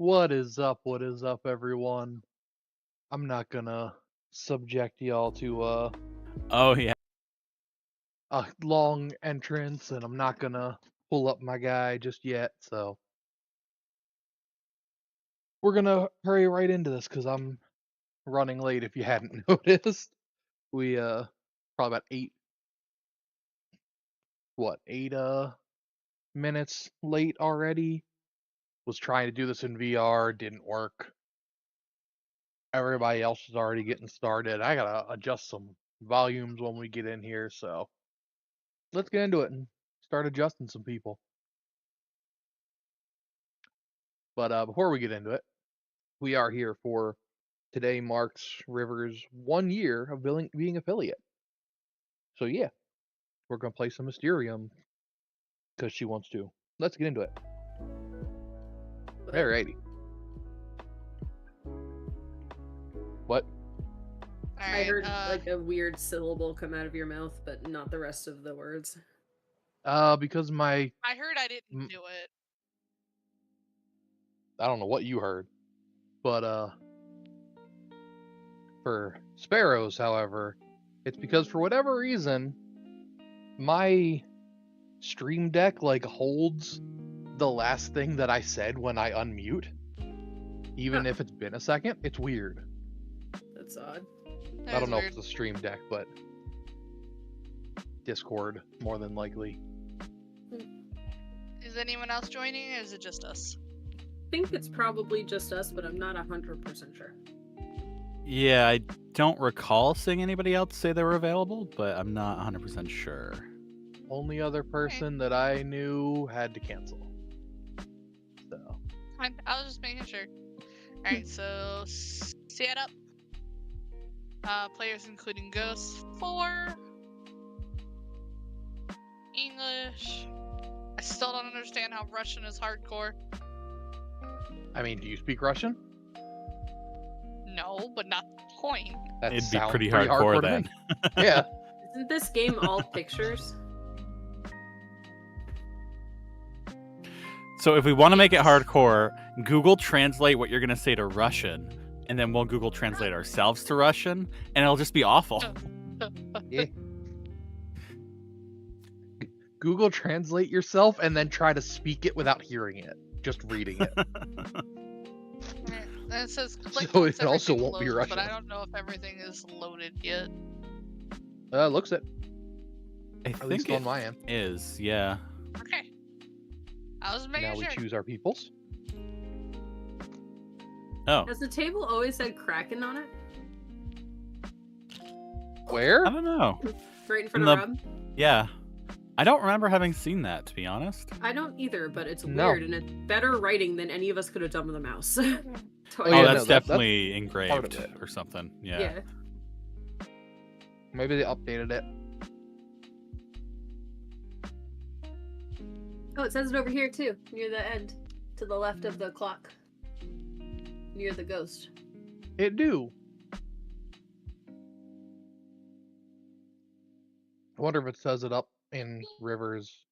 What is up? What is up, everyone? I'm not gonna subject y'all to Oh yeah. a long entrance, and I'm not gonna pull up my guy just yet. So we're gonna hurry right into this because I'm running late. If you hadn't noticed, we probably about eight minutes late already. Was trying to do this in VR, didn't work. Everybody else is already getting started. I gotta adjust some volumes when we get in here, so let's get into it and start adjusting some people. But before we get into it, we are here for today marks River's 1 year of being affiliate. So yeah, we're gonna play some Mysterium because she wants to. Let's get into it. Alrighty. What? I Alright, heard like a weird syllable come out of your mouth, but not the rest of the words. Because my I heard I didn't Mm. do it. I don't know what you heard, but for sparrows, however, it's because for whatever reason, my stream deck like holds the last thing that I said when I unmute, even if it's been a second. It's weird. That's odd. I don't know if it's the stream deck, but Discord more than likely. Is anyone else joining, or is it just us? I think it's probably just us, but I'm not 100% sure. Yeah, I don't recall seeing anybody else say they were available, but I'm not 100% sure. Only other person that I knew had to cancel. So Fine, I was just making sure. Alright, so set up. Players including Ghosts 4. English. I still don't understand how Russian is hardcore. I mean, do you speak Russian? No, but not the point. That It'd be sounds pretty hardcore to then. me. Yeah. Isn't this game all pictures? So if we want to make it hardcore, Google Translate what you're going to say to Russian, and then we'll Google Translate ourselves to Russian, and it'll just be awful. Yeah. Google Translate yourself and then try to speak it without hearing it, just reading it. And it says click So once it also everything won't be loads, Russian. but I don't know if everything is loaded yet. Looks it. I At think least it on my end. is, yeah. Okay. I was making Now we sure. choose our peoples. Oh, Has the table always said Kraken on it? Where? I don't know. Right in front In of the- Rob? Yeah. I don't remember having seen that, to be honest. I don't either, but it's No. weird, and it's better writing than any of us could have done with a mouse. So Oh, Oh, yeah, that's no, that's definitely part engraved of it. or something. yeah. Maybe they updated it. Oh, it says it over here too, near the end, to the left of the clock, near the ghost. It do. I wonder if it says it up in River's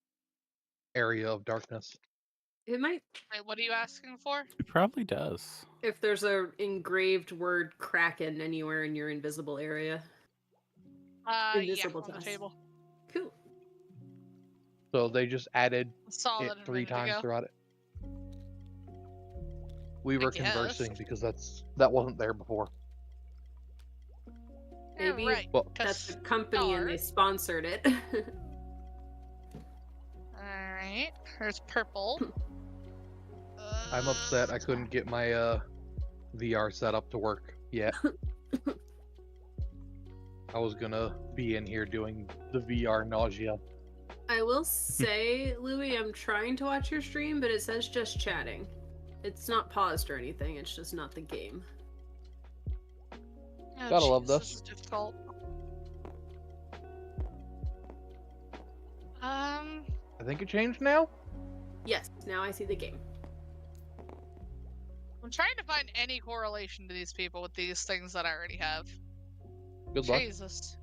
area of darkness. It might, Wait, what are you asking for? It probably does. if there's a engraved word Kraken anywhere in your invisible area. Yeah, Invisible on to the us. table. Cool. So they just added I saw it that a 3 minute times ago. throughout it. We were guess. conversing because that wasn't there before. Yeah, Maybe right. Well, that's the 'cause company and they star. sponsored it. Alright, there's purple. I'm upset I couldn't get my VR setup to work yet. I was gonna be in here doing the VR nausea. I will say, Louis, I'm trying to watch your stream, but it says just chatting. It's not paused or anything, it's just not the game. Oh, Gotta love jeez, this. This is difficult. I think it changed now? Yes, now I see the game. I'm trying to find any correlation to these people with these things that I already have. Good luck. Jesus.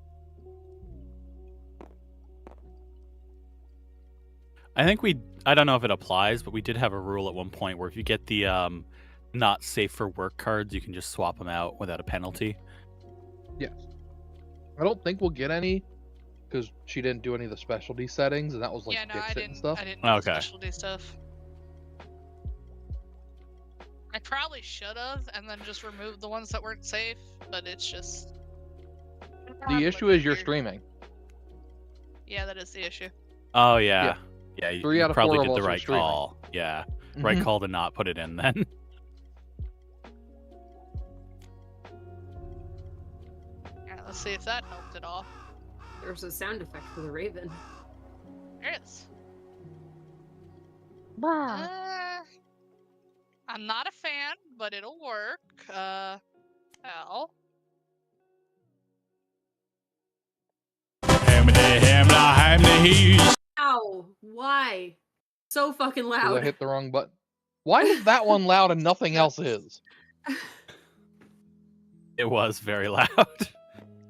I think I don't know if it applies, but we did have a rule at one point where if you get the not safe for work cards, you can just swap them out without a penalty. Yes. I don't think we'll get any because she didn't do any of the specialty settings, and that was like Yeah, no, fix I it didn't. and stuff. I didn't do the Okay. specialty stuff. I probably should have, and then just removed the ones that weren't safe. But it's just The issue is you're streaming. Yeah, that is the issue. Oh yeah, yeah. You, 3 you out of probably 4 of did the us are right streaming. call. Yeah, right Mhm. call to not put it in then. Yeah, let's see if that helped at all. There was a sound effect for the raven. There it is. I'm not a fan, but it'll work. Al. Ow! Why? So fucking 'Cause I loud. hit the wrong button. Why is that one loud and nothing else is? It was very loud.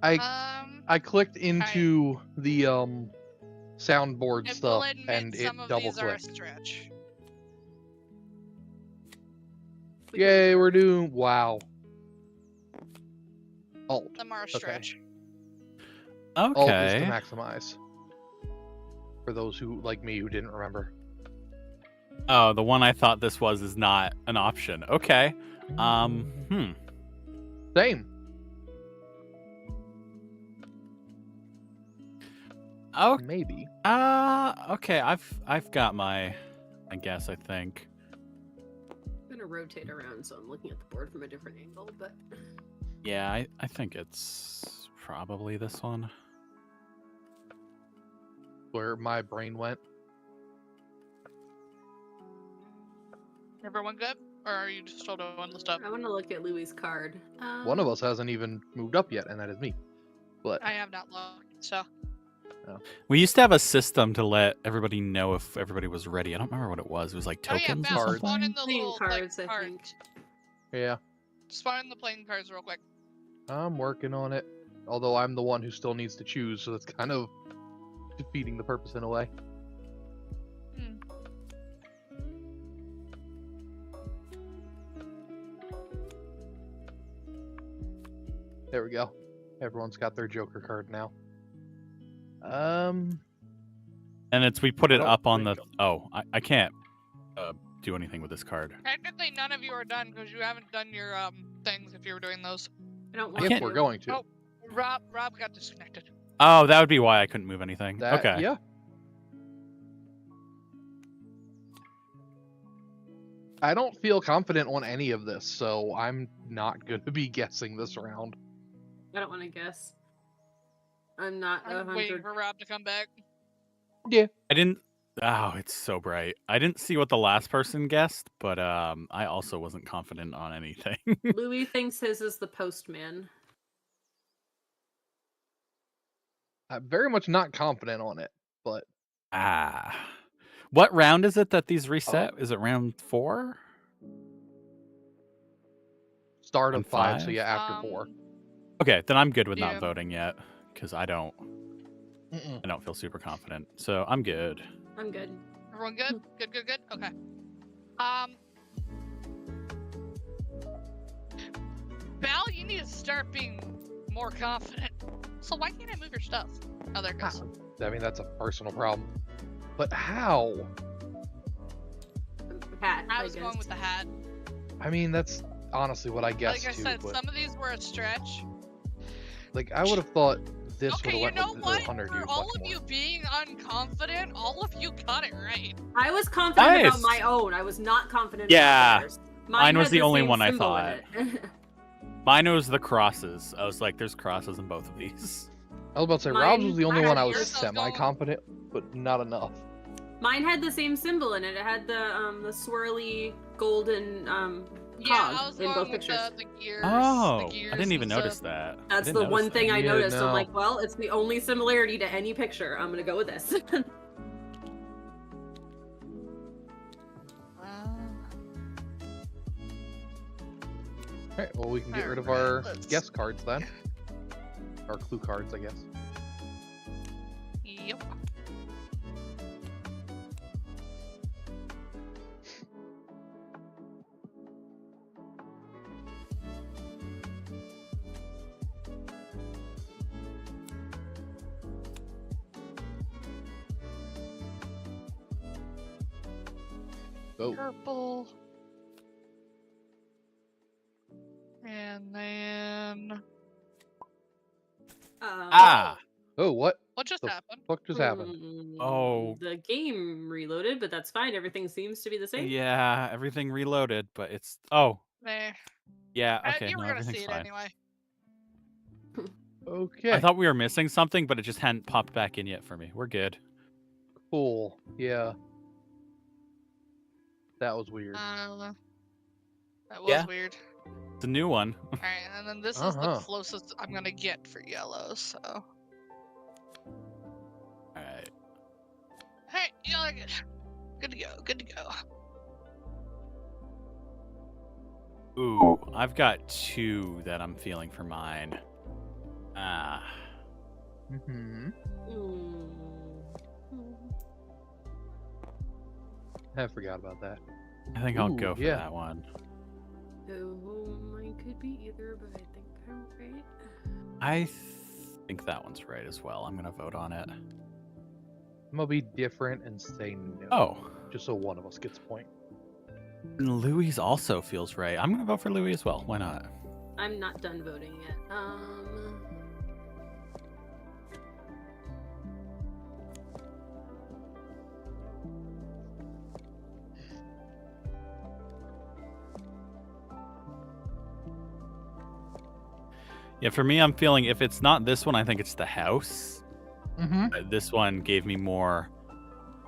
I clicked into the soundboard I stuff will admit and it some of double these are a clicked. stretch. Yay, we're doing wow. Alt. Some are a Okay. stretch. Alt is to Okay. maximize. For those who, like me, who didn't remember. Oh, the one I thought this was is not an option. Okay. Same. Oh, Maybe. okay. I've got my guess, I think. I'm gonna rotate around so I'm looking at the board from a different angle, but Yeah, I think it's probably this one. Where my brain went. Everyone good? Or are you still doing the stuff? I want to look at Louis' card. One of us hasn't even moved up yet, and that is me. But I have not looked, so. We used to have a system to let everybody know if everybody was ready. I don't remember what it was. It was like Oh yeah, tokens or Beth, Cards. spawn in something. the Playing little cards, like, I card. think. yeah, Spawn in the playing cards real quick. I'm working on it. Although I'm the one who still needs to choose, so that's kind of defeating the purpose in a way. There we go. Everyone's got their Joker card now. And it's we put I it don't up on think- the. Oh, I can't do anything with this card. Technically, none of you are done because you haven't done your things if you were doing those. I don't I want If can't- to. we're going to. Oh. Rob got disconnected. Oh, that would be why I couldn't move anything. That, Okay. Yeah. I don't feel confident on any of this, so I'm not going to be guessing this round. I don't want to guess. I'm not I'm waiting 100. for Rob to come back. I didn't. Oh, it's so bright. I didn't see what the last person guessed, but I also wasn't confident on anything. Louis thinks his is the postman. I'm very much not confident on it, but What round is it that these reset? Is it round 4? start of And 5, so five? yeah, after 4. Okay, then I'm good with Yeah. not voting yet because I don't Mm-mm. feel super confident. So I'm good. I'm good. Everyone good? Good. Okay. Val, you need to start being more confident. So why can't I move your stuff? Oh, there it goes. I mean, that's a personal problem. But how? Hat. I I was guess. going with the hat. I mean, that's honestly what I guessed Like I too. said, But some of these were a stretch. like, I would have thought this would Okay, have you went know with what? the 100 For dude all much of more. you being unconfident, all of you got it right. I was confident about Nice. my own. I was not confident Yeah. about theirs. Mine was had the only same one I symbol in thought. it. Mine was the crosses. I was like, there's crosses in both of these. I was about to say, Rob's was the only I one had I was yours, I was going- semi-confident, but not enough. Mine had the same symbol in it. It had the swirly golden Yeah, cog I was in going both with pictures. the gears. Oh, the gears I didn't even and notice stuff. that. I That's didn't the notice one that. thing I Yeah, noticed. I'm no. like, well, it's the only similarity to any picture. I'm gonna go with this. Alright, well, we can get rid of Alright, our let's- guess cards then. Our clue cards, I guess. Yep. Oh. Purple. And then Ah. Oh, what? what just The happened? fuck just happened? Oh. The game reloaded, but that's fine. Everything seems to be the same. Yeah, everything reloaded, but it's... Oh. Meh. Yeah, okay, You were no, gonna everything's see it fine. anyway. Okay. I thought we were missing something, but it just hadn't popped back in yet for me. We're good. Cool. Yeah. That was weird. That was Yeah. weird. It's a new one. Alright, and then this is the closest I'm gonna get for yellow, so. Alright. Hey, yellow, good to go, good to go. Ooh, I've got 2 that I'm feeling for mine. Ah. Mm-hmm. Mm. I forgot about that. I think I'll Ooh, go for yeah. that one. Oh, mine could be either, but I think I'm right. I think that one's right as well. I'm gonna vote on it. I'm gonna be different and say no. Oh. Just so one of us gets a point. And Louis also feels right. I'm gonna vote for Louis as well. Why not? I'm not done voting yet. Yeah, for me, I'm feeling if it's not this one, I think it's the house. Mm-hmm. This one gave me more,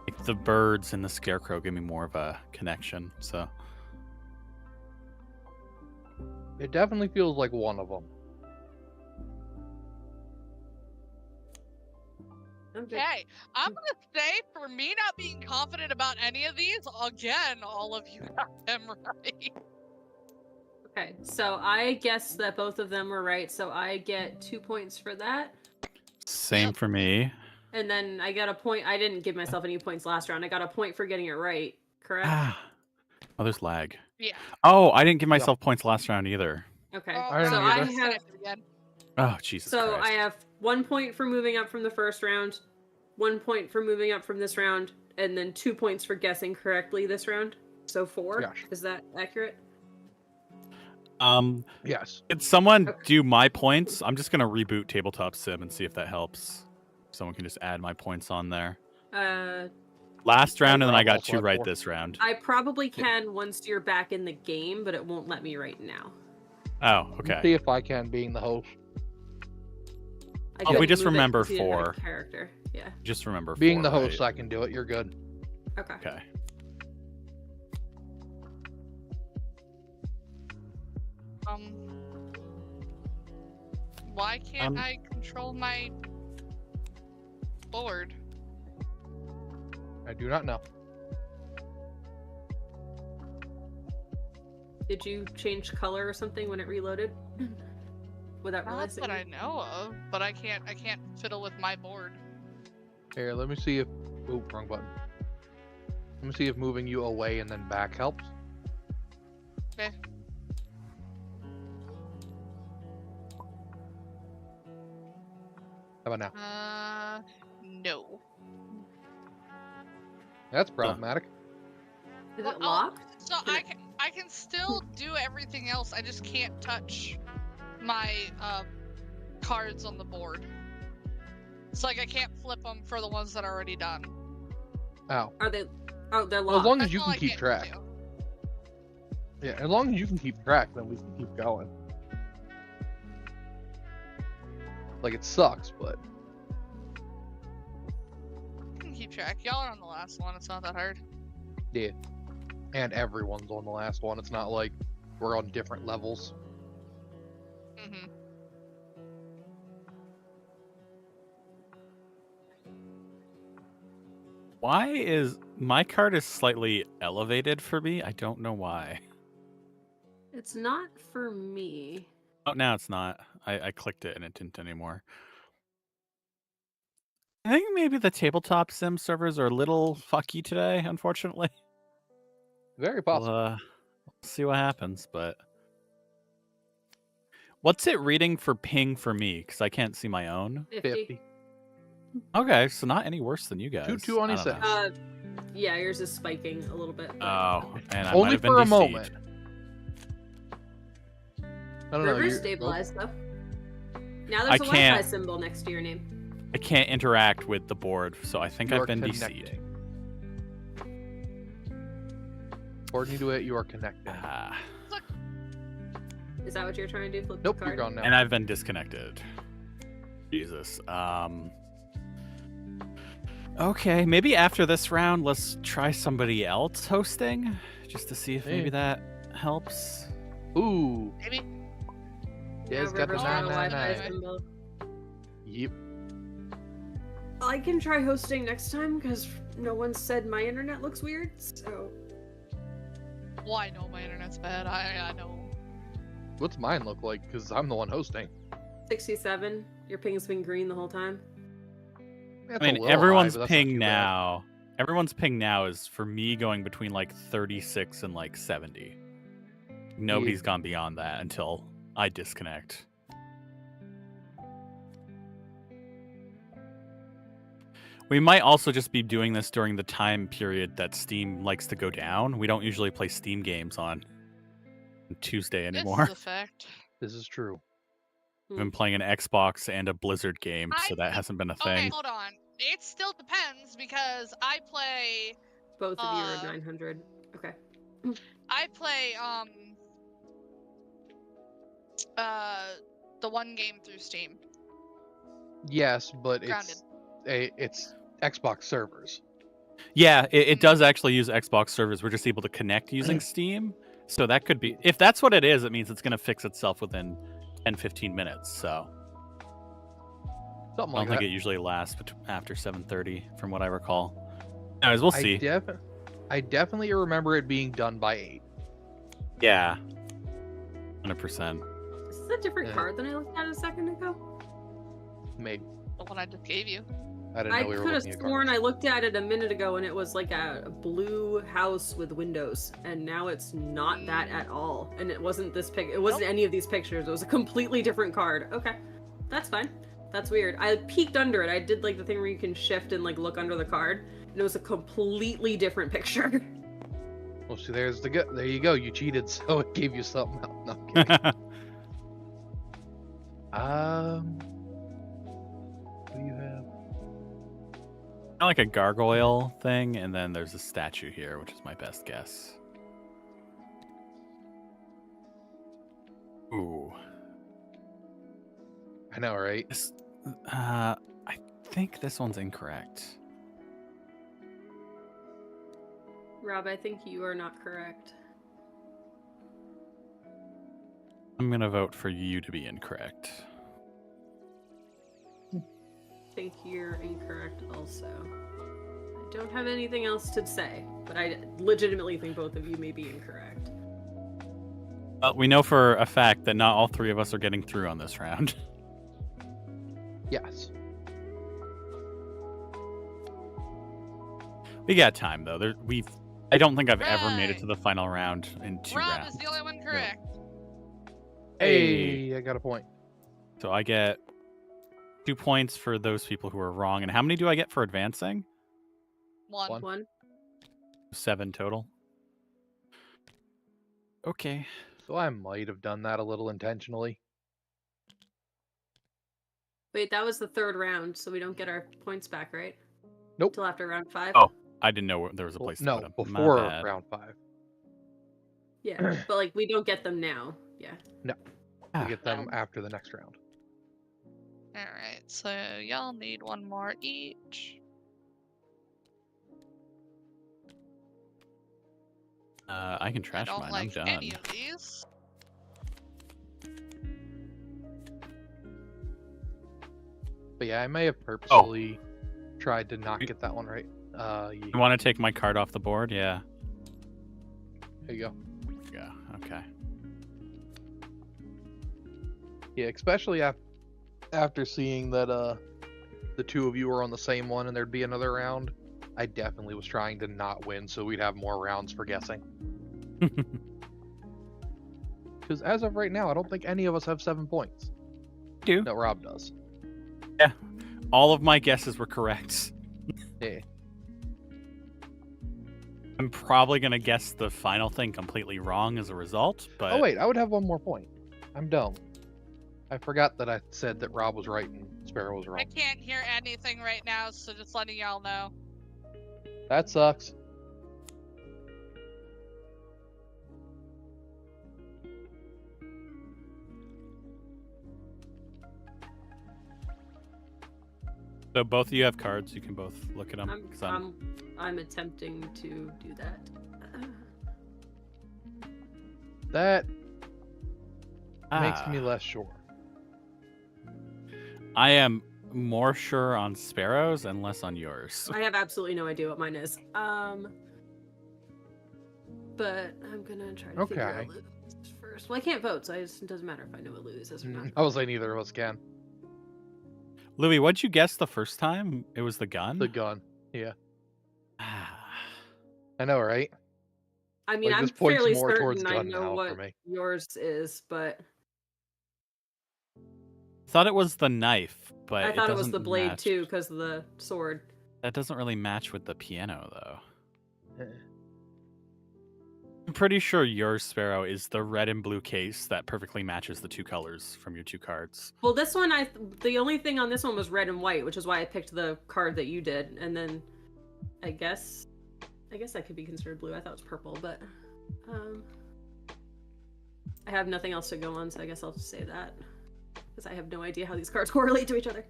like the birds and the scarecrow gave me more of a connection. So It definitely feels like one of them. Okay, I'm gonna say for me not being confident about any of these, again, all of you got them right. Okay, so I guess that both of them were right, so I get 2 points for that. same Yep. for me. And then I got a point. I didn't give myself any points last round. I got a point for getting it right, correct? Ah. Oh, there's lag. Yeah. Oh, I didn't give myself points last round either. Okay, Oh, I didn't so either. I have again. Oh, Jesus so Christ. I have 1 point for moving up from the first round, 1 point for moving up from this round, and then 2 points for guessing correctly this round. So 4. Gosh. Is that accurate? Yes. Could someone Okay. do my points? I'm just gonna reboot Tabletop Sim and see if that helps. Someone can just add my points on there. Last round, and then I got also 2 at right 4. this round. I probably can once you're back in the game, but it won't let me right now. Oh, Let's okay. see if I can, being the host. I Oh, we couldn't just move it remember 'cause you didn't have a 4. character. Yeah. Just remember Being 4, the host, right? I can do it. You're good. Okay. Okay. Why can't I control my board? I do not know. Did you change color or something when it reloaded? Without Not realizing? that I know of, but I can't fiddle with my board. Here, let me see if... Oh, wrong button. Let me see if moving you away and then back helps. Okay. How about now? No. That's problematic. Is Well, it locked? So I can still do everything else. I just can't touch my cards on the board. It's like I can't flip them for the ones that are already done. Ow. Are they? Oh, they're Well, locked. as long as That's you all can I keep can't track. do. Yeah, as long as you can keep track, then we can keep going. Like, it sucks, but... I can keep track. Y'all are on the last one. It's not that hard. Yeah. And everyone's on the last one. It's not like we're on different levels. Mm-hmm. Why is my card is slightly elevated for me? I don't know why. It's not for me. Oh, now it's not. I clicked it and it didn't anymore. I think maybe the tabletop sim servers are a little fucky today, unfortunately. Very possible. We'll see what happens, but... What's it reading for ping for me? Because I can't see my own. 50. 50. Okay, so not any worse than you guys. 2 on I each don't side. know. Yeah, yours is spiking a little bit. Oh, and I Only might have been for a deceived. moment. I don't know. River's you're- stabilized though. Now I there's a can't- Wi-Fi symbol next to your name. I can't interact with the board, so I think You I've are been connecting. deceived. According to it, you are connected. Ah, Is that what you're trying to do? Flip Nope, the you're card? gone now. and I've been disconnected. Jesus. Okay, maybe after this round, let's try somebody else hosting, just to see if maybe Hey. that helps. Ooh, Maybe. Des Now got the River's got a 999. Wi-Fi symbol. Yep. I can try hosting next time because no one said my internet looks weird. So Well, I know my internet's bad. I know. What's mine look like? Because I'm the one hosting. 67. Your ping's been green the whole time. That's I a mean, little everyone's high, but that's not ping too bad. now. Everyone's ping now is for me going between like 36 and like 70. Nobody's gone beyond that until I disconnect. We might also just be doing this during the time period that Steam likes to go down. We don't usually play Steam games on Tuesday anymore. This is a fact. This is true. I've been playing an Xbox and a Blizzard game, so that hasn't been a Okay, thing. hold on. It still depends because I play Both of you are at 900. Okay. The one game through Steam. Yes, but Grounded. it's Xbox servers. Yeah, it does actually use Xbox servers. We're just able to connect using Steam. So that could be, if that's what it is, it means it's going to fix itself within 10, 15 minutes. So Something I like don't think that. it usually lasts after 7:30 from what I recall. Anyways, we'll see. I definitely remember it being done by 8. Yeah. 100%. Is this a different Yeah. card than I looked at a second ago? Maybe. The one I just gave you. I didn't I know we were could have looking at sworn cards. I looked at it a minute ago and it was like a blue house with windows, and now it's not that at all. And it wasn't this pic. It wasn't any of these pictures. It was a completely different card. Okay, that's fine. That's weird. I peeked under it. I did like the thing where you can shift and like look under the card, and it was a completely different picture. Well, see, there you go. You cheated, so it gave you something else. No, I'm kidding. What do you have? Like a gargoyle thing, and then there's a statue here, which is my best guess. Ooh. I know, right? This, I think this one's incorrect. Rob, I think you are not correct. I'm going to vote for you to be incorrect. I think you're incorrect also. I don't have anything else to say, but I legitimately think both of you may be incorrect. But we know for a fact that not all three of us are getting through on this round. Yes. We got time, though. I don't think I've ever made it Right. to the final round in 2 Rob rounds. is the only one correct. Hey, I got a point. So I get 2 points for those people who are wrong. And how many do I get for advancing? One. One. 7 total. Okay. So I might have done that a little intentionally. Wait, that was the third round, so we don't get our points back, right? Nope. Till after round 5? Oh, I didn't know there was a Well, place to no, put them. My before bad. round 5. Yeah, but like we don't get them now. Yeah. We get them after the next round. Alright, so y'all need one more each. I can I trash don't mine. like I'm any done. of these. But yeah, I may have purposely tried to not get that one right. You want to take my card off the board? Yeah. There you go. Yeah. Okay. Yeah, especially after seeing that the two of you were on the same one and there'd be another round. I definitely was trying to not win so we'd have more rounds for guessing. Because as of right now, I don't think any of us have 7 points. Do. No, Rob does. All of my guesses were correct. Yeah. I'm probably gonna guess the final thing completely wrong as a result, but Oh wait, I would have one more point. I'm dumb. I forgot that I said that Rob was right and Sparrow was I wrong. can't hear anything right now, so just letting y'all know. That sucks. so both of you have cards. You can both look at them. I'm attempting to do that. That makes me less sure. I am more sure on Sparrows and less on yours. I have absolutely no idea what mine is. But I'm gonna try to figure out Lou's first. Well, I can't vote, so it doesn't matter if I know what Lou's is or not. I was like, neither of us can. Louis, what'd you guess the first time? It was the gun? The gun. Yeah. Ah. I know, right? I mean, Like, I'm this points fairly more towards certain I gun know now what for me. yours is, but Thought it was the knife, but I thought it was doesn't the blade match. too because of the sword. That doesn't really match with the piano, though. Eh. I'm pretty sure your Sparrow is the red and blue case that perfectly matches the two colors from your two cards. Well, this one, the only thing on this one was red and white, which is why I picked the card that you did, and then I guess that could be considered blue. I thought it was purple, but I have nothing else to go on, so I guess I'll just say that because I have no idea how these cards correlate to each other.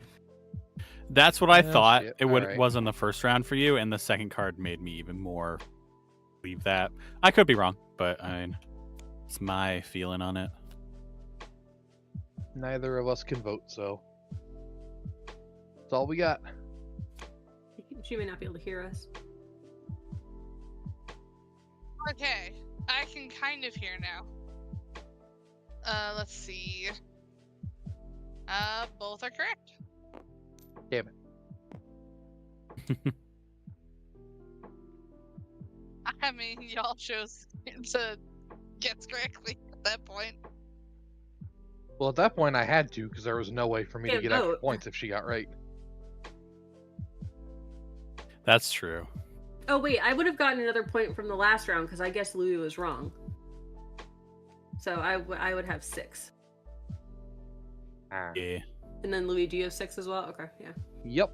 That's what I Oh, thought shit. it Alright. was in the first round for you, and the second card made me even more believe that. I could be wrong, but I mean, it's my feeling on it. Neither of us can vote, so that's all we got. She may not be able to hear us. Okay, I can kind of hear now. Let's see. Both are correct. Damn it. I mean, y'all chose to guess correctly at that point. Well, at that point, I had to because there was no way for me to Can't get extra vote. points if she got right. That's true. Oh wait, I would have gotten another point from the last round because I guess Louis was wrong. So I would have 6. Ah. Yeah. And then Louis, do you have 6 as well? Okay, yeah. Yep.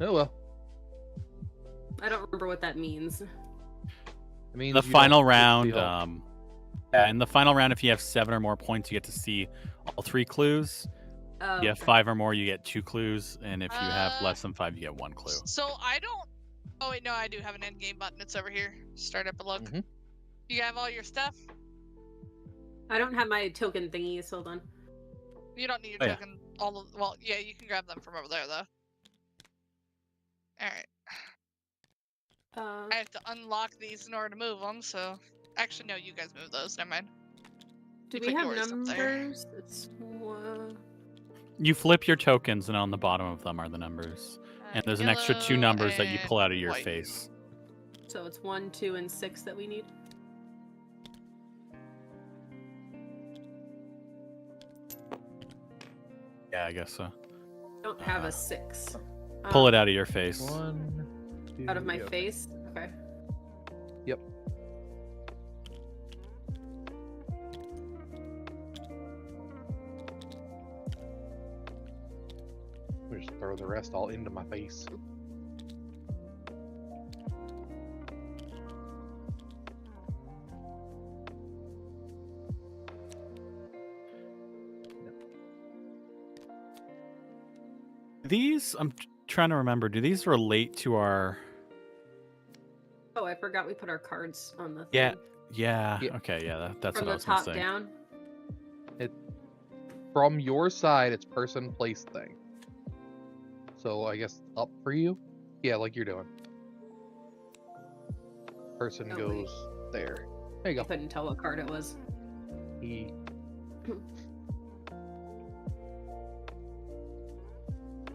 Oh well. I don't remember what that means. It means The you final don't get to round, deal. yeah, in the final round, if you have 7 or more points, you get to see all 3 clues. Oh, You have okay. 5 or more, you get 2 clues, and if you have Uh, less than 5, you get 1 clue. So I don't. Oh wait, no, I do have an end game button. It's over here. Start up a look. Mhm. You have all your stuff. I don't have my token thingies. Hold on. You don't need your Oh, yeah. token. Well, yeah, you can grab them from over there though. All right. I have to unlock these in order to move them. So, actually, no, you guys move those. Never mind. Do You we put have yours up there. numbers? It's You flip your tokens, and on the bottom of them are the numbers. And there's an extra 2 Yellow numbers that you and pull out of your white. face. so it's 1, 2, and 6 that we need. Yeah, I guess so. Don't have a 6. Pull it out of your face. 1, 2, Out of my yep. face. Okay. Yep. We just throw the rest all into my face. These, I'm trying to remember, do these relate to our... Oh, I forgot we put our cards on the thing. Yeah. Yeah, Yeah. okay, yeah, that's From what I the was top gonna say. down. From your side, it's person, place, thing. So I guess up for you? Yeah, like you're doing. Person Oh, goes there. There you I go. couldn't tell what card it was. He...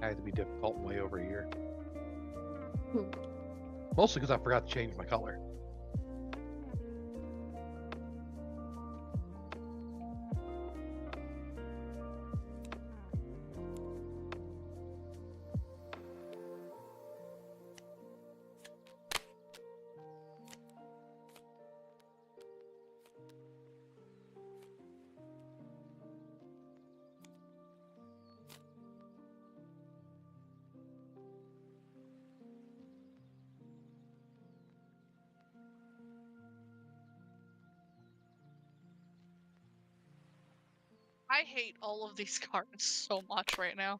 I had to be difficult way over here. Hmm. Mostly because I forgot to change my color. I hate all of these cards so much right now.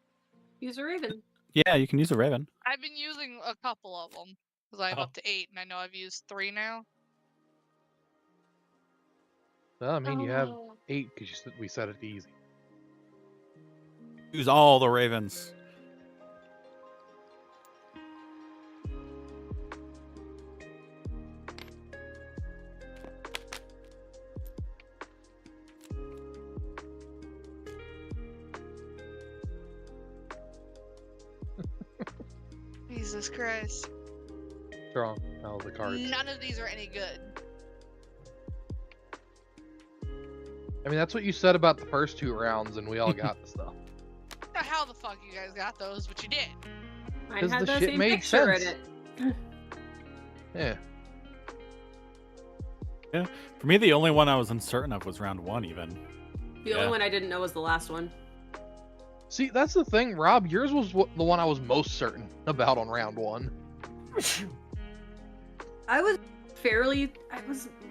Use a raven. Yeah, you can use a raven. I've been using a couple of them because I have Oh. up to 8, and I know I've used 3 now. Well, I mean, you have Oh. 8 because we set it to easy. Use all the ravens. Jesus Christ. Strong. All the cards. None of these are any good. I mean, that's what you said about the first 2 rounds, and we all got the stuff. I don't know how the fuck you guys got those, but you did. Mine 'Cause had the the shit same made picture sense. in it. Yeah. For me, the only one I was uncertain of was round 1, even. The Yeah. only one I didn't know was the last one. See, that's the thing, Rob. Yours was the one I was most certain about on round 1. I was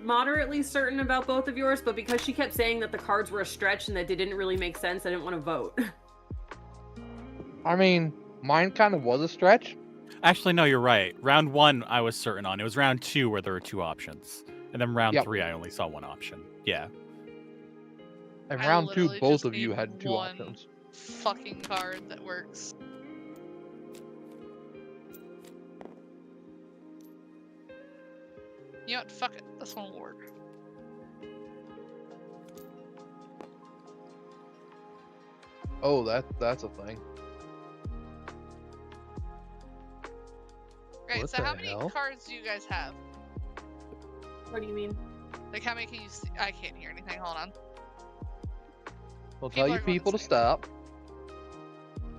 moderately certain about both of yours, but because she kept saying that the cards were a stretch and that they didn't really make sense, I didn't want to vote. I mean, mine kind of was a stretch. Actually, no, you're right. Round 1, I was certain on. It was round 2 where there were 2 options. And then round Yep. 3, I only saw 1 option. Yeah. And I round 2, literally both just of you need had 2 one. options. Fucking card that works. You know what? Fuck it. This one will work. Oh, that's a thing. Right, What so the how many hell? cards do you guys have? What do you mean? Like, how many can you see? I can't hear anything. Hold on. We'll tell People you are going people to insane. stop.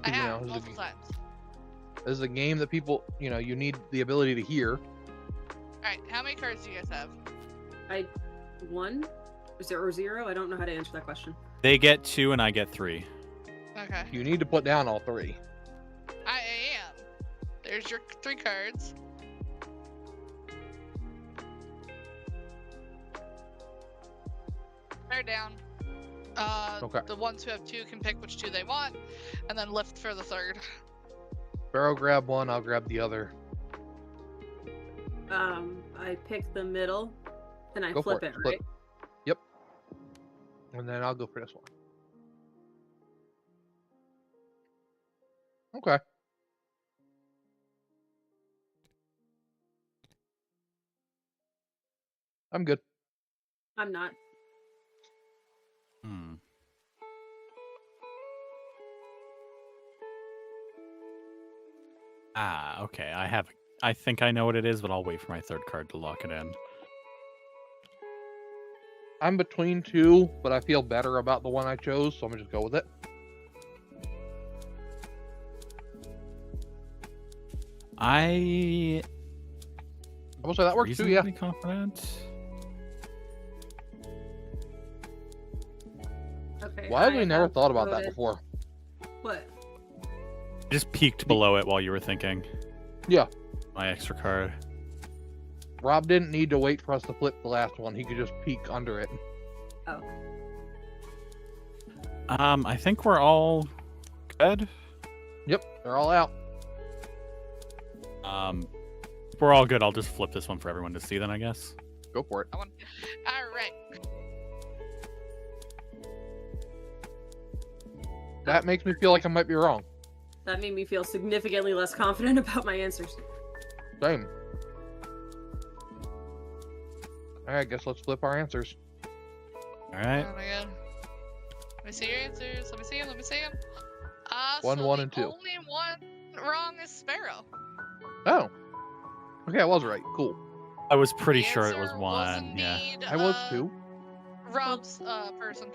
I You know, have this is a multiple g- times. This is a game that people, you need the ability to hear. Alright, how many cards do you guys have? 1? 0? I don't know how to answer that question. They get 2 and I get 3. Okay. You need to put down all 3. I am. There's your 3 cards. They're down. Okay. The ones who have 2 can pick which 2 they want, and then lift for the 3rd. Barrow grab one, I'll grab the other. I pick the middle, and I Go for flip it, Flip. right? Yep. And then I'll go for this one. Okay. I'm good. I'm not. Hmm. Ah, okay. I think I know what it is, but I'll wait for my 3rd card to lock it in. I'm between 2, but I feel better about the one I chose, so I'm gonna just go with it. I I will say that works too, yeah. reasonably confident. Okay. Why have we I never have thought about that voted- before? What? I just peeked below it while you were thinking. Yeah. My extra card. Rob didn't need to wait for us to flip the last one. He could just peek under it. Oh. I think we're all good. Yep, they're all out. If we're all good, I'll just flip this one for everyone to see then, I guess. Go for it. Alright. That makes me feel like I might be wrong. That made me feel significantly less confident about my answers. Same. Alright, guess let's flip our answers. Alright. Oh my god. Let me see your answers. Let me see them. Let me see them. 1, So 1, the and 2. only one wrong is Sparrow. Oh. Okay, I was right. Cool. I was pretty The sure it was answer 1. Yeah. indeed, I was 2. Rob's person.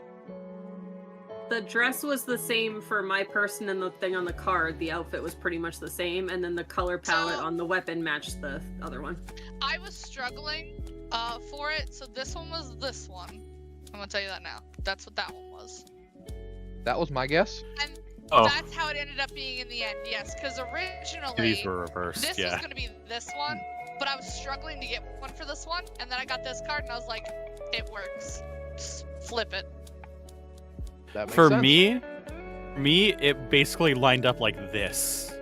The dress was the same for my person and the thing on the card. The outfit was pretty much the same, and then the color palette So- on the weapon matched the other one. I was struggling for it, so this one was this one. I'm gonna tell you that now. That's what that one was. That was my guess. And Oh, that's how it ended up being in the end, yes. Because originally, these were reversed. this Yeah. was gonna be this one, but I was struggling to get one for this one, and then I got this card, and I was like, it works. Just flip it. That makes For sense. me, it basically lined up like this.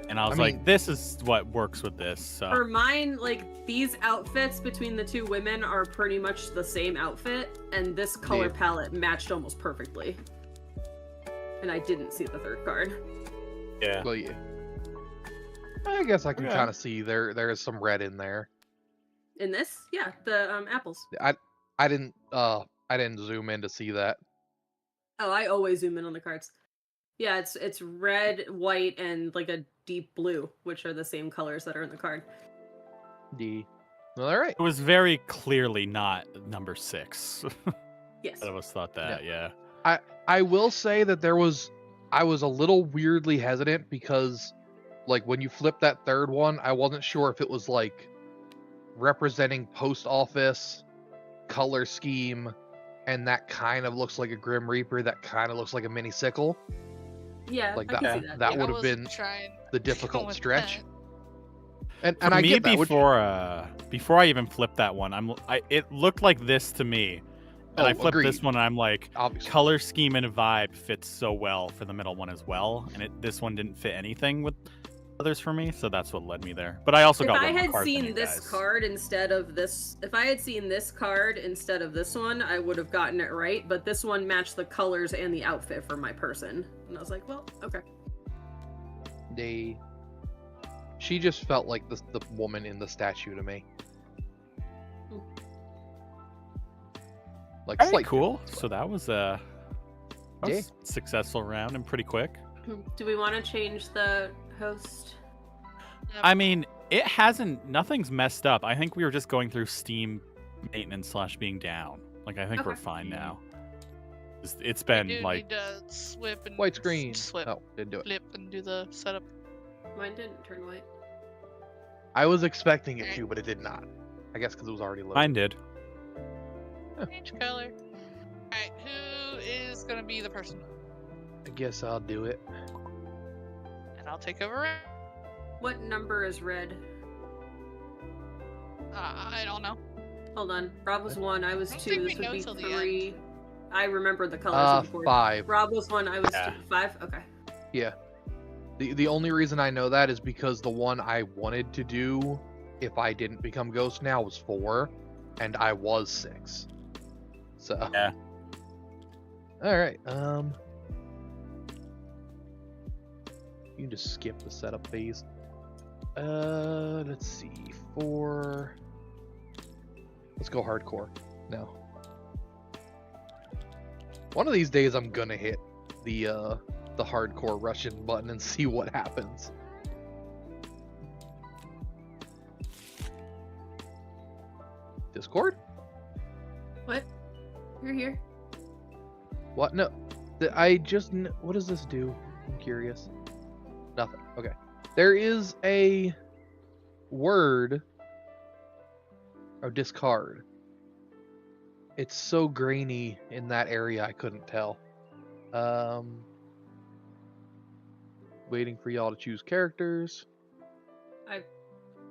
And I was mean- like, this is what works with this. So For mine, like, these outfits between the two women are pretty much the same outfit, and this color Yeah. palette matched almost perfectly. And I didn't see the third card. yeah. Well, yeah. I guess I can Okay. kind of see there is some red in there. In this? Yeah, the apples. I didn't zoom in to see that. Oh, I always zoom in on the cards. Yeah, it's red, white, and like a deep blue, which are the same colors that are in the card. All right. It was very clearly not number 6. Yes. I almost thought that, yeah. I will say that I was a little weirdly hesitant because, like, when you flip that third one, I wasn't sure if it was like representing post office, color scheme, and that kind of looks like a Grim Reaper, that kind of looks like a mini sickle. Yeah, Like I can see that- that. that yeah. would I have wasn't been trying the difficult with stretch. that. And For I me, get that. before I even flipped that one, it looked like this to me. And I flipped this one, and I'm like, Obviously. color scheme and vibe fits so well for the middle one as well. And this one didn't fit anything with others for me, so that's what led me there. But I also If got I one more had card than seen you this guys. card instead of this, if I had seen this card instead of this one, I would have gotten it right. But this one matched the colors and the outfit for my person, and I was like, well, okay. She just felt like the woman in the statue to me. Hmm. Like All right, slight cool. difference, So that was a Yeah. successful round and pretty quick. Do we want to change the host? I mean, nothing's messed up. I think we were just going through Steam maintenance / being down. Like, I think we're Okay. fine now. It's I been do like, need to swip and white screen. swip, Oh, didn't do it. flip, and do the setup. Mine didn't turn white. I was expecting it to, but it did not. I guess because it was already loaded. mine did. Change color. Alright, who is gonna be the person? I guess I'll do it. And I'll take over. What number is red? I don't know. Hold on. Rob was 1, I was I don't 2, think this we would know be till the 3. I remember the colors before. 5. Rob was 1, I was Yeah. 2. 5? Okay. Yeah. The only reason I know that is because the one I wanted to do, if I didn't become Ghost now, was 4, and I was 6. So. Yeah. All right. You can just skip the setup phase. Let's see. 4. Let's go hardcore. No. One of these days, I'm gonna hit the hardcore Russian button and see what happens. Discord? What? You're here. What? No. What does this do? I'm curious. Nothing. Okay. There is a word. Oh, discard. It's so grainy in that area, I couldn't tell. Waiting for y'all to choose characters. I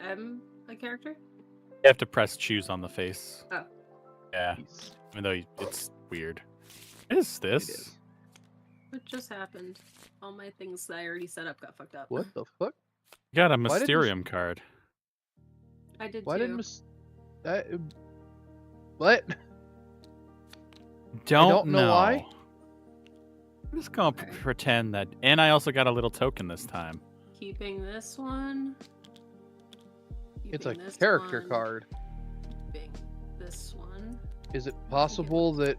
am a character? You have to press choose on the face. Oh. Yeah, Peace. even though it's weird. What is this? It is. What just happened? All my things that I already set up got fucked up. What the fuck? You got a Why did Mysterium card. I did Why too. didn't what? Don't know why. I'm just gonna pretend that, and I also got a little token this time. Keeping this one. It's a Keeping this character one, card. Keeping this one. Is it possible that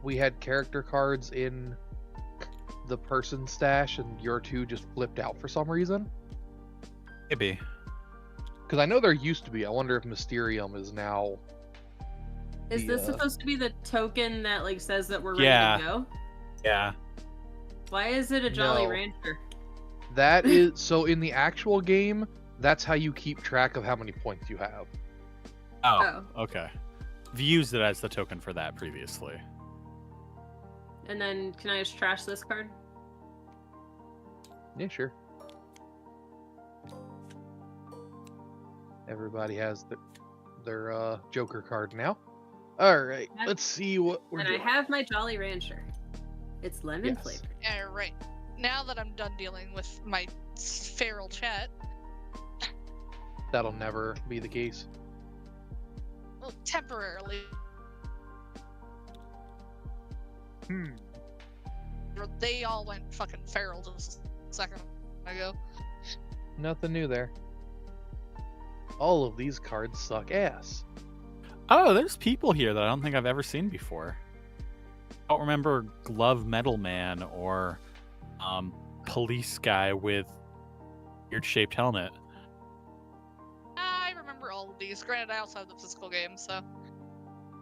we had character cards in the person stash and your two just flipped out for some reason? Maybe. Because I know there used to be. I wonder if Mysterium is now. Is The, this supposed to be the token that like says that we're ready Yeah. to go? Yeah. Why is it a Jolly No. Rancher? That is so in the actual game. That's how you keep track of how many points you have. Oh. Okay. I've used it as the token for that previously. And then can I just trash this card? Yeah, sure. Everybody has their Joker card now. All right, Yeah. let's see what we're And doing. I have my Jolly Rancher. It's lemon Yes. flavored. Yeah, right. Now that I'm done dealing with my feral chat, That'll never be the case. well, temporarily, they all went fucking feral just a second ago. Nothing new there. All of these cards suck ass. Oh, there's people here that I don't think I've ever seen before. I don't remember Glove Metal Man or police guy with weird shaped helmet. I remember all of these. Granted, I also have the physical game, so.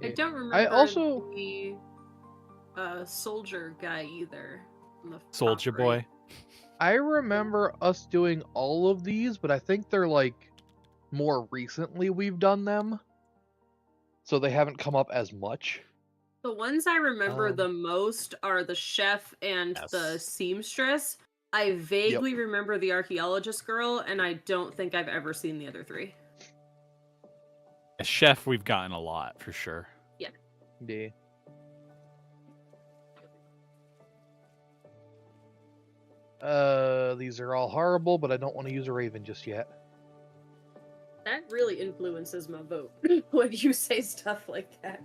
I don't remember I also the soldier guy either. On the top Soldier right. Boy. I remember us doing all of these, but I think they're like more recently we've done them. So they haven't come up as much. The ones I remember Um, the most are the chef and the Yes. seamstress. I vaguely remember the archaeologist girl, and I don't think I've ever seen the other three. A chef we've gotten a lot for sure. Yeah. These are all horrible, but I don't want to use a raven just yet. That really influences my vote when you say stuff like that.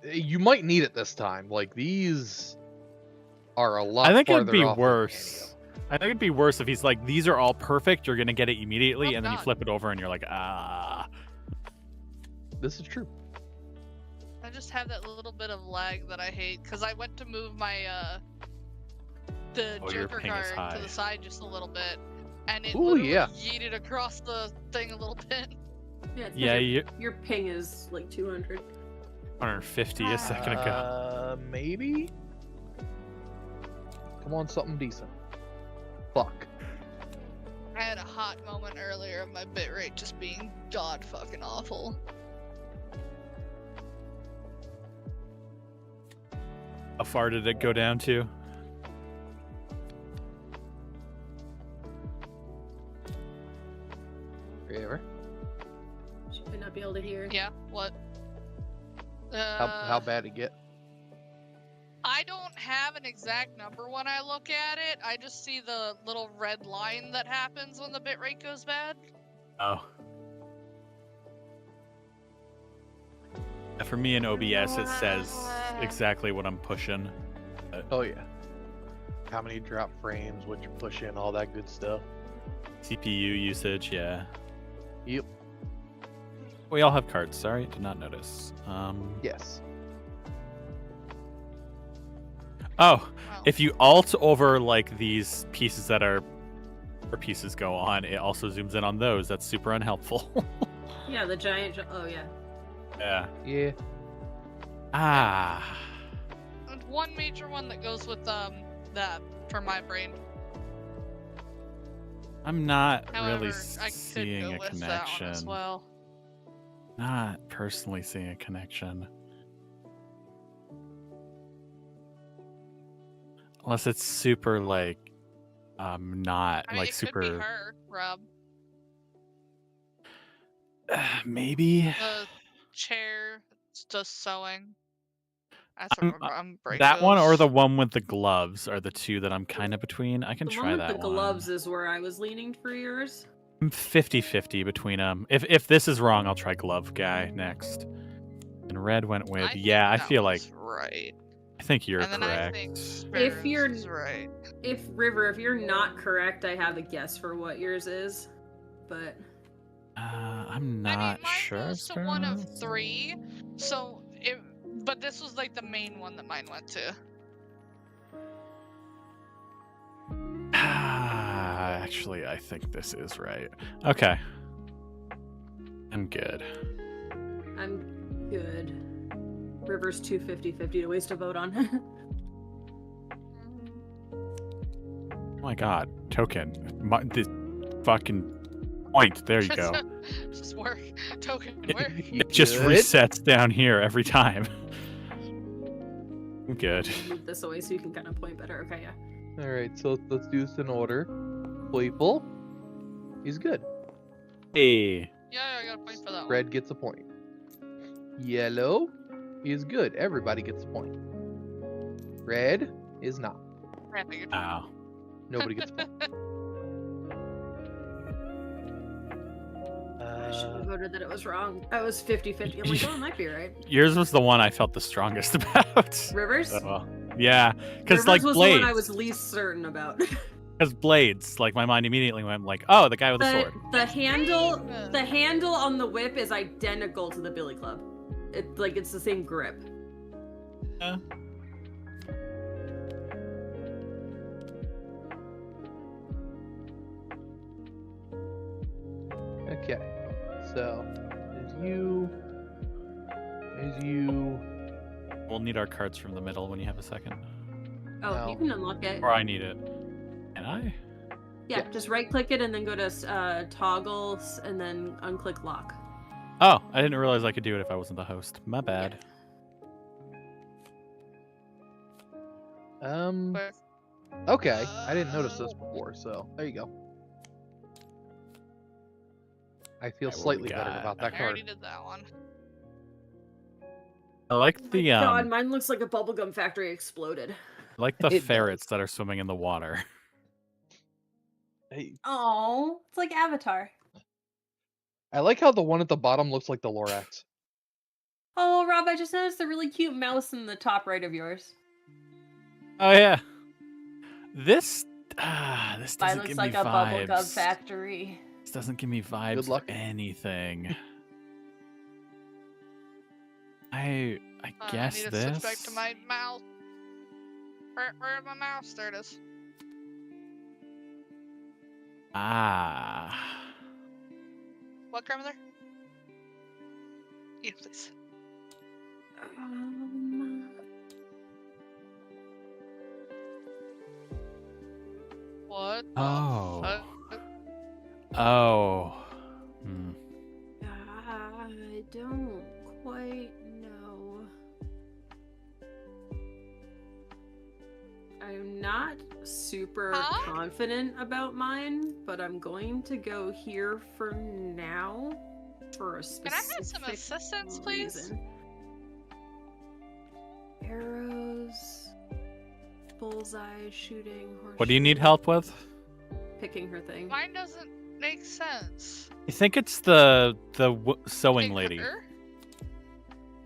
You might need it this time. Like, these are a lot I think it'd farther be off than worse. I think it'd be worse if he's like, these are all perfect, you're gonna get it immediately, Oh, and then you God. flip it over and you're like, ah. Manio. This is true. I just have that little bit of lag that I hate because I went to move my the Oh, your Joker ping is card to high. the side just a little bit, and it Ooh, literally yeah. yeeted across the thing a little bit. Yeah, it's 'cause Yeah, your ping is like 200. 150 a second ago. Maybe? Come on, something decent. Fuck. I had a hot moment earlier of my bitrate just being god fucking awful. How far did it go down to? River. She might not be able to hear. Yeah, what? How bad it get? I don't have an exact number when I look at it. I just see the little red line that happens when the bitrate goes bad. Oh. For me in OBS, it says exactly what I'm pushing. Oh yeah. How many drop frames, what you're pushing, all that good stuff. CPU usage, yeah. Yep. We all have cards. Sorry, did not notice. Yes. Oh, Well, if you alt over like these pieces that are where pieces go on, it also zooms in on those. That's super unhelpful. Yeah, the giant. Oh yeah. Yeah. Yeah. Ah. and one major one that goes with that for my brain. I'm not However, really I could seeing go a with that one as connection. well. Not personally seeing a connection. Unless it's super like not I mean, like it super could be her, Rob. maybe The chair does sewing. That's I'm- what I'm break that one or those. the one with the gloves are the two that I'm kind of between. I can The try one with that the gloves is where I was leaning for yours. I'm 50-50 between them. If this is wrong, I'll try glove guy next. And red went with yeah. I feel like right. I think you're And then I correct. think If you're- Sparrow's is right. If River, if you're not correct, I have a guess for what yours is, but I'm I mean, not mine sure. goes to one of Sparrow. 3, so it. But this was like the main one that mine went to. Actually, I think this is right. Okay. I'm good. I'm good. River's 250-50 to waste a vote on. Oh my god. Token. The fucking point. There you go. Just work. Token It, work. You it just good? resets down here every time. I'm good. Move this away so you can kind of point better. Okay, yeah. Alright, so let's do this in order. Playful. He's good. Hey. Yeah, I got a point for that one. Red gets a point. Yellow is good. Everybody gets a point. Red is not. I figured. Oh. Nobody gets a point. I should have voted that it was wrong. I was 50-50. I'm like, oh, it might be right. Yours was the one I felt the strongest about. Rivers? Yeah, because Rivers like was Blades. the one I was least certain about. Because Blades, like my mind immediately went like, oh, the guy with the sword. The handle on the whip is identical to the Billy Club. It's the same grip. Okay, so is you. We'll need our cards from the middle when you have a second. Oh, No. you can unlock it. Or I need it. Can I? Yeah, Yeah. just right click it and then go to toggles and then unclick lock. Oh, I didn't realize I could do it if I wasn't the host. My bad. But Okay, I didn't notice this before, so there you go. I feel Alright, what we slightly better got? about I that already card. did that one. I like the God, mine looks like a bubblegum factory exploded. the It ferrets does. that are swimming in the water. Hey, Oh, it's like Avatar. I like how the one at the bottom looks like the Lorax. Oh, Rob, I just noticed a really cute mouse in the top right of yours. Oh yeah. This Mine doesn't looks give like me a bubblegum vibes. factory. This doesn't give me vibes Good for luck. anything. I guess I need to this. switch back to my mouse. Where's my mouse? There it is. Ah. What, grandmother? Yeah, please. What the Oh. fuck? Oh. Hmm. I don't quite know. I'm not super Huh? confident about mine, but I'm going to go here for now for a Can I specific have some assistance, please? reason. Arrows, bullseye, shooting, horse. What do you need help with? Picking her thing. Mine doesn't make sense. I think it's the sewing Pick lady. her?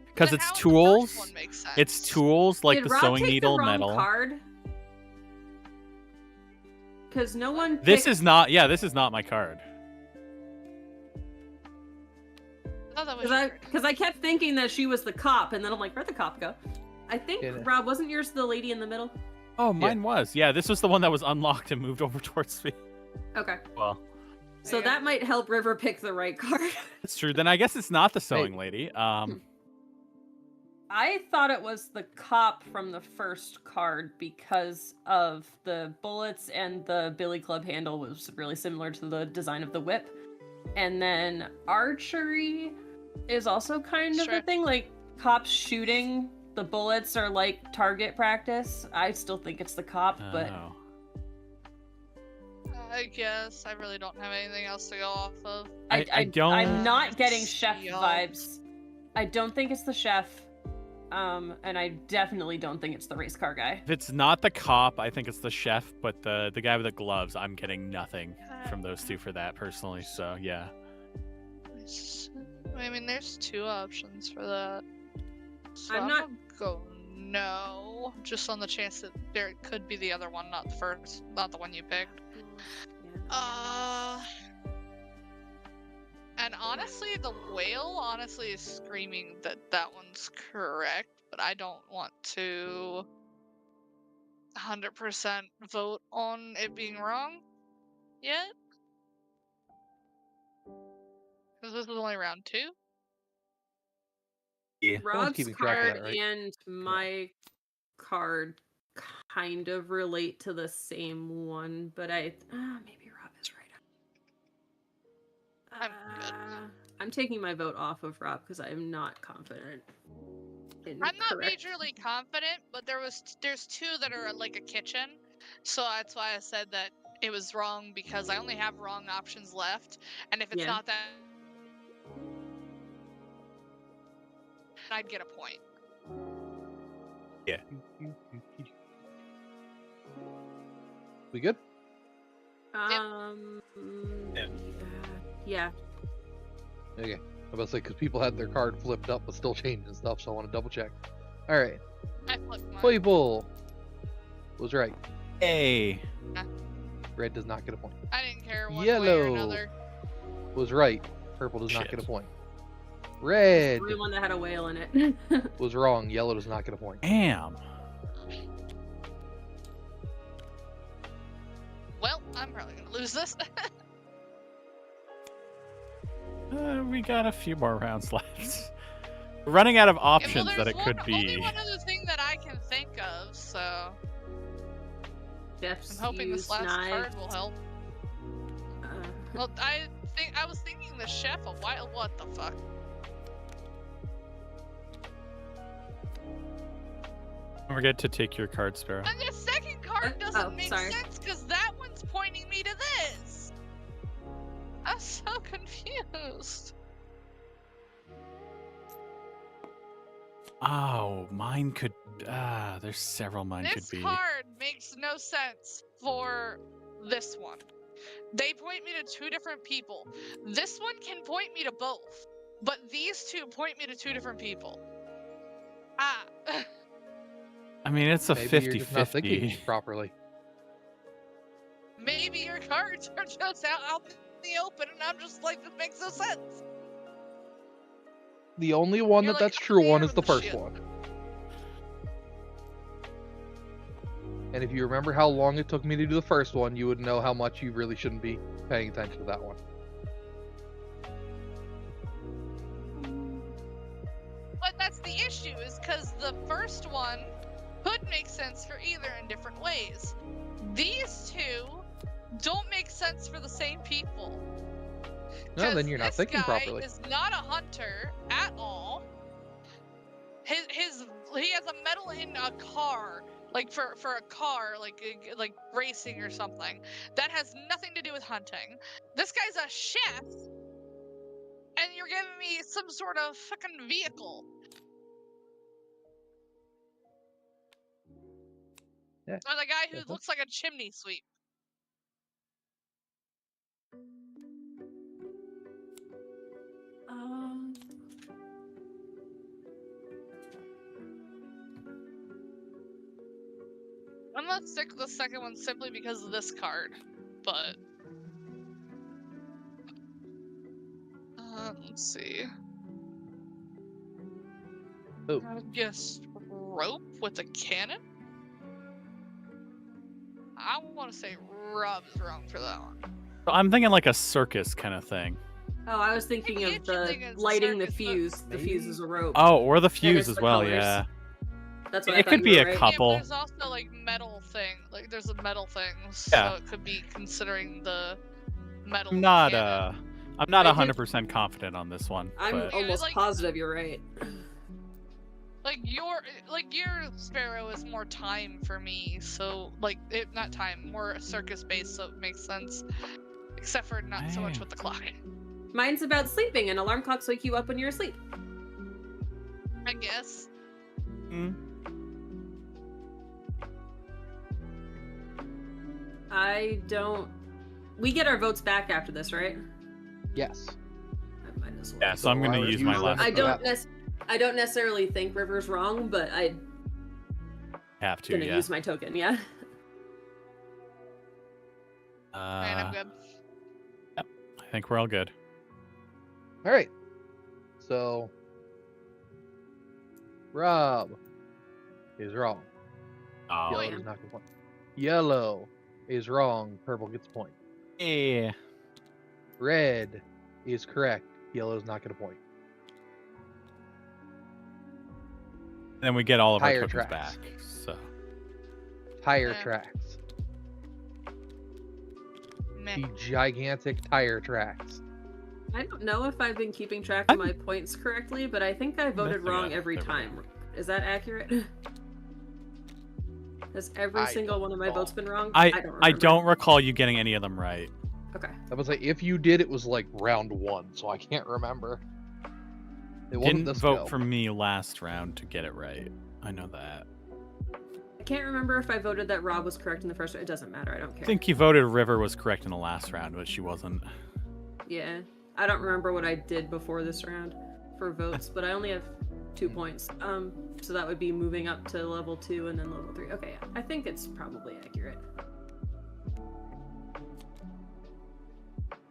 Because Then it's how does the tools. first one make sense? It's tools like Did the Rob sewing take needle the wrong metal. card? Because no one. This picked- is not. Yeah, this is not my card. I thought that was your turn. Because I kept thinking that she was the cop, and then I'm like, where'd the cop go? I think, Yeah. Rob, wasn't yours the lady in the middle? Oh, mine was. Yeah, this was the one that was unlocked and moved over towards me. Okay. Well, So Yeah. that might help River pick the right card. it's true. Then I guess it's not the sewing lady. I thought it was the cop from the first card because of the bullets, and the Billy Club handle was really similar to the design of the whip. And then archery is also kind of Sure. a thing. Like, cops shooting, the bullets are like target practice. I still think it's the cop, but oh. I guess I really don't have anything else to go off of. I don't. I'm not getting chef Yup. vibes. I don't think it's the chef. And I definitely don't think it's the race car guy. If it's not the cop, I think it's the chef. But the guy with the gloves, I'm getting nothing from those two for that personally. So yeah. I mean, there's two options for that. So I'm I'm not- gonna go no, just on the chance that there could be the other one, not the first, not the one you picked. And honestly, the whale honestly is screaming that that one's correct, but I don't want to 100% vote on it being wrong yet. Because this is only round 2. Yeah. Rob's keeping track of card that, right? and my card kind of relate to the same one, but maybe Rob is right. I'm good. I'm taking my vote off of Rob because I am not confident. I'm not majorly confident, but there's two that are like a kitchen, so that's why I said that it was wrong, because I only have wrong options left, and if it's Yeah. not that, I'd get a point. Yeah. We good? Yeah. Okay. I'm about to say, because people had their card flipped up but still changing stuff, so I want to double check. Alright. I flipped mine. Playful was right. Hey. Red does not get a point. I didn't care one way or Yellow another. was right. Purple does not Shit. get a point. Red The only one that had a whale in it. was wrong. Yellow does not get a point. Damn. Well, I'm probably gonna lose this. We got a few more rounds left. We're running out of options well, that there's it could only be. one other thing that I can think of, so Jeff's I'm hoping this used last knife. card will help. Uh, Well, I was thinking the chef a while. What the fuck? Don't forget to take your card, Sparrow. And the second card Oh, doesn't make sorry. sense because that one's pointing me to this. I'm so confused. Oh, mine could. There's several mine This could be. card makes no sense for this one. They point me to two different people. This one can point me to both, but these two point me to two different people. Ah. I mean, it's a Maybe you're just not 50-50. thinking properly. Maybe your cards are just out in the open, and I'm just like, this makes no sense. The only one You're that's like, true "I'm one the is the air first with the one. And if you remember how long it took me to do the first one, you would know how much you really shouldn't be paying attention to that one. But that's the issue, is because the first one could make sense for either in different ways. These two don't make sense for the same people. No, 'Cause then you're not this thinking guy properly. is not a hunter at all. He has a medal in a car, like for a car, like racing or something. That has nothing to do with hunting. This guy's a chef, and you're giving me some sort of fucking vehicle. Yeah. Or the guy who Mhm. looks like a chimney sweep. I'm gonna stick with the second one simply because of this card, but let's see. Oh. I guess rope with a cannon. I want to say Rob is wrong for that one. So I'm thinking like a circus kind of thing. Oh, I was thinking Maybe of it's the thinking it's a lighting the circus, but fuse. The maybe- fuse is a rope. Oh, or the is fuse as the well, colors. yeah. That's what I It thought could you be were a right. couple. Yeah, but there's also like metal thing. Like there's a metal things. Yeah. So it could be considering the metal. I'm not cannon. I'm not I did- 100% confident on this one. I'm but almost like- positive you're right. Like your Sparrow is more time for me, so like not time, more circus based, so it makes sense. Except for not so much Dang. with the clock. Mine's about sleeping, and alarm clocks wake you up when you're asleep. I guess. Mm. I don't. We get our votes back after this, right? Yes. I might as well. Yeah, so I'm So I gonna would use my use last. them. I don't necessarily think River's wrong, but I'm Have to, gonna yeah. use my token. Yeah. And I'm good. I think we're all good. All right. So, Rob is wrong. Oh, Yellow yeah. does not get a point. Yellow is wrong. Purple gets a point. yeah. Red is correct. Yellow does not get a point. Then we get all of our Tire tokens tracks. back. So Tire Yeah. tracks. Meh. The gigantic tire tracks. I don't know if I've been keeping track I'm- of my points correctly, but I think I voted That's wrong okay. every There we go. time. Is that accurate? Has every I single one of my don't votes been wrong? I remember. don't recall you getting any of them right. Okay. I was like, if you did, it was like round one, so I can't remember. It wasn't Didn't this vote go. for me last round to get it right. I know that. I can't remember if I voted that Rob was correct in the first round. It doesn't matter. I don't care. I think you voted River was correct in the last round, but she wasn't. Yeah. I don't remember what I did before this round for votes, but I only have 2 points. So that would be moving up to level 2 and then level 3. Okay, yeah. I think it's probably accurate.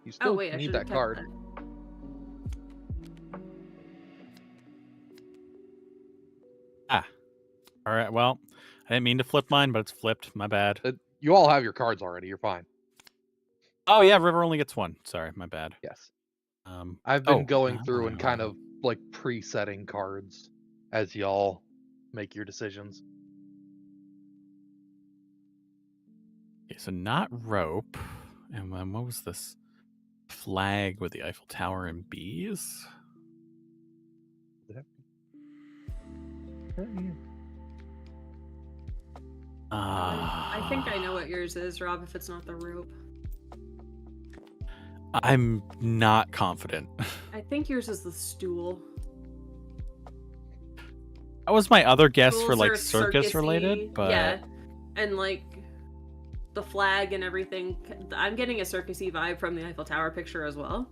You still Oh wait, I need should that card. All right, well, I didn't mean to flip mine, but it's flipped. My bad. You all have your cards already. You're fine. Oh, yeah, River only gets one. Sorry, my bad. Yes. Um, I've been oh, going through and kind of like presetting cards as y'all make your decisions. Okay, so not rope. And then what was this? Flag with the Eiffel Tower and bees? I think I know what yours is, Rob, if it's not the rope. I'm not confident. I think yours is the stool. That was my other guess for Stools like are circus circus-y, related, but yeah, and like the flag and everything. I'm getting a circusy vibe from the Eiffel Tower picture as well.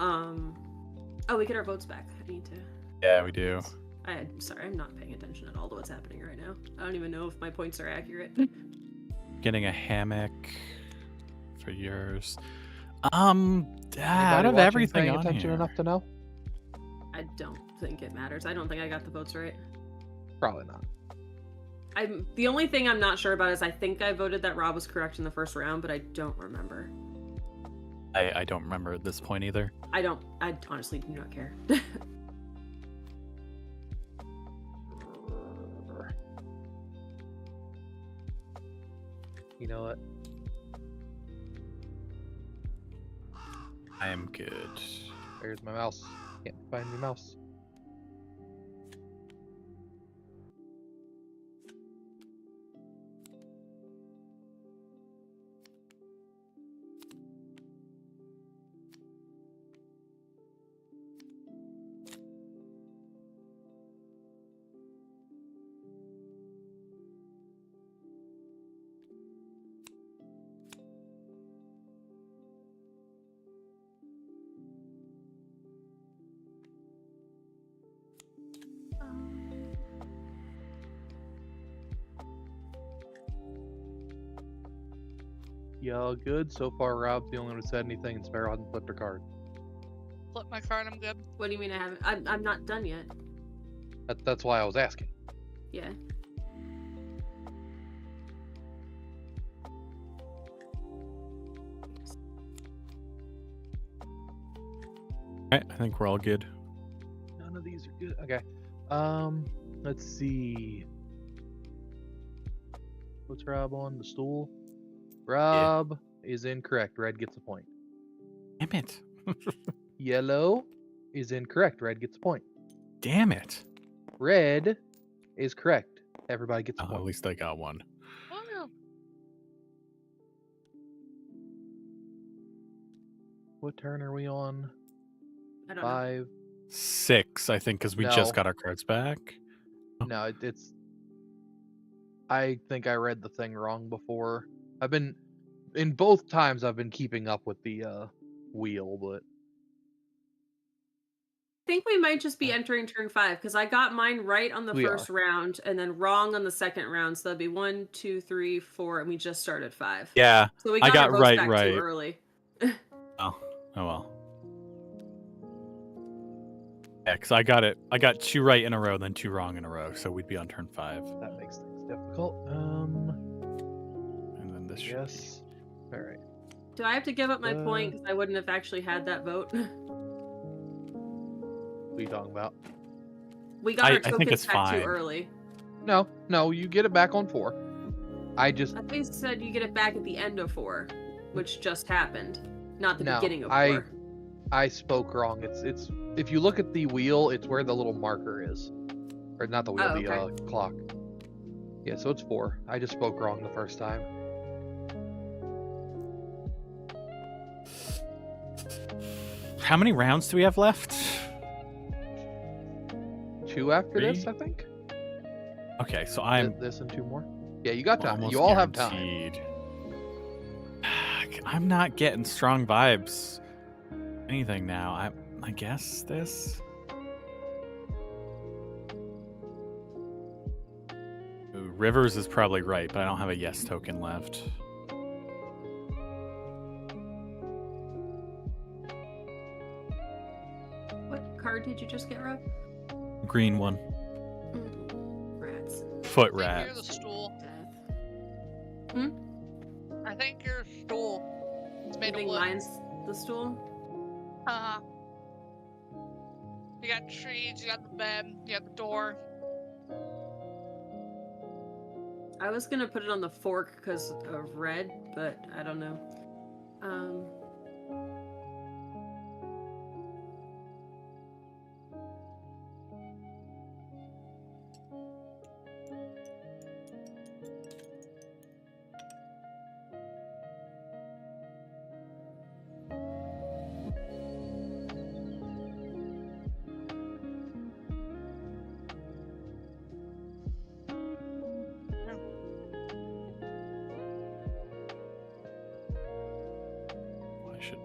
Oh, we get our votes back. I need to. yeah, we do. Sorry, I'm not paying attention at all to what's happening right now. I don't even know if my points are accurate. Getting a hammock for yours. Anybody Out of watching, everything paying on attention here. enough to know? I don't think it matters. I don't think I got the votes right. Probably not. The only thing I'm not sure about is I think I voted that Rob was correct in the first round, but I don't remember. I don't remember at this point either. I honestly do not care. You know what? I am good. There's my mouse. Can't find my mouse. Y'all good? So far, Rob's the only one who said anything, and Sparrow hasn't flipped her card. Flip my card, I'm good. What do you mean I haven't? I'm not done yet. That's why I was asking. Yeah. Alright, I think we're all good. None of these are good. Okay. Let's see. What's Rob on? The stool? Rob is incorrect. Red gets a point. Damn it. Yellow is incorrect. Red gets a point. Damn it. Red is correct. Everybody gets a At point. least I got one. Oh, What turn are we on? I don't know. 5. 6, I think, because we just No. got our cards back. No, it's. I think I read the thing wrong before. I've been in both times. I've been keeping up with the wheel, but I think we might just be entering turn 5 because I got mine right on the We first round and then wrong on the second round. So that'd be 1, 2, 3, 4, and we just started 5. Yeah, So we I got got our votes right, back right. too early. Oh well. Yeah, because I got it. I got 2 right in a row, then 2 wrong in a row, so we'd be on turn 5. that makes things difficult. And then this should Yes. All right. Do I have to give up my point because I wouldn't have actually had that vote? What are you talking about? We got I our think tokens it's back too fine. early. No, you get it back on 4. I just I think it said you get it back at the end of 4, which just happened, not the No, beginning of I- 4. I spoke wrong. It's if you look at the wheel, it's where the little marker is, or not the wheel, Oh, the okay. clock. Yeah, so it's 4. I just spoke wrong the first time. How many rounds do we have left? 2 after this, 3? I think. Okay, so I'm This and 2 more. Yeah, you got time. Almost You all have time. guaranteed. I'm not getting strong vibes. Anything now? I guess this. Ooh, Rivers is probably right, but I don't have a yes token left. What card did you just get, Rob? Green one. Rats. Foot I think you're the rats. stool. Death. I think you're a stool. It's I made of think wood. mine's the stool. You got trees, you got the bed, you got the door. I was gonna put it on the fork because of red, but I don't know. I should.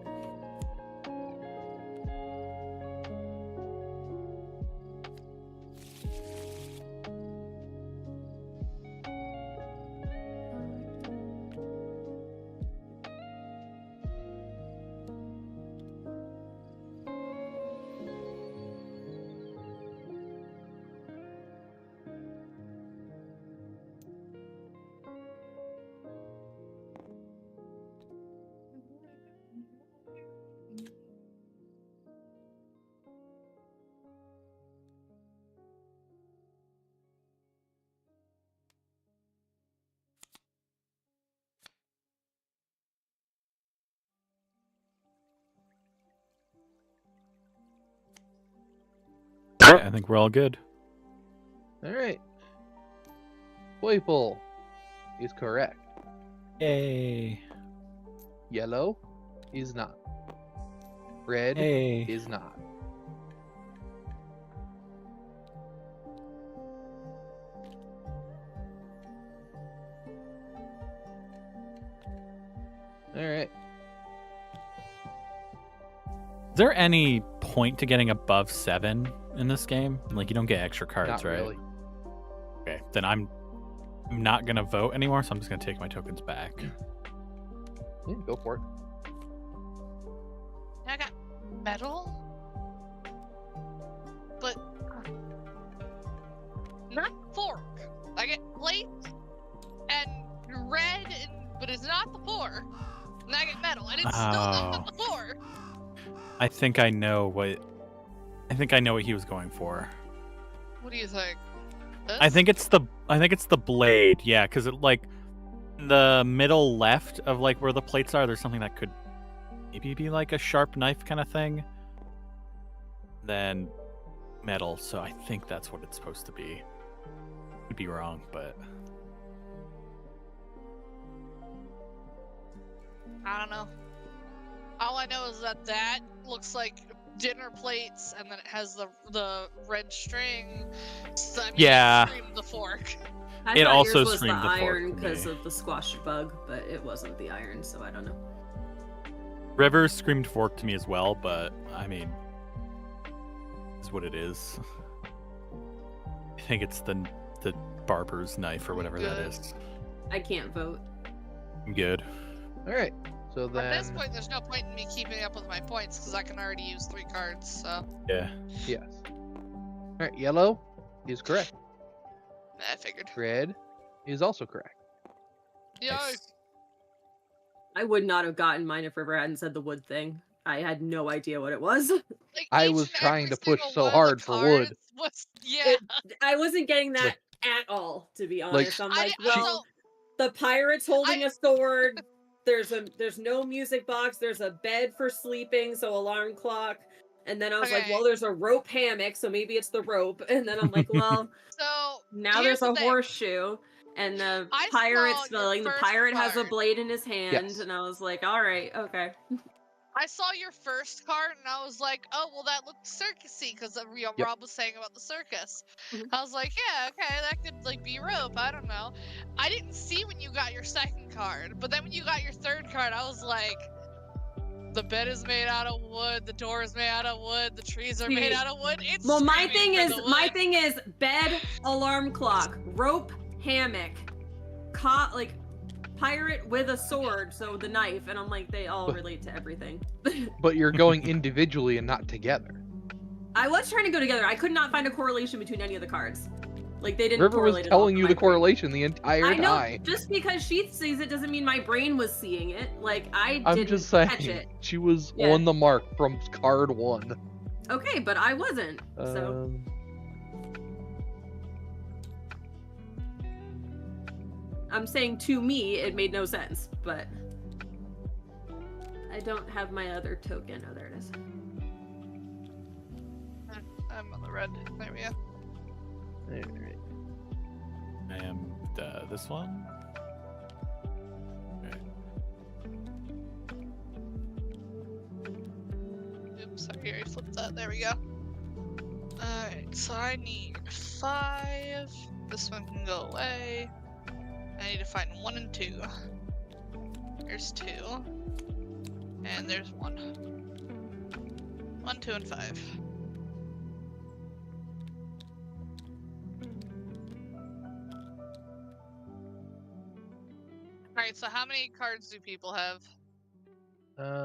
Okay, I think we're all good. All right. Playful is correct. Yay. Yellow is not. Red Hey. is not. All right. Is there any point to getting above 7 in this game? Like, you don't get extra cards, Not right? really. Okay, then I'm not gonna vote anymore, so I'm just gonna take my tokens back. Yeah, go for it. I got metal, but not fork. I get plate and red, but it's not the fork. And I get metal, and it's still not the fork. I think I know what he was going for. What do you think? This? I think it's the blade, yeah, because it like in the middle left of like where the plates are, there's something that could maybe be like a sharp knife kind of thing. Then metal, so I think that's what it's supposed to be. Could be wrong, but I don't know. All I know is that looks like dinner plates, and then it has the red string. So I mean, Yeah. it screamed the fork. I It thought also yours was the screamed the fork iron to because me. of the squash bug, but it wasn't the iron, so I don't know. Rivers screamed fork to me as well, but I mean, it's what it is. I think it's the barber's knife or whatever that is. I can't vote. I'm good. All right. So then. At this point, there's no point in me keeping up with my points because I can already use 3 cards. So Yeah. Yes. All right. Yellow is correct. I figured. Red is also correct. Yeah. Nice. I would not have gotten mine if River hadn't said the wood thing. I had no idea what it was. Like, I each was and trying every to push single so one of hard the for wood. cards yeah. I wasn't getting that at all, to be honest. I'm like, well, the pirate's holding a sword. There's no music box. There's a bed for sleeping, so alarm clock. And then I was like, Okay. well, there's a rope hammock, so maybe it's the rope. And then I'm like, well, So now here's there's a the thing. horseshoe, and the I pirate's saw your filling. The first pirate has a card. blade in his hand, Yes. and I was like, all right, okay. I saw your first card and I was like, oh, well, that looks circusy because Yep. Rob was saying about the circus. Mhm. I was like, yeah, okay, that could like be rope. I don't know. I didn't see when you got your second card, but then when you got your third card, I was like, the bed is made out of wood, the door is made out of wood, the trees are made See, out of wood. It's Well, my screaming for the wood. thing is bed, alarm clock, rope, hammock, like pirate with a sword, so the knife, and I'm like, they all relate to everything. But you're going individually and not together. I was trying to go together. I could not find a correlation between any of the cards. Like they didn't River was correlate at all telling for you my the brain. correlation the entire I know. time. Just because she sees it doesn't mean my brain was seeing it. Like I I'm didn't just saying, catch it. she was Yeah. on the mark from card 1. Okay, but I wasn't. So I'm saying to me it made no sense, but I don't have my other token. Oh, there it is. I'm on the red. There we go. alright. I am this one. Oops, I already flipped that. There we go. Alright, so I need 5. This one can go away. I need to find 1 and 2. There's 2. And there's 1. 1, 2, and 5. Alright, so how many cards do people have?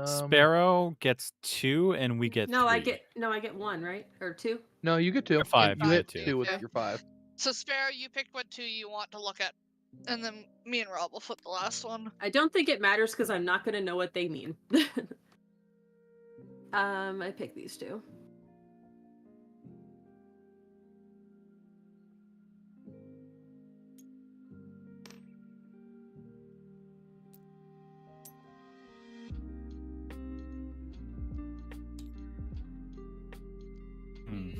Sparrow gets 2, and we get 3. I get 1, right? Or 2? No, you get 2. You're 5, You you hit get 2 2. with Yeah. your 5. So Sparrow, you picked what 2 you want to look at. And then me and Rob will flip the last one. I don't think it matters because I'm not gonna know what they mean. I picked these 2. Hmm.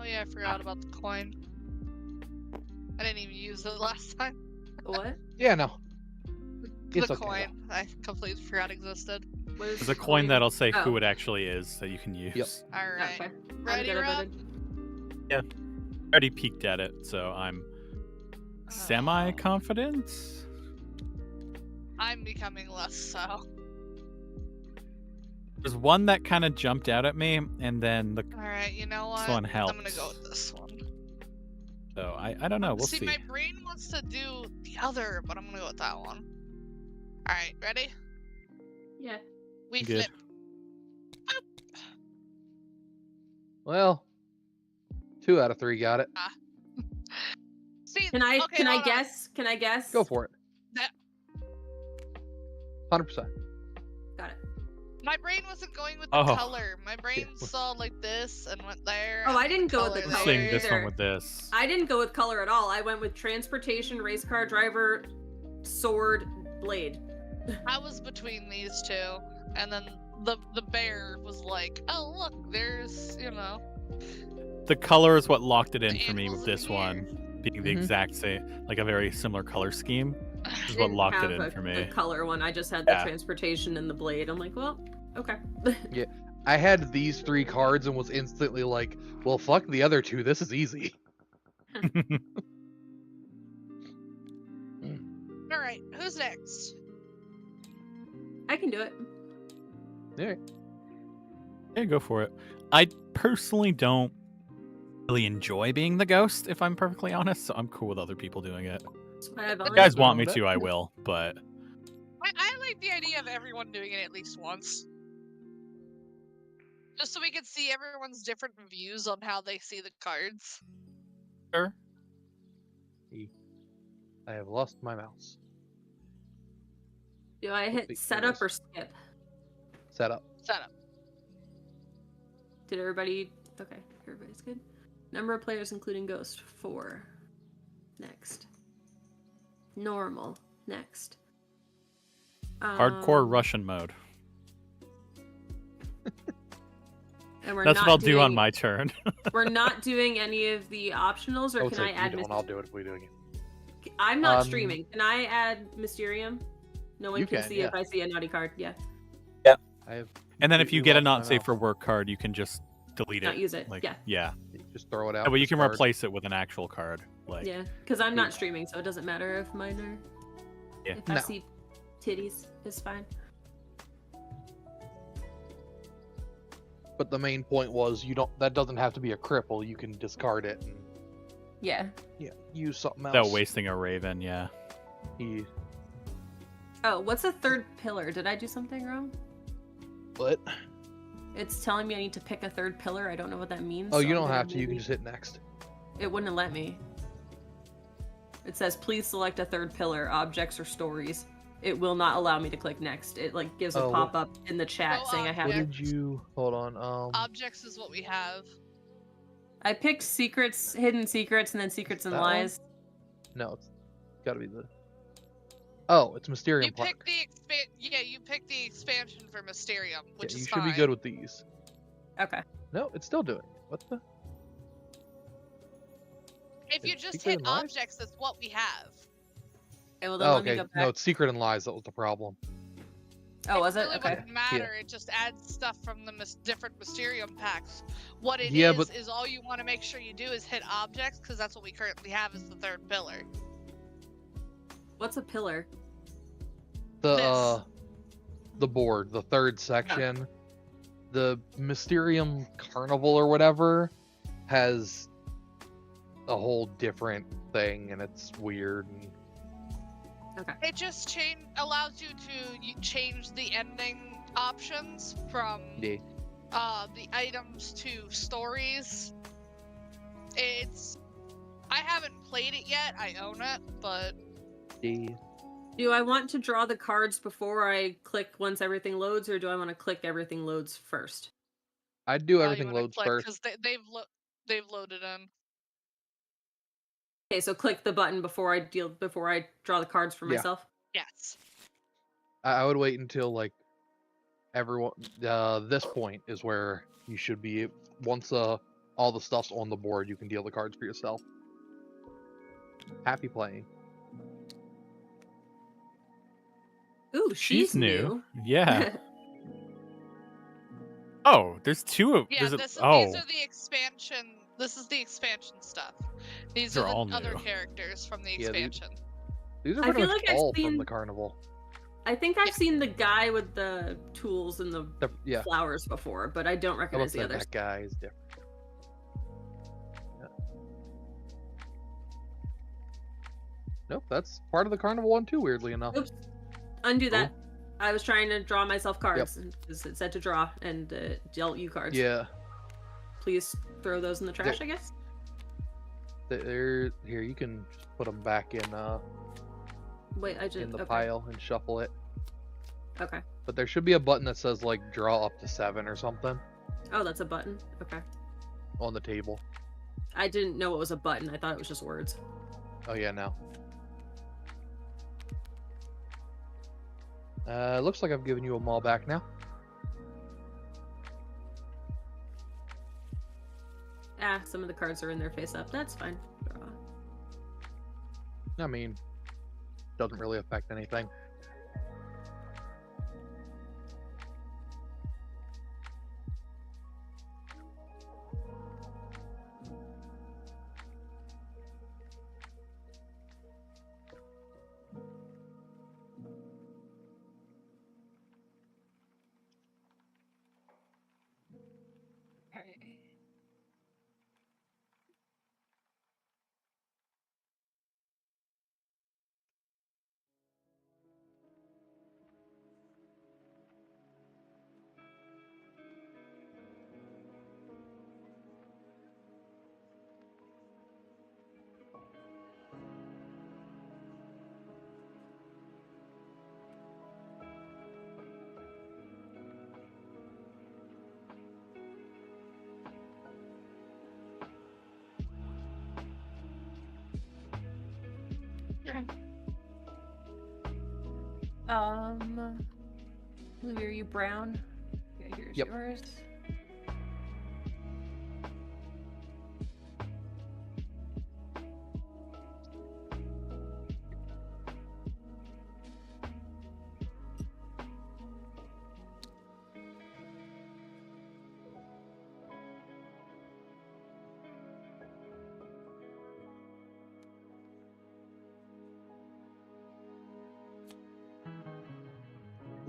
Oh yeah, I forgot about the coin. I didn't even use it last time. What? Yeah, no. It's The okay, coin, I completely forgot existed. What is There's the a coin that'll say Oh. who it actually is that you can use. Yep. Alright. Okay. Ready, I'm good, Rob? I already peeked at it, so I'm semi-confident. I'm becoming less so. There's one that kind of jumped out at me, and then Alright, you know what? this one I'm helps. gonna go with this one. So I don't know. We'll see. My brain wants to do the other, but I'm gonna go with that one. Alright, ready? Yeah. We Good. flip. Well, 2 out of 3 got it. See, Can I okay, hold on. guess? Can I guess? Go for it. That- 100%. Got it. My brain wasn't going with the Oh. color. My brain Yeah. saw like this and went there. Oh, and I didn't go with the color color Seeing there. this one either. with this. I didn't go with color at all. I went with transportation, race car driver, sword, blade. I was between these 2, and then the bear was like, "Oh look, there's The color is what locked it in The for me animals with in this here. one being the Mhm. exact same, like a very similar color scheme. This is what Didn't locked have it in for me. The color one. I just had the Yeah. transportation and the blade. I'm like, well, okay. I had these 3 cards and was instantly like, well, fuck the other 2. This is easy. All right, who's next? I can do it. Yeah, go for it. I personally don't really enjoy being the ghost, if I'm perfectly honest, so I'm cool with other people doing it. That's why I've If you always guys been want on me that. to, I will, but I like the idea of everyone doing it at least once. Just so we can see everyone's different views on how they see the cards. sure. I have lost my mouse. Do I hit Big setup noise. or skip? Setup. Setup. Did everybody? Okay, everybody's good. Number of players including ghost 4. Next. Normal. Next. Hardcore Russian mode. And we're That's not what I'll do on doing- my turn. We're not doing any of the optionals, or Oh, can so I you add? don't. I'll do it if we do it again. I'm not Um, streaming. Can I add Mysterium? No one You can can, see yeah. if I see a naughty card. Yeah. I have And then if you completely get a lost my not safe mouth. for work card, you can just delete Not it. use it. Like, Yeah. yeah. Just throw it out. That way you can discard. replace it with an actual card. Like, Yeah, because I'm not Yeah. streaming, so it doesn't matter if mine are. Yeah. If I No. see titties, it's fine. But the main point was you don't. That doesn't have to be a cripple. You can discard it and Yeah. use something else. without wasting a raven, yeah. He, Oh, what's a third pillar? Did I do something wrong? but It's telling me I need to pick a third pillar. I don't know what that means. oh, so you I'm don't gonna have to. You can maybe- just hit next. It wouldn't let me. It says, please select a third pillar, objects or stories. It will not allow me to click next. It like gives a Oh, pop up in the chat Go saying I have. What object. did you? Hold on. Objects is what we have. I picked secrets, hidden secrets, and then secrets and That one? lies. No, it's got to be the. Oh, it's Mysterium You Park. picked the you picked the expansion for Mysterium, which Yeah, is you fine. should be good with these. Okay. No, it's still doing it. What the? If you It's just Secret hit and Lies? objects, that's what we have. Okay, well then Oh, let me okay. go back. No, it's Secret and Lies. That was the problem. Oh, was it? really Okay. wouldn't matter. It just adds stuff from the different Mysterium packs. What it Yeah, is but- is all you want to make sure you do is hit objects, because that's what we currently have as the third pillar. What's a pillar? The board, the third section, the Mysterium Carnival or whatever, has a whole different thing, and it's weird. And It just allows you to change the ending options from yeah, the items to stories. I haven't played it yet. I own it, but yeah. Do I want to draw the cards before I click once everything loads, or do I want to click everything loads first? I'd do everything you wanna loads click, first. because they've loaded in. Okay, so click the button before I draw the cards for Yeah. myself. Yes. I would wait until like everyone. This point is where you should be. Once all the stuff's on the board, you can deal the cards for yourself. Happy playing. Ooh, she's new. Yeah. Oh, there's two of Yeah, there's a, these oh, are the expansion. This is the expansion stuff. These They're are the all other new. characters from the Yeah, expansion. These are I pretty feel much like I've all from seen- the carnival. I think I've seen the guy with the tools and the Yeah, flowers before, but I don't it recognize looks the like others. that guy is different. Yeah. Nope, that's part of the carnival one too. Weirdly enough. Oops. Undo that. I was trying to draw myself cards because it said to draw and dealt you cards. Yeah, Please throw those in the trash, I guess. they're here. You can just put them back in Wait, I just in the okay. pile and shuffle it. Okay. But there should be a button that says like draw up to 7 or something Oh, that's a button. Okay. on the table. I didn't know it was a button. I thought it was just words. Oh yeah, now. Looks like I've given you them all back now. Ah, some of the cards are in there face up. That's fine. Draw. I mean, doesn't really affect anything. Louis, are you brown? Yeah, here's Yep. yours.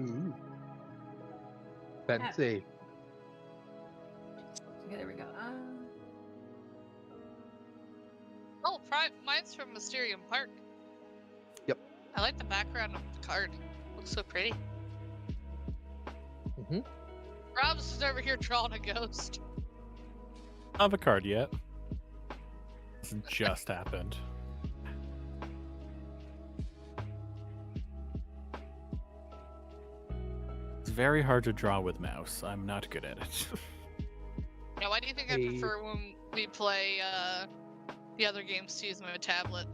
Ooh. Fancy. Okay, there we go. Oh, mine's from Mysterium Park. Yep. I like the background of the card. Looks so pretty. Mm-hmm. Rob's just over here drawing a ghost. Don't have a card yet. This just happened. It's very hard to draw with mouse. I'm not good at it. Now, why do you think I prefer when we play the other games to use my tablet?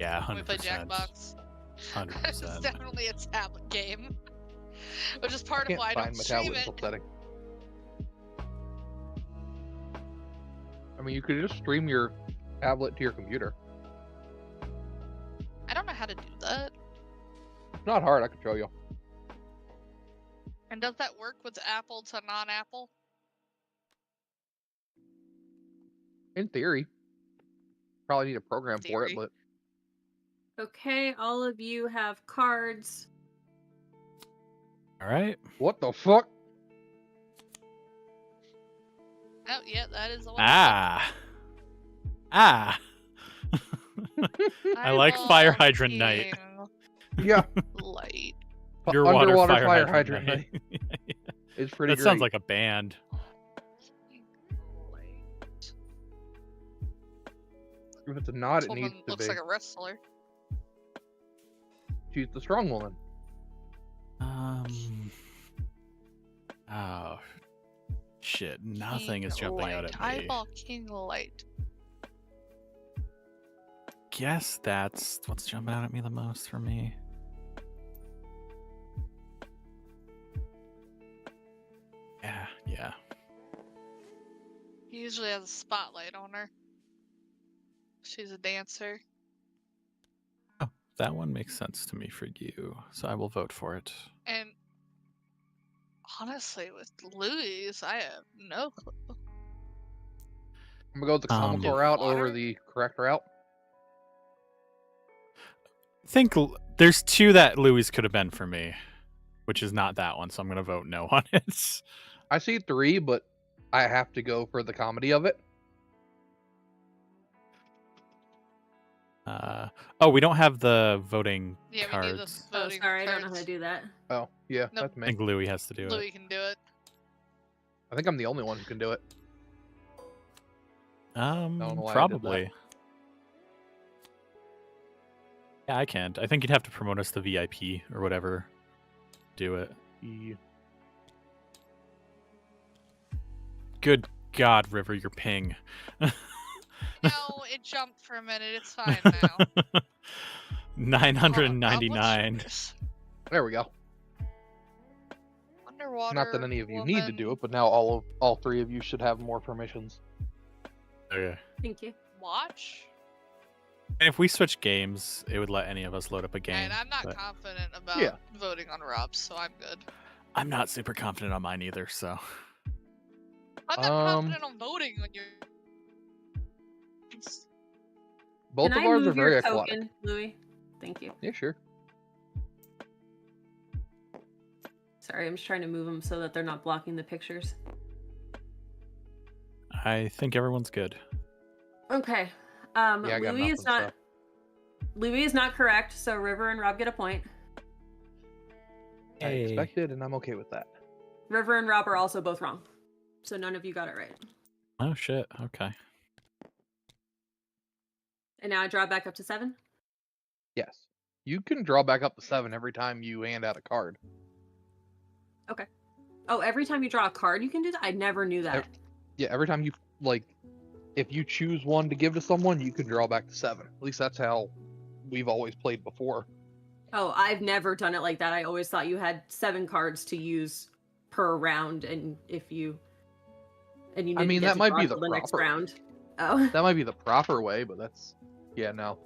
Yeah, 100%. When we play Jackbox. 100%. It's definitely a tablet game. Which is part I of why I can't don't find my stream tablet it. input setting. I mean, you could just stream your tablet to your computer. I don't know how to do that. It's not hard. I can show you. And does that work with Apple to non-Apple? In theory. Probably need a program for it, Theory. but Okay, all of you have cards. All right. what the fuck? Oh, yeah, that is the one. Ah. I like fire hydrant night. Yeah. Light. Underwater fire hydrant night. It's pretty That great. sounds like a band. Light. If it's a knot, This it needs woman to looks be. like a wrestler. She's the strong woman. Oh. Shit. Nothing King is jumping out Light. at me. Eyeball King Light. Guess that's what's jumping out at me the most for me. Yeah. He usually has a spotlight on her. She's a dancer. Oh, that one makes sense to me for you, so I will vote for it. And honestly, with Louis, I have no clue. I'm gonna go with the comical route over Water? the correct route. I think there's two that Louis could have been for me, which is not that one, so I'm going to vote no on it. I see 3, but I have to go for the comedy of it. Oh, we don't have the voting Yeah, cards. we need the Oh, voting sorry, I don't know cards. how to do that. Oh, yeah, Nope. that's I me. think Louis has to do Louis it. can do it. I think I'm the only one who can do it. don't know why I did Probably. Yeah, I can't. I think you'd have to promote us to VIP or whatever. Do it. Yeah. Good God, River, you're ping. No, it jumped for a minute. It's fine now. 999. There we go. Underwater. Not that any of you need to do woman. it, but now all 3 of you should have more permissions. Okay. Thank you. Watch. And if we switch games, it would let any of us load up a game. And I'm not but confident about Yeah. voting on Rob, so I'm good. I'm not super confident on mine either, so. I'm not confident on voting when you're. Both Can of I ours are move very your aquatic. token, Louis? Thank you. Yeah, sure. Sorry, I'm just trying to move them so that they're not blocking the pictures. I think everyone's good. Okay. Yeah, I got Louis is nothing, not. Louis is not correct, so River and Rob get a point. I expected, and I'm okay with that. River and Rob are also both wrong, so none of you got it right. Oh shit. Okay. And now I draw back up to 7. Yes. You can draw back up to 7 every time you hand out a card. Oh, every time you draw a card, you can do that? I never knew that. Yeah, every time you, if you choose one to give to someone, you can draw back to 7. At least that's how we've always played before. Oh, I've never done it like that. I always thought you had 7 cards to use per round, and if you. And you I didn't mean, get that to might draw be till the next proper- round. Oh. That might be the proper way, but that's, yeah, no.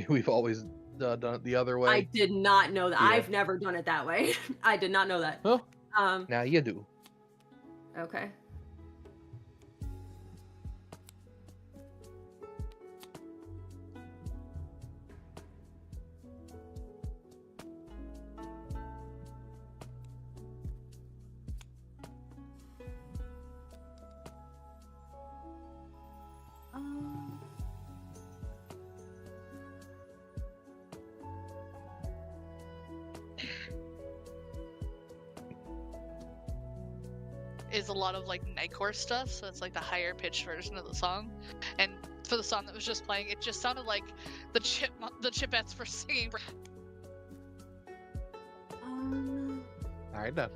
We've always done it the other way. I did not know that. Yeah. I've never done it that way. I did not know that. Huh? Um. Now you do. Okay. is a lot of like Nightcore stuff, so it's like the higher pitched version of the song. And for the song that was just playing, it just sounded like the Chipettes were singing. All right, then.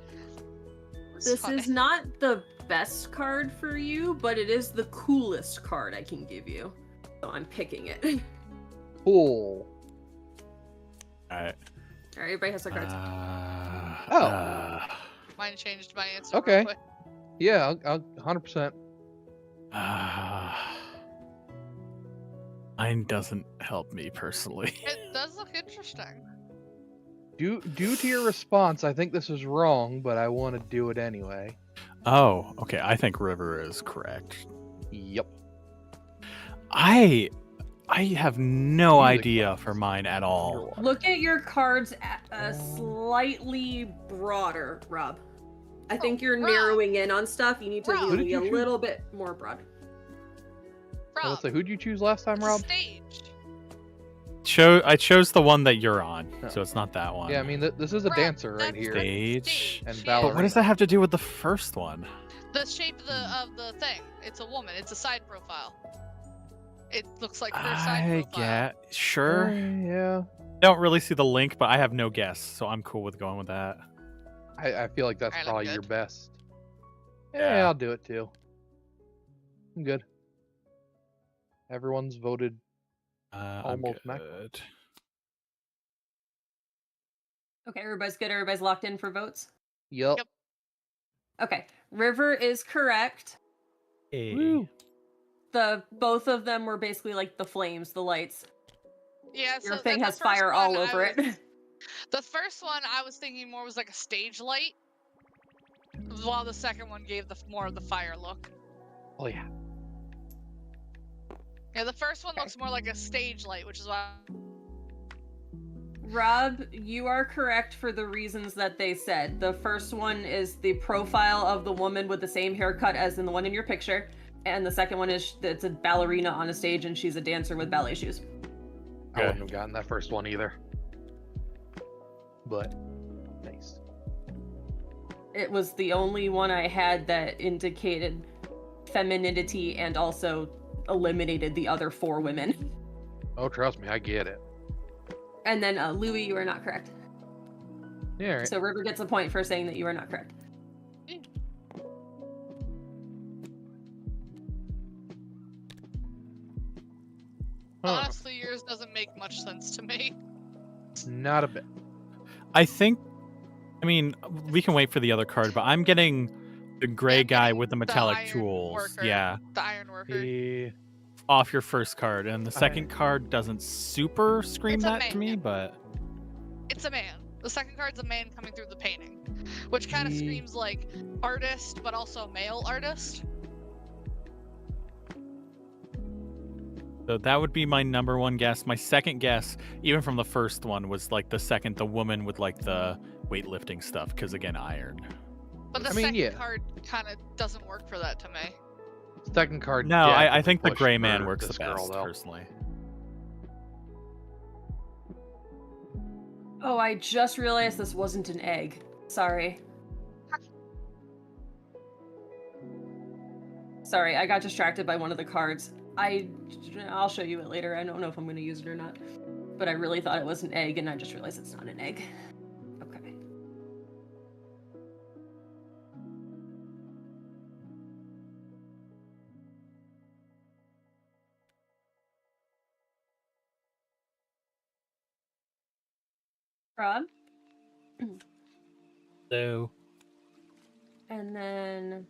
This funny. is not the best card for you, but it is the coolest card I can give you. So I'm picking it. Cool. Alright. Alright, everybody has their cards. Mine changed my answer. Okay. Real quick. Yeah, I'll 100%. Mine doesn't help me personally. It does look interesting. Due to your response, I think this is wrong, but I want to do it anyway. Oh, okay. I think River is correct. Yep. I have no Music idea buttons. for mine at all. Underwater. Look at your cards slightly broader, Rob. I think you're Rob. narrowing in on stuff. You need to Rob. Who did be you a choose? little bit more broad. I Rob, was say, who'd you choose last time, the Rob? stage. I chose the one that you're on, Oh. so it's not that one. Yeah, I mean, this is a Rob, dancer right that's here. Stage. And yeah. ballerina. But what does that have to do with the first one? The shape of the thing. It's a woman. It's a side profile. It looks like her side I profile. get sure. Yeah. Don't really see the link, but I have no guess, so I'm cool with going with that. I feel like that's I look probably your good. best. Yeah. Yeah, I'll do it too. I'm good. Everyone's voted. I'm Almost max. good. Okay, everybody's good. Everybody's locked in for votes. Yup. Yep. Okay, River is correct. Hey. Woo. Both of them were basically like the flames, the lights. Yeah, so Your thing the has first fire all one, over it. The first one I was thinking more was like a stage light, while the second one gave more of the fire look. Oh yeah. Yeah, the first one Okay. looks more like a stage light, which is why. Rob, you are correct for the reasons that they said. The first one is the profile of the woman with the same haircut as in the one in your picture. And the second one is it's a ballerina on a stage and she's a dancer with ballet shoes. I wouldn't have gotten that first one either. But nice. It was the only one I had that indicated femininity and also eliminated the other four women. Oh, trust me, I get it. And then Louis, you are not correct. Yeah, right. So River gets a point for saying that you are not correct. Huh. Honestly, yours doesn't make much sense to me. Not a bit. I think. I mean, we can wait for the other card, but I'm getting the gray I'm guy getting with the the metallic iron tools. worker. Yeah, The iron worker. Yeah. off your first card, and the second Iron. card doesn't super scream It's a that to me, man. but It's a man. The second card's a man coming through the painting, which kind of Ye- screams like artist, but also male artist. so that would be my number one guess. My second guess, even from the first one, was like the woman with like the weightlifting stuff, because again, iron. But the I mean, second yeah. card kind of doesn't work for that to me. Second card. No, I definitely think the pushed gray man for works the this girl, best, though. personally. Oh, I just realized this wasn't an egg. Sorry. Sorry, I got distracted by one of the cards. I'll show you it later. I don't know if I'm going to use it or not. But I really thought it was an egg, and I just realized it's not an egg. Okay. Rob? So And then...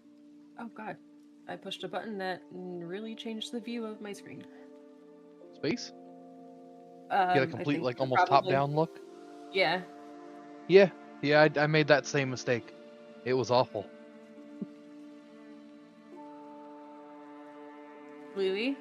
Oh god. I pushed a button that really changed the view of my screen. Space? I Get a complete, think like, so, almost probably. top-down look? Yeah. Yeah. Yeah, I made that same mistake. It was awful. Louis?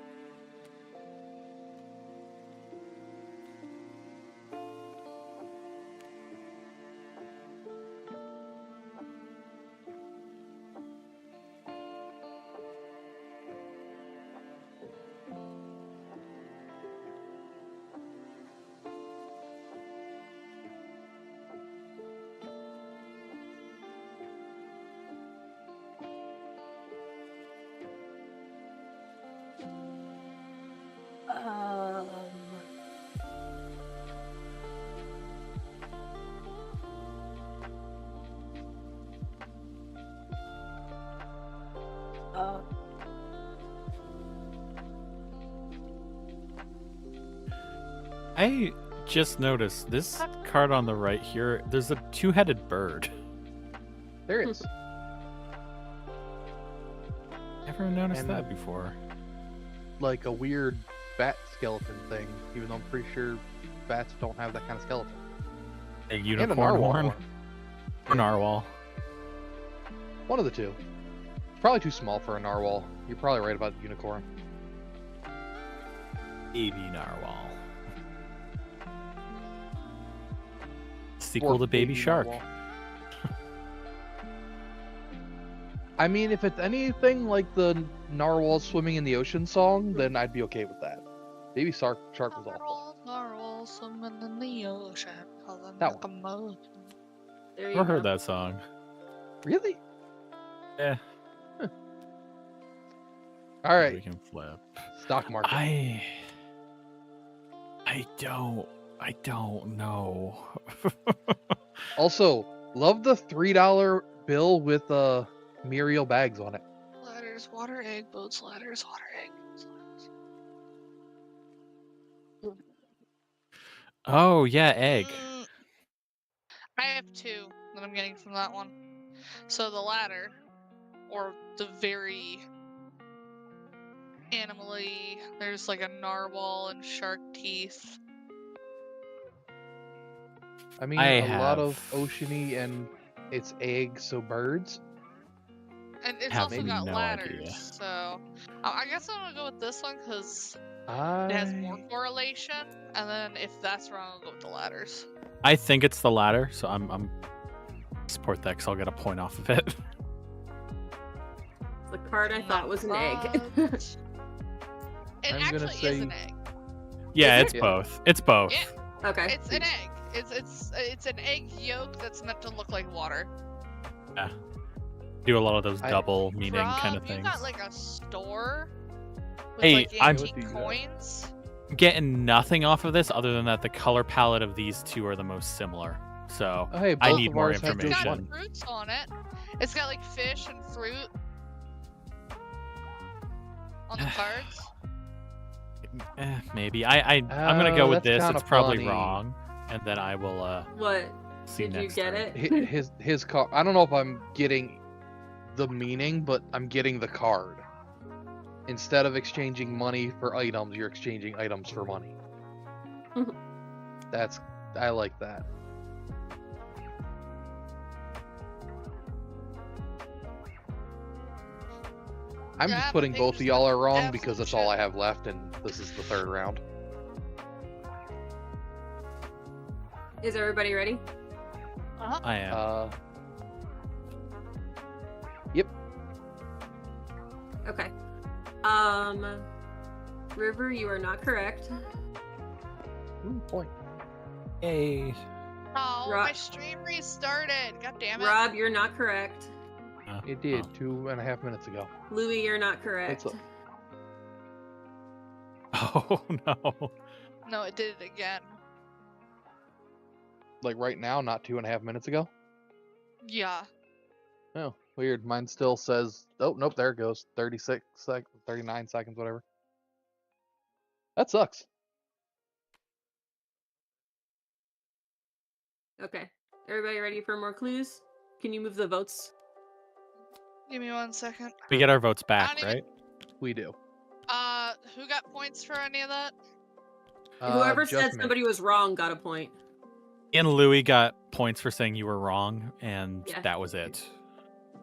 Um. Uh, I just noticed this card on the right here. There's a two-headed bird. There it is. Never noticed And- that before. Like a weird bat skeleton thing, even though I'm pretty sure bats don't have that kind of skeleton. A And a unicorn narwhal horn horn. or narwhal. One of the two. It's probably too small for a narwhal. You're probably right about the unicorn. Baby narwhal. Sequel Or to Baby Shark. narwhal. I mean, if it's anything like the narwhal swimming in the ocean song, then I'd be okay with that. Baby Shark was awful. Narwhal swimming in the ocean. That there you Never go. heard that song. Really? Yeah. All We right, can flip. stock market. I don't know. Also, love the $3 bill with Muriel bags on it. Ladders, water, egg, boats, ladders, water, egg, boats, ladders. Oh yeah, egg. I have two that I'm getting from that one. So the ladder, or the very animally, there's like a narwhal and shark teeth. I mean, I a lot of have- oceany and it's eggs, so birds. And it's Have also got no ladders, idea. so I guess I'm gonna go with this one because it has more I correlation. And then if that's wrong, I'll go with the ladders. I think it's the latter, so I'm support that because I'll get a point off of it. The card I thought was an egg. It I'm gonna actually is say- an egg. Yeah, Is it's it? both. It's both. Yeah. Okay. It's an egg. It's an egg yolk that's meant to look like water. Do a lot of those I- double meaning Rob, kind of you things. got like a store with Hey, like I'm- antique What do you got? coins. Getting nothing off of this other than that the color palette of these two are the most similar. So Oh, hey, I both need of more ours have It's those got information. ones. fruits on it. It's got like fish and fruit on the cards. maybe I'm gonna go Oh, with that's this. kinda It's probably funny. wong, and then I will What? see Did you next get turn. it? His card. I don't know if I'm getting the meaning, but I'm getting the card. Instead of exchanging money for items, you're exchanging items for money. I like that. I'm Yeah, just but putting both of papers y'all are wrong absolute because that's shit. all I have left, and this is the third round. Is everybody ready? I am. Yep. Okay. River, you are not correct. Point. Yay. Oh, Rob- my stream restarted. God damn it. Rob, you're not correct. It did 2.5 minutes ago. Louis, you're not correct. What's Oh no. No, it did it again. Like right now, not 2.5 minutes ago. Yeah. Oh, weird. Mine still says. Oh, nope. There it goes. 36 seconds, 39 seconds, whatever. That sucks. Okay. Everybody ready for more clues? Can you move the votes? Give me 1 second. We get our votes back, I don't right? We do. Who got points for any of that? Whoever just said me. somebody was wrong got a point. And Louis got points for saying you were wrong, and Yeah. that was it.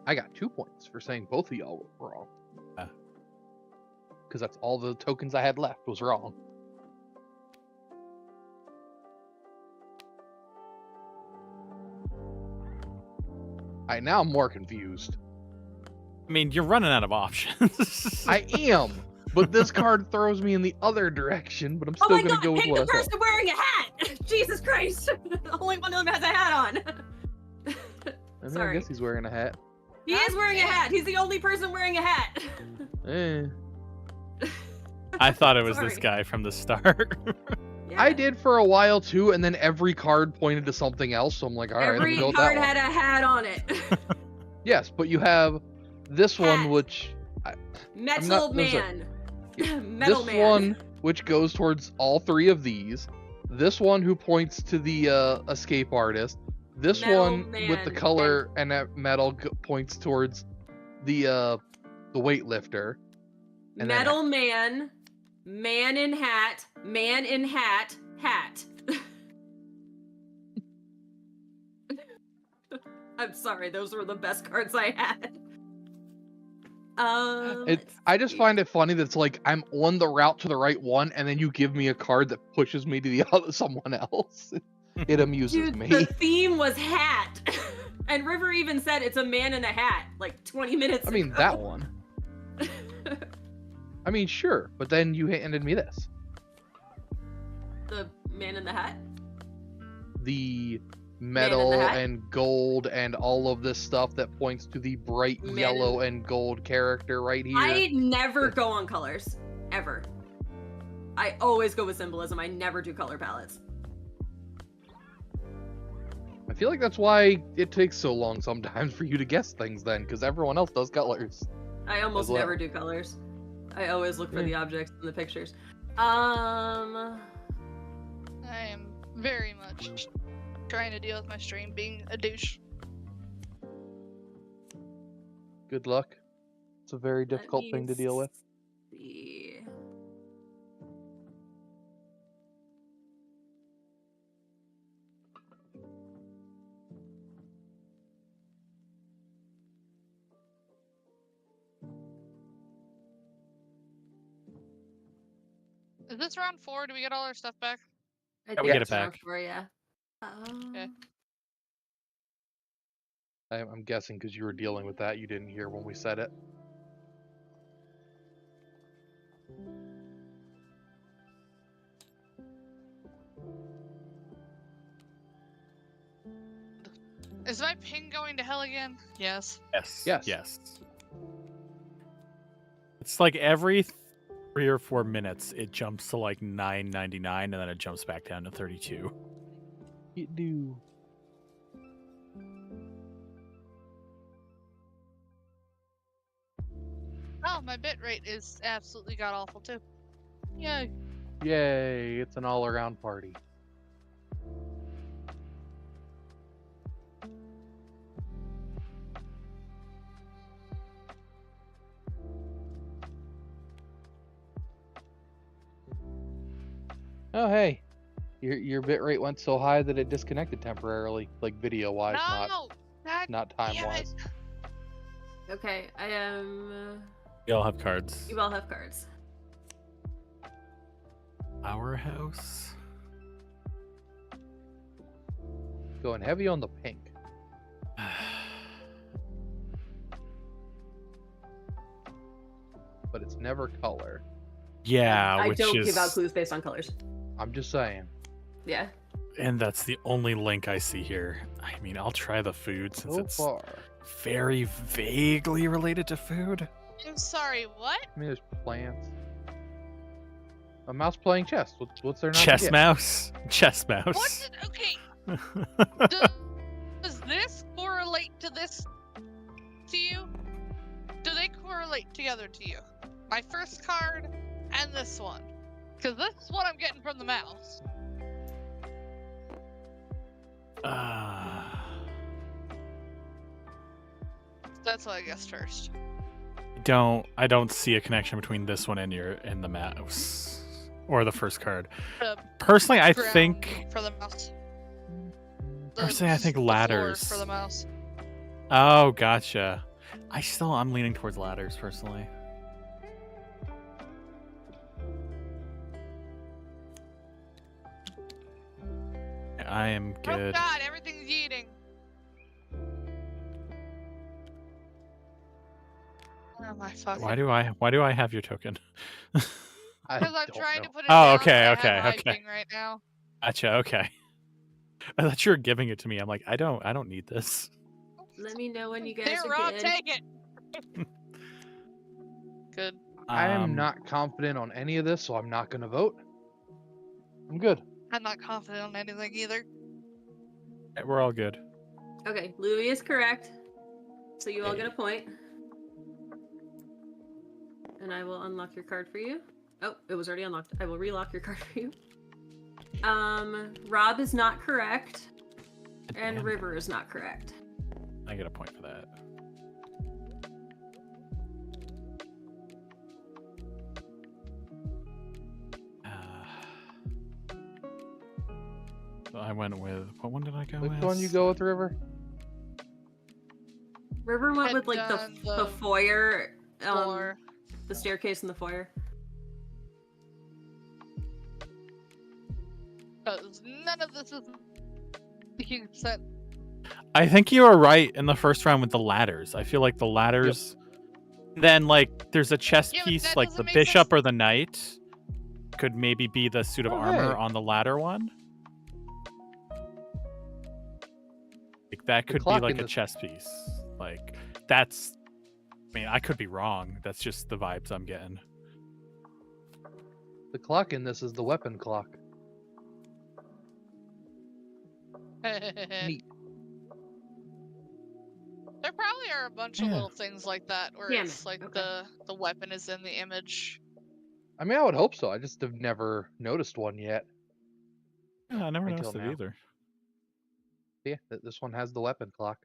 I got 2 points for saying both of y'all were wrong. Ah. Because that's all the tokens I had left was wrong. Alright, now I'm more confused. I mean, you're running out of options. I am, but this card throws me in the other direction, but I'm Oh still my gonna god, go with pick what the I person thought. wearing a hat! Jesus Christ! Only one of them has a hat on. I mean, I Sorry. guess he's wearing a hat. He is wearing a hat. He's the only person wearing a hat. Eh. I thought it was this Sorry. guy from the start. Yeah. I did for a while too, and then every card pointed to something else. So I'm like, all right, let me Every go with card that had a hat on it. one. Yes, but you have this one, Hat. which Metal there's Man. Metal this Man. one, which goes towards all three of these. This one, who points to the escape artist. This Metal one with the Man. color and that metal points towards the weightlifter. And then Metal Man. Man in hat. Man in hat. Hat. I'm sorry, those were the best cards I had. I just find it funny that it's like I'm on the route to the right one, and then you give me a card that pushes me to the other someone else. It amuses Dude, me. the theme was hat. And River even said it's a man in a hat like 20 minutes I mean, ago. that one. I mean, sure, but then you handed me this. The man in the hat? The Man in metal the hat? and gold and all of this stuff that points to the bright Man yellow and gold character right here. I never go on colors. Ever. I always go with symbolism. I never do color palettes. I feel like that's why it takes so long sometimes for you to guess things then, because everyone else does colors. I almost well. never do colors. I always look for the objects in the pictures. I am very much trying to deal with my stream being a douche. Good luck. It's a very let difficult me thing to deal with. see. Is this round 4? Do we get all our stuff back? I Yeah, we think get it it's round back. 4, yeah. Okay. I'm guessing because you were dealing with that, you didn't hear when we said it. Is my ping going to hell again? Yes. Yes. Yes. Yes. It's like every 3 or 4 minutes, it jumps to like 9.99, and then it jumps back down to 32. You do. Oh, my bit rate is absolutely god awful too. Yay. Yay, it's an all-around party. Oh, hey. Your bitrate went so high that it disconnected temporarily, like video-wise, No! God not damn time-wise. it. Okay, I am. We all have cards. You all have cards. Our house. Going heavy on the pink. But it's never color. Yeah, I which don't is, give out clues based on colors. I'm just saying. Yeah. and that's the only link I see here. I mean, I'll try the food since So it's far. very vaguely related to food. I'm sorry, what? I mean, there's plants. A mouse playing chess. What's there not to Chess get? mouse. Chess mouse. What did, okay, does this correlate to this to you? Do they correlate together to you? My first card and this one. Because this is what I'm getting from the mouse. That's what I guessed first. I don't see a connection between this one and the mouse or the first card. The Personally, I ground think for the mouse. Personally, I think the floor ladders. for the mouse. Oh, gotcha. I'm leaning towards ladders personally. I am Oh good. god, everything's eating. Oh my fucking. Why do I have your token? Because I'm don't trying know. to put it Oh, down. okay, and I okay, have okay. hyping right now. Gotcha. Okay. I thought you were giving it to me. I'm like, I don't need this. Let me know when you guys Here, are Rob, good. take it. Good. I am not confident on any of this, so I'm not going to vote. I'm good. I'm not confident on anything either. We're all good. Okay, Louis is correct. So you all get a point. And I will unlock your card for you. Oh, it was already unlocked. I will relock your card for you. Rob is not correct. And Damn. River is not correct. I get a point for that. So I went with, what one did I go Which with? one you go with, River? River went I'd with like done the foyer, Floor. the staircase in the foyer. Because none of this is making sense. I think you were right in the first round with the ladders. I feel like the ladders. Then, like, there's a chess Yeah, but piece, that like doesn't the make bishop sense. or the knight could maybe be the suit of Oh, armor hey. on the ladder one. Like, that The could be clock like in a this- chess piece. Like, that's. I mean, I could be wrong. That's just the vibes I'm getting. The clock in this is the weapon clock. Neat. There probably are a bunch of Yeah. little things like that where Damn it's it. like Okay. the weapon is in the image. I mean, I would hope so. I just have never noticed one yet. Yeah, I never Until noticed it now. either. Yeah, this one has the weapon clock.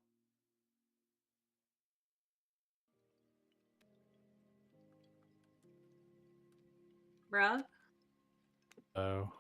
Rob? So.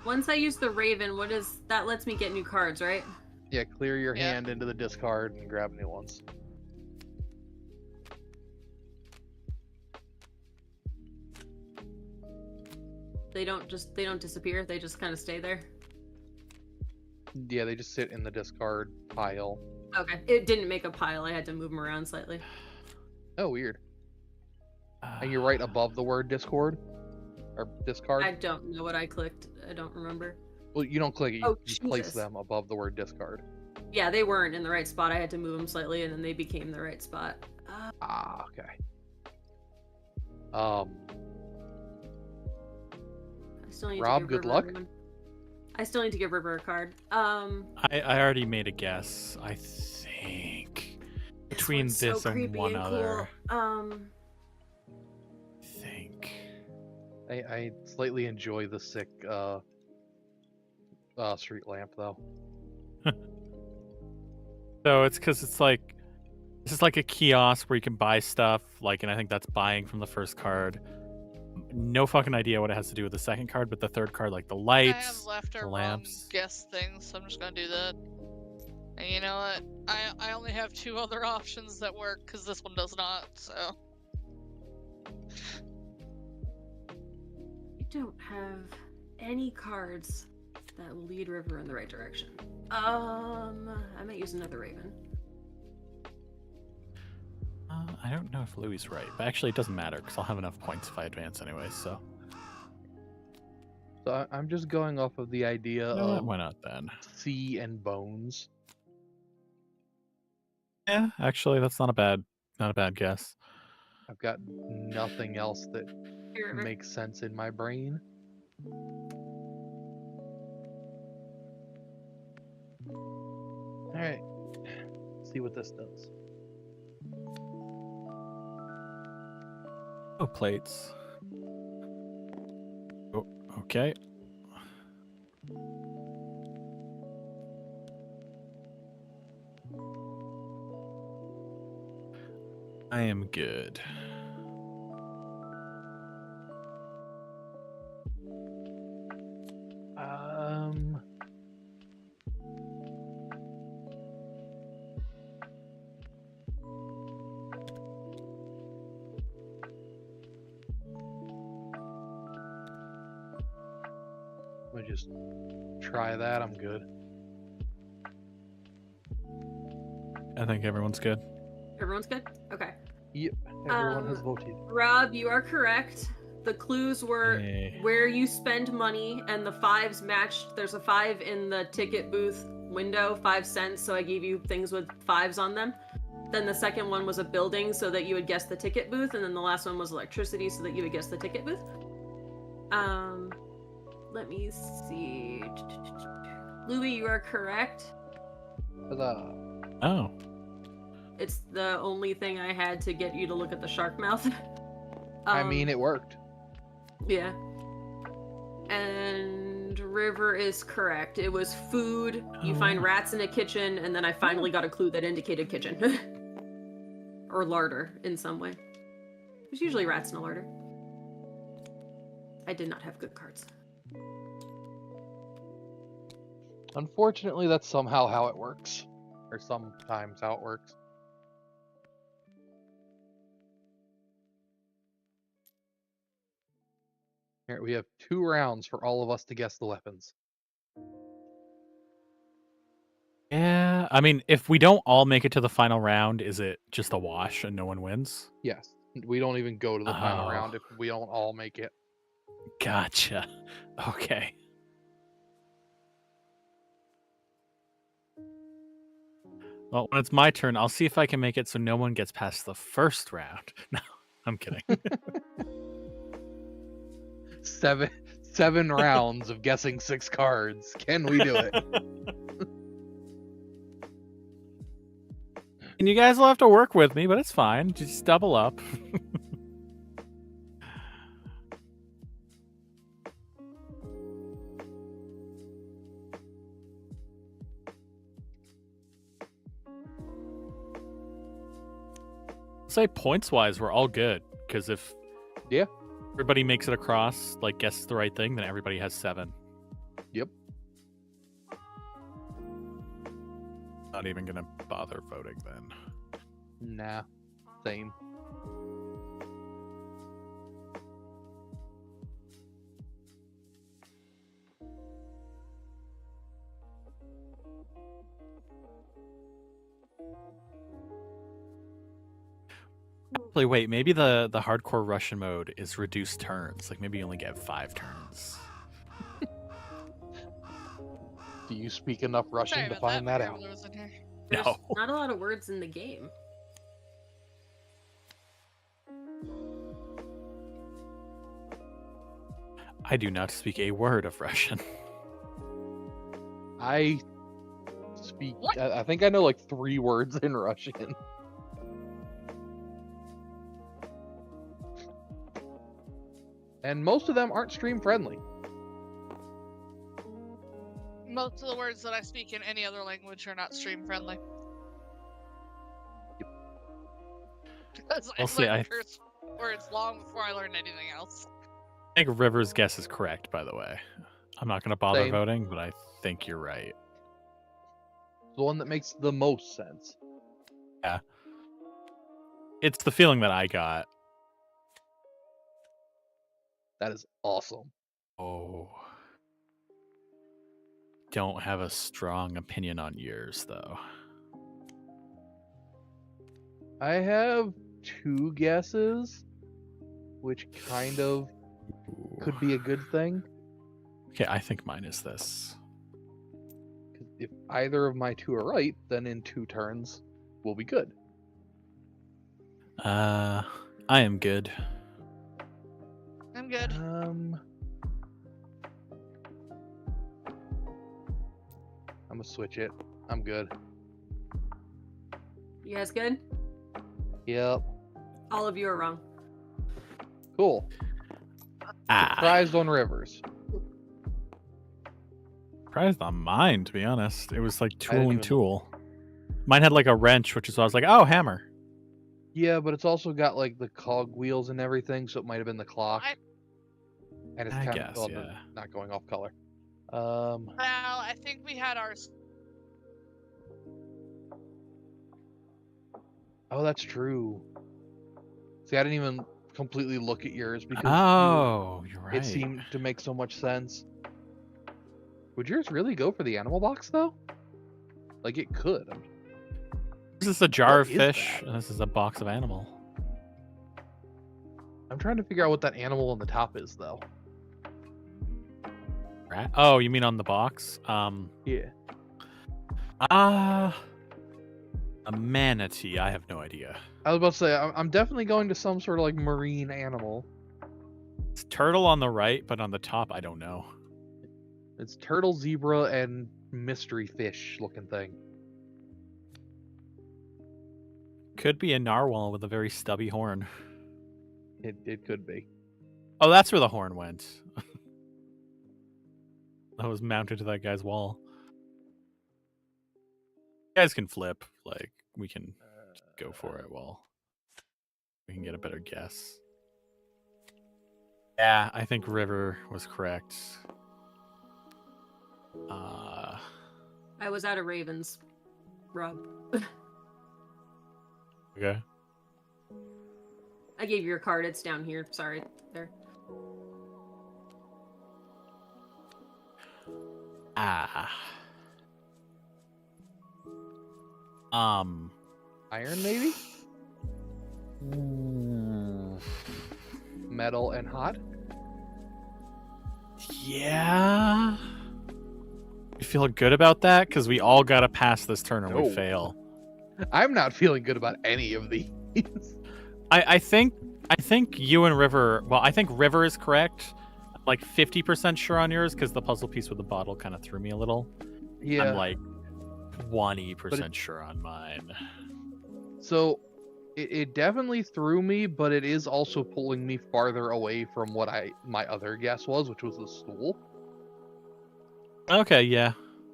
Once I use the Raven, what is that? Lets me get new cards, right? Yeah, clear your Yeah. hand into the discard and grab new ones. They don't disappear. They just kind of stay there. Yeah, they just sit in the discard pile. Okay. It didn't make a pile. I had to move them around slightly. Oh, weird. And you're right above the word Discord? Or discard? I don't know what I clicked. I don't remember. Well, you don't click it, you, Oh, you place Jesus. them above the word discard. Yeah, they weren't in the right spot. I had to move them slightly, and then they became the right spot. Ah, okay. I still need Rob, to give good River luck. one. I still need to give River a card. I already made a guess. I think between one's this so and creepy one and other. Cool. I think. I slightly enjoy the sick street lamp though. So it's because it's like this is like a kiosk where you can buy stuff. Like, and I think that's buying from the first card. No fucking idea what it has to do with the second card, but the third card, like the I have lights, left the or wrong lamps. guess things, so I'm just gonna do that. And you know what? I only have 2 other options that work because this one does not. So I don't have any cards that will lead River in the right direction. I might use another Raven. I don't know if Louis is right, but actually it doesn't matter because I'll have enough points if I advance anyway. So So I'm just going off of the idea you know what? of Why not then? sea and bones. Yeah, actually that's not a bad guess. I've got nothing else that Here, River. makes sense in my brain. Alright. See what this does. Oh, plates. Oh, okay. I am good. Um. Let me just try that. I'm good. I think everyone's good. Everyone's good? Okay. Yep, everyone has voted. Rob, you are correct. The clues were Yay. where you spend money, and the fives matched. There's a 5 in the ticket booth window, 5 cents, so I gave you things with 5s on them. Then the second one was a building, so that you would guess the ticket booth, and then the last one was electricity, so that you would guess the ticket booth. Let me see. Louis, you are correct. Huzzah. Oh. It's the only thing I had to get you to look at the shark mouth. I mean, it worked. Yeah. And River is correct. It was food. You find rats in a kitchen, and then I finally got a clue that indicated kitchen. Or larder in some way. There's usually rats in a larder. I did not have good cards. Unfortunately, that's somehow how it works. Or sometimes how it works. Here, we have 2 rounds for all of us to guess the weapons. Yeah. I mean, if we don't all make it to the final round, is it just a wash and no one wins? Yes, we don't even go to the final Oh. round if we don't all make it. Gotcha. Okay. Well, when it's my turn, I'll see if I can make it so no one gets past the first round. No, I'm kidding. 7 rounds of guessing 6 cards. Can we do it? And you guys will have to work with me, but it's fine. Just double up. Say points wise, we're all good. Because if everybody makes it across, like guesses the right thing, then everybody has 7. Yep. Not even gonna bother voting then. Nah, same. Actually, wait, maybe the hardcore Russian mode is reduced turns. Like maybe you only get 5 turns. Do you speak enough Russian Sorry to about find that. that My out? grandmother was in here. There's No. not a lot of words in the game. I do not speak a word of Russian. I speak. What? I think I know like 3 words in Russian. And most of them aren't stream friendly. Most of the words that I speak in any other language are not stream friendly. Because I I'll say learned curse words long before I learned anything else. I think River's guess is correct, by the way. I'm not going to bother Same. voting, but I think you're right. The one that makes the most sense. Yeah. It's the feeling that I got. That is awesome. Oh. Don't have a strong opinion on yours, though. I have 2 guesses, which kind of could be a good thing. Okay, I think mine is this. 'Cause if either of my 2 are right, then in 2 turns, we'll be good. I am good. I'm good. I'm gonna switch it. I'm good. You guys good? Yep. All of you are wrong. Cool. Surprised on Rivers. Surprised on mine, to be honest. It was like I tool didn't and even- tool. Mine had like a wrench, which is why I was like, oh, hammer. Yeah, but it's also got like the cog wheels and everything, so it might have been the clock. And it's I kind guess, of yeah. not going off color. Well, I think we had ours. Oh, that's true. See, I didn't even completely look at yours because Oh, you're right. it seemed to make so much sense. Would yours really go for the animal box though? Like it could. This is a jar What of is fish, that? and this is a box of animal. I'm trying to figure out what that animal on the top is though. Rat? Oh, you mean on the box? Yeah. A manatee. I have no idea. I was about to say I'm definitely going to some sort of like marine animal. It's turtle on the right, but on the top, I don't know. It's turtle, zebra, and mystery fish looking thing. Could be a narwhal with a very stubby horn. It could be. Oh, that's where the horn went. That was mounted to that guy's wall. You guys can flip. Like, we can go for it while we can get a better guess. Yeah, I think River was correct. I was out of ravens, Rob. Okay. I gave you your card. It's down here. Sorry. There. Iron maybe? Metal and hot? Yeah. You feel good about that? Because we all got to pass this turn or we No. fail. I'm not feeling good about any of these. I think you and River. Well, I think River is correct. I'm like 50% sure on yours because the puzzle piece with the bottle kind of threw me a little. Yeah. I'm like 20% sure on mine. So it definitely threw me, but it is also pulling me farther away from what my other guess was, which was the stool. Okay, yeah.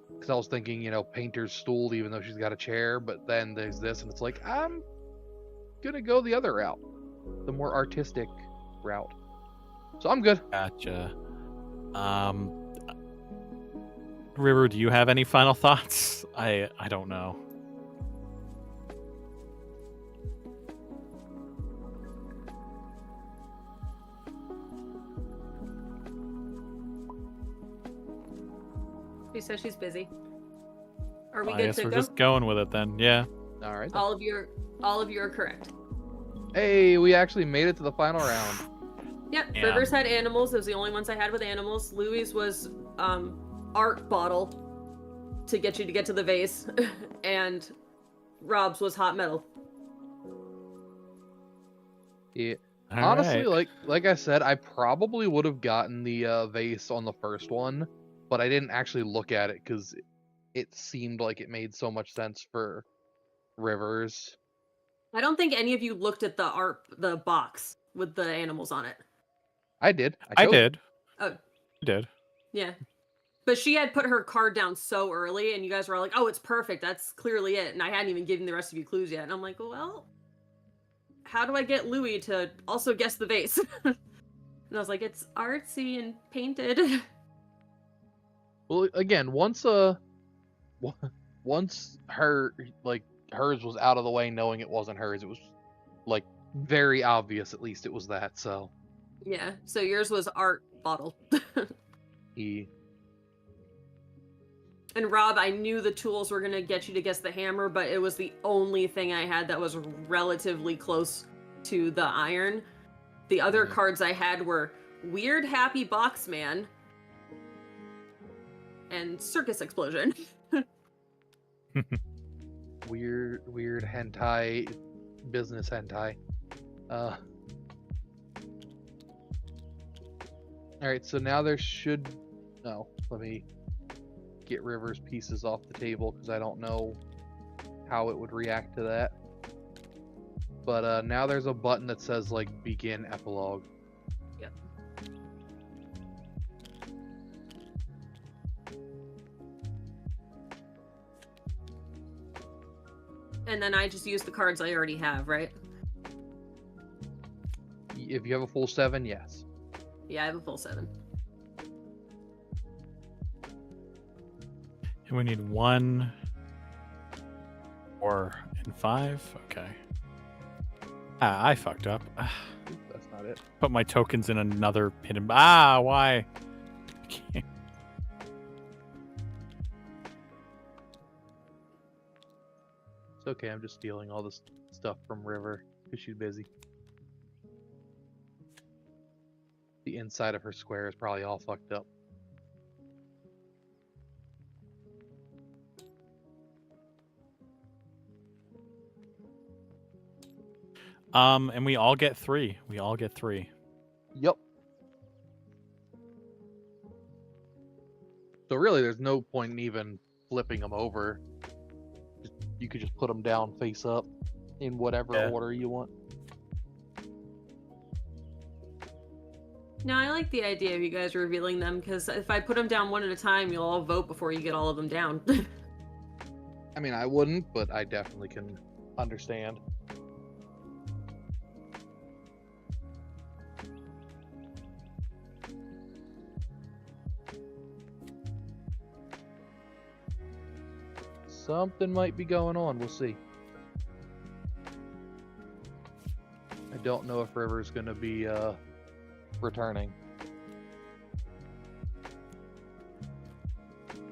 Because I was thinking, painter's stool, even though she's got a chair, but then there's this, and it's like, I'm gonna go the other route, the more artistic route. So I'm good. Gotcha. River, do you have any final thoughts? I don't know. She says she's busy. Are we I good guess to we're go? just going with it then. Yeah. All right. All of you are correct. Hey, we actually made it to the final round. Yep. Yeah. Rivers had animals. It was the only ones I had with animals. Louis was art bottle to get you to get to the vase, and Rob's was hot metal. Yeah. All Honestly, right. like I said, I probably would have gotten the vase on the first one, but I didn't actually look at it because it seemed like it made so much sense for Rivers. I don't think any of you looked at the box with the animals on it. I did. I chose it. did. Oh, I did. yeah. But she had put her card down so early, and you guys were all like, "Oh, it's perfect. That's clearly it." And I hadn't even given the rest of you clues yet. And I'm like, "Well, how do I get Louis to also guess the vase?" And I was like, "It's artsy and painted." Well, again, once her hers was out of the way, knowing it wasn't hers, it was like very obvious. At least it was that. So Yeah. So yours was art bottle. he. And Rob, I knew the tools were gonna get you to guess the hammer, but it was the only thing I had that was relatively close to the iron. The other cards I had were Weird Happy Box Man and Circus Explosion. Weird hentai, business hentai. All right, so now there should. No, let me get Rivers' pieces off the table because I don't know how it would react to that. But now there's a button that says like begin epilogue. Yep. And then I just use the cards I already have, right? If you have a full 7, yes. Yeah, I have a full 7. And we need 1, 4, and 5. Okay. I fucked up. That's not it. Put my tokens in another hidden. Why? It's okay, I'm just stealing all this stuff from River because she's busy. The inside of her square is probably all fucked up. And we all get 3. We all get 3. Yep. So really, there's no point in even flipping them over. You could just put them down face up in whatever order you want. No, I like the idea of you guys revealing them, because if I put them down one at a time, you'll all vote before you get all of them down. I mean, I wouldn't, but I definitely can understand. Something might be going on. We'll see. I don't know if River's going to be returning.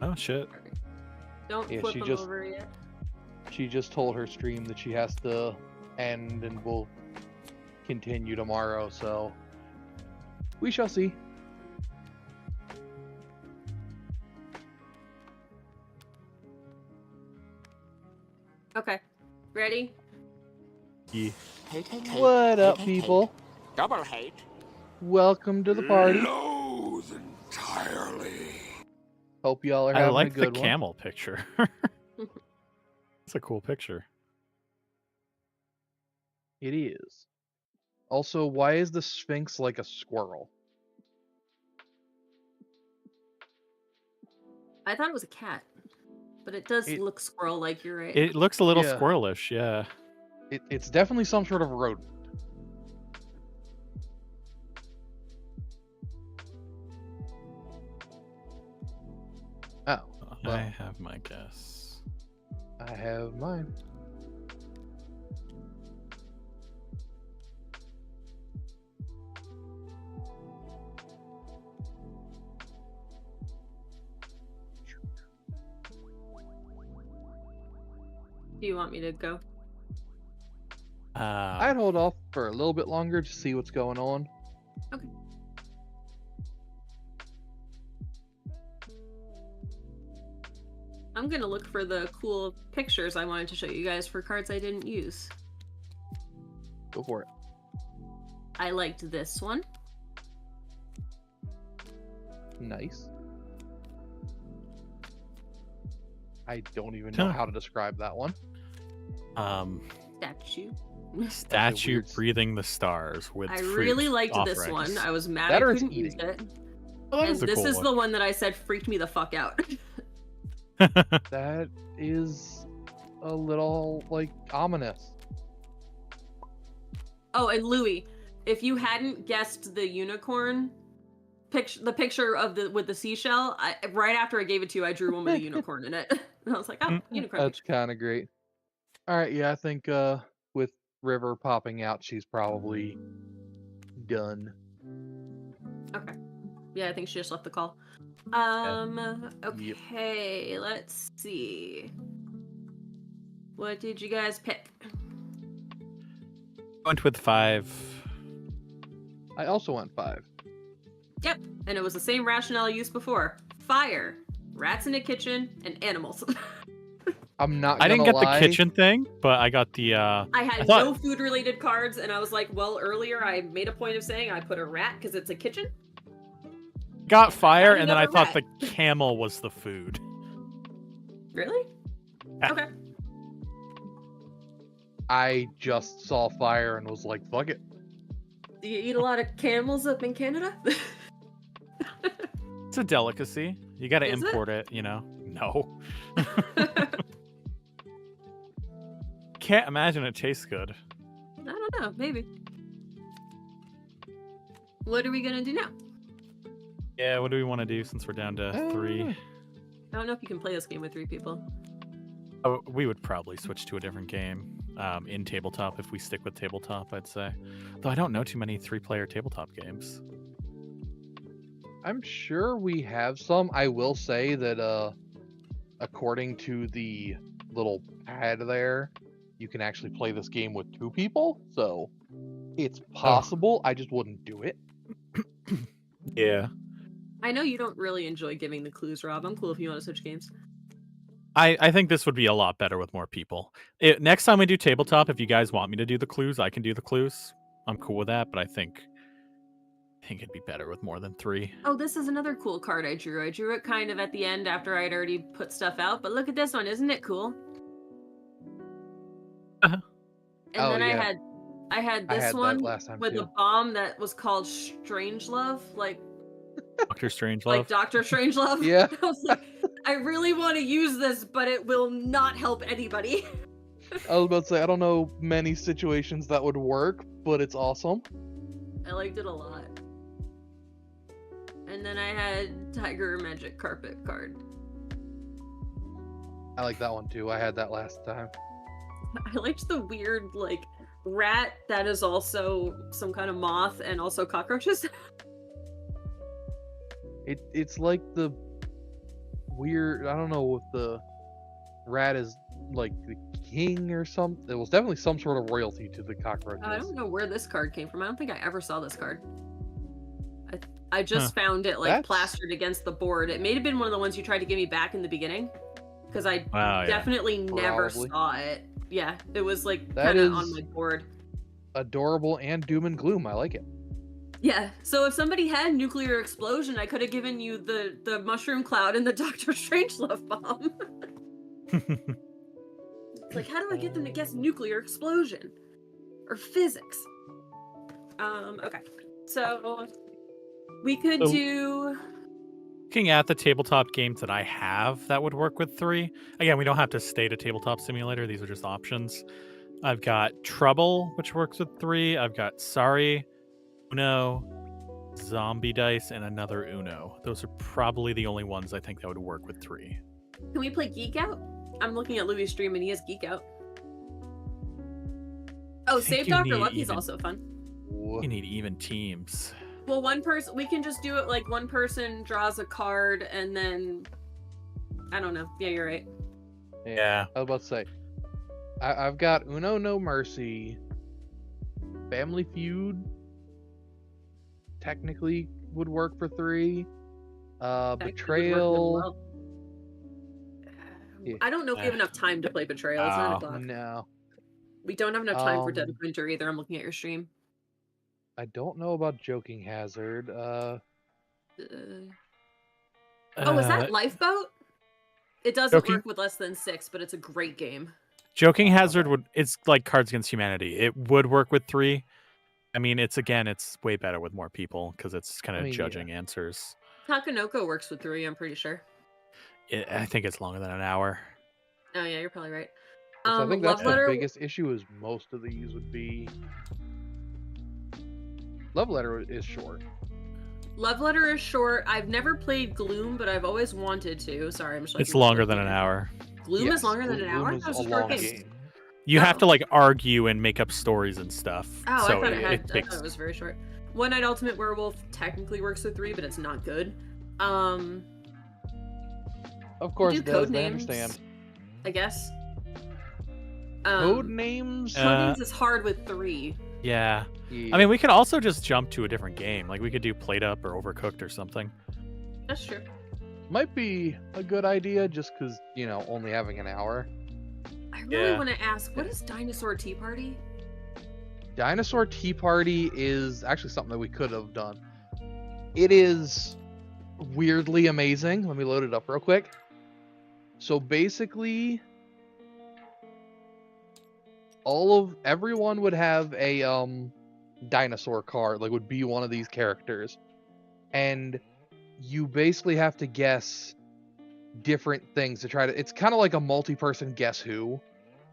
Oh shit. Don't flip them over yet. She just told her stream that she has to end and will continue tomorrow, so we shall see. Okay. Ready? Yeah. What up, people? Double hate. Welcome to the party. Loathe entirely. Hope y'all are I having like a good the one. camel picture. It's a cool picture. It is. Also, why is the Sphinx like a squirrel? I thought it was a cat, but it does look squirrel-like. You're right. It looks a little Yeah. squirrelish, yeah. It's definitely some sort of rodent. Oh, well, I have my guess. I have mine. Do you want me to go? I'd hold off for a little bit longer to see what's going on. Okay. I'm gonna look for the cool pictures I wanted to show you guys for cards I didn't use. Go for it. I liked this one. Nice. I don't even know how to describe that one. Statue. Statue weird- breathing the stars with I fruit really liked off this rice. one. I was mad That I or it's couldn't use eating. it. Oh, that And is a this cool is one. the one that I said freaked me the fuck out. That is a little, like, ominous. Oh, and Louis, if you hadn't guessed the unicorn picture, the picture of the with the seashell, right after I gave it to you, I drew one with a unicorn in it. And I was like, oh, unicorn. That's kind of great. All right, yeah, I think with River popping out, she's probably done. Okay. Yeah, I think she just left the call. Yep. Okay, let's see. What did you guys pick? Went with 5. I also went 5. Yep, and it was the same rationale I used before. Fire, rats in the kitchen, and animals. I'm not. I didn't gonna get lie. the kitchen thing, but I got the. I had thought- no food-related cards, and I was like, well, earlier I made a point of saying I put a rat because it's a kitchen. Got fire, Finding and then I another thought rat. the camel was the food. Really? Yeah. Okay. I just saw fire and was like, "Fuck it." Do you eat a lot of camels up in Canada? It's a delicacy. You got to Is it? import it, you know. No. Can't imagine it tastes good. I don't know, maybe. What are we gonna do now? Yeah, what do we want to do since we're down to 3? I don't know if you can play this game with 3 people. Oh, we would probably switch to a different game in tabletop if we stick with tabletop, I'd say. Though I don't know too many 3-player tabletop games. I'm sure we have some. I will say that according to the little pad there, you can actually play this game with 2 people. So it's possible. I just wouldn't do it. Yeah. I know you don't really enjoy giving the clues, Rob. I'm cool if you want to switch games. I think this would be a lot better with more people. Next time we do tabletop, if you guys want me to do the clues, I can do the clues. I'm cool with that, but I think it'd be better with more than 3. Oh, this is another cool card I drew. I drew it kind of at the end after I'd already put stuff out, but look at this one. Isn't it cool? Uh-huh. And Oh, then yeah. I had I this had one that last time with too. a bomb that was called Strangelove, like Doctor Strangelove. like Doctor Strangelove. Yeah. I was like, I really want to use this, but it will not help anybody. I was about to say, I don't know many situations that would work, but it's awesome. I liked it a lot. And then I had Tiger Magic Carpet card. I like that one too. I had that last time. I liked the weird, like, rat that is also some kind of moth and also cockroaches. It's like the weird, I don't know if the rat is like the king or something. It was definitely some sort of royalty to the cockroaches. I don't know where this card came from. I don't think I ever saw this card. I just found it, like, plastered against the board. It may have been one of the ones you tried to give me back in the beginning, because I definitely never saw it. Yeah, it was, like, kind of on my board. Adorable and doom and gloom. I like it. Yeah, so if somebody had nuclear explosion, I could have given you the mushroom cloud and the Doctor Strangelove bomb. It's like, how do I get them to guess nuclear explosion? Or physics? Okay. So, we could do... Looking at the tabletop games that I have that would work with 3. Again, we don't have to state a tabletop simulator. These are just options. I've got Trouble, which works with 3. I've got Sorry, Uno, Zombie Dice, and another Uno. Those are probably the only ones I think that would work with 3. Can we play Geek Out? I'm looking at Louis' stream and he has Geek Out. Oh, Save Dr. Lucky's also fun. You need even teams. Well, one person, we can just do it like one person draws a card and then, I don't know. Yeah, you're right. Yeah. I was about to say, I've got Uno No Mercy, Family Feud, technically would work for 3, Betrayal. Yeah. I don't know if we have enough time to play Betrayal. It's 9 o'clock. No. We don't have enough time for Dead of Winter either. I'm looking at your stream. I don't know about Joking Hazard. Oh, is that Lifeboat? It doesn't work with less than 6, but it's a great game. Joking Hazard it's like Cards Against Humanity. It would work with 3. I mean, it's way better with more people because it's kind of judging answers. Takanoko works with 3, I'm pretty sure. I think it's longer than an hour. Oh yeah, you're probably right. So I think that's the biggest issue is most of these would be... Love Letter is short. Love Letter is short. I've never played Gloom, but I've always wanted to. Sorry, I'm just like... It's longer than an hour. Gloom is longer than an hour? Gloom is a long game. You have to like argue and make up stories and stuff. Oh, so I thought it was very short. One Night Ultimate Werewolf technically works with 3, but it's not good. Of course it does, I understand. I guess. Code names? Code names is hard with 3. Yeah. I mean, we could also just jump to a different game. Like, we could do Plate Up or Overcooked or something. That's true. Might be a good idea just because, only having an hour. I really want to ask, what is Dinosaur Tea Party? Dinosaur Tea Party is actually something that we could have done. It is weirdly amazing. Let me load it up real quick. So basically, everyone would have a dinosaur card, like would be one of these characters, and you basically have to guess different things to try to. It's kind of like a multi-person Guess Who,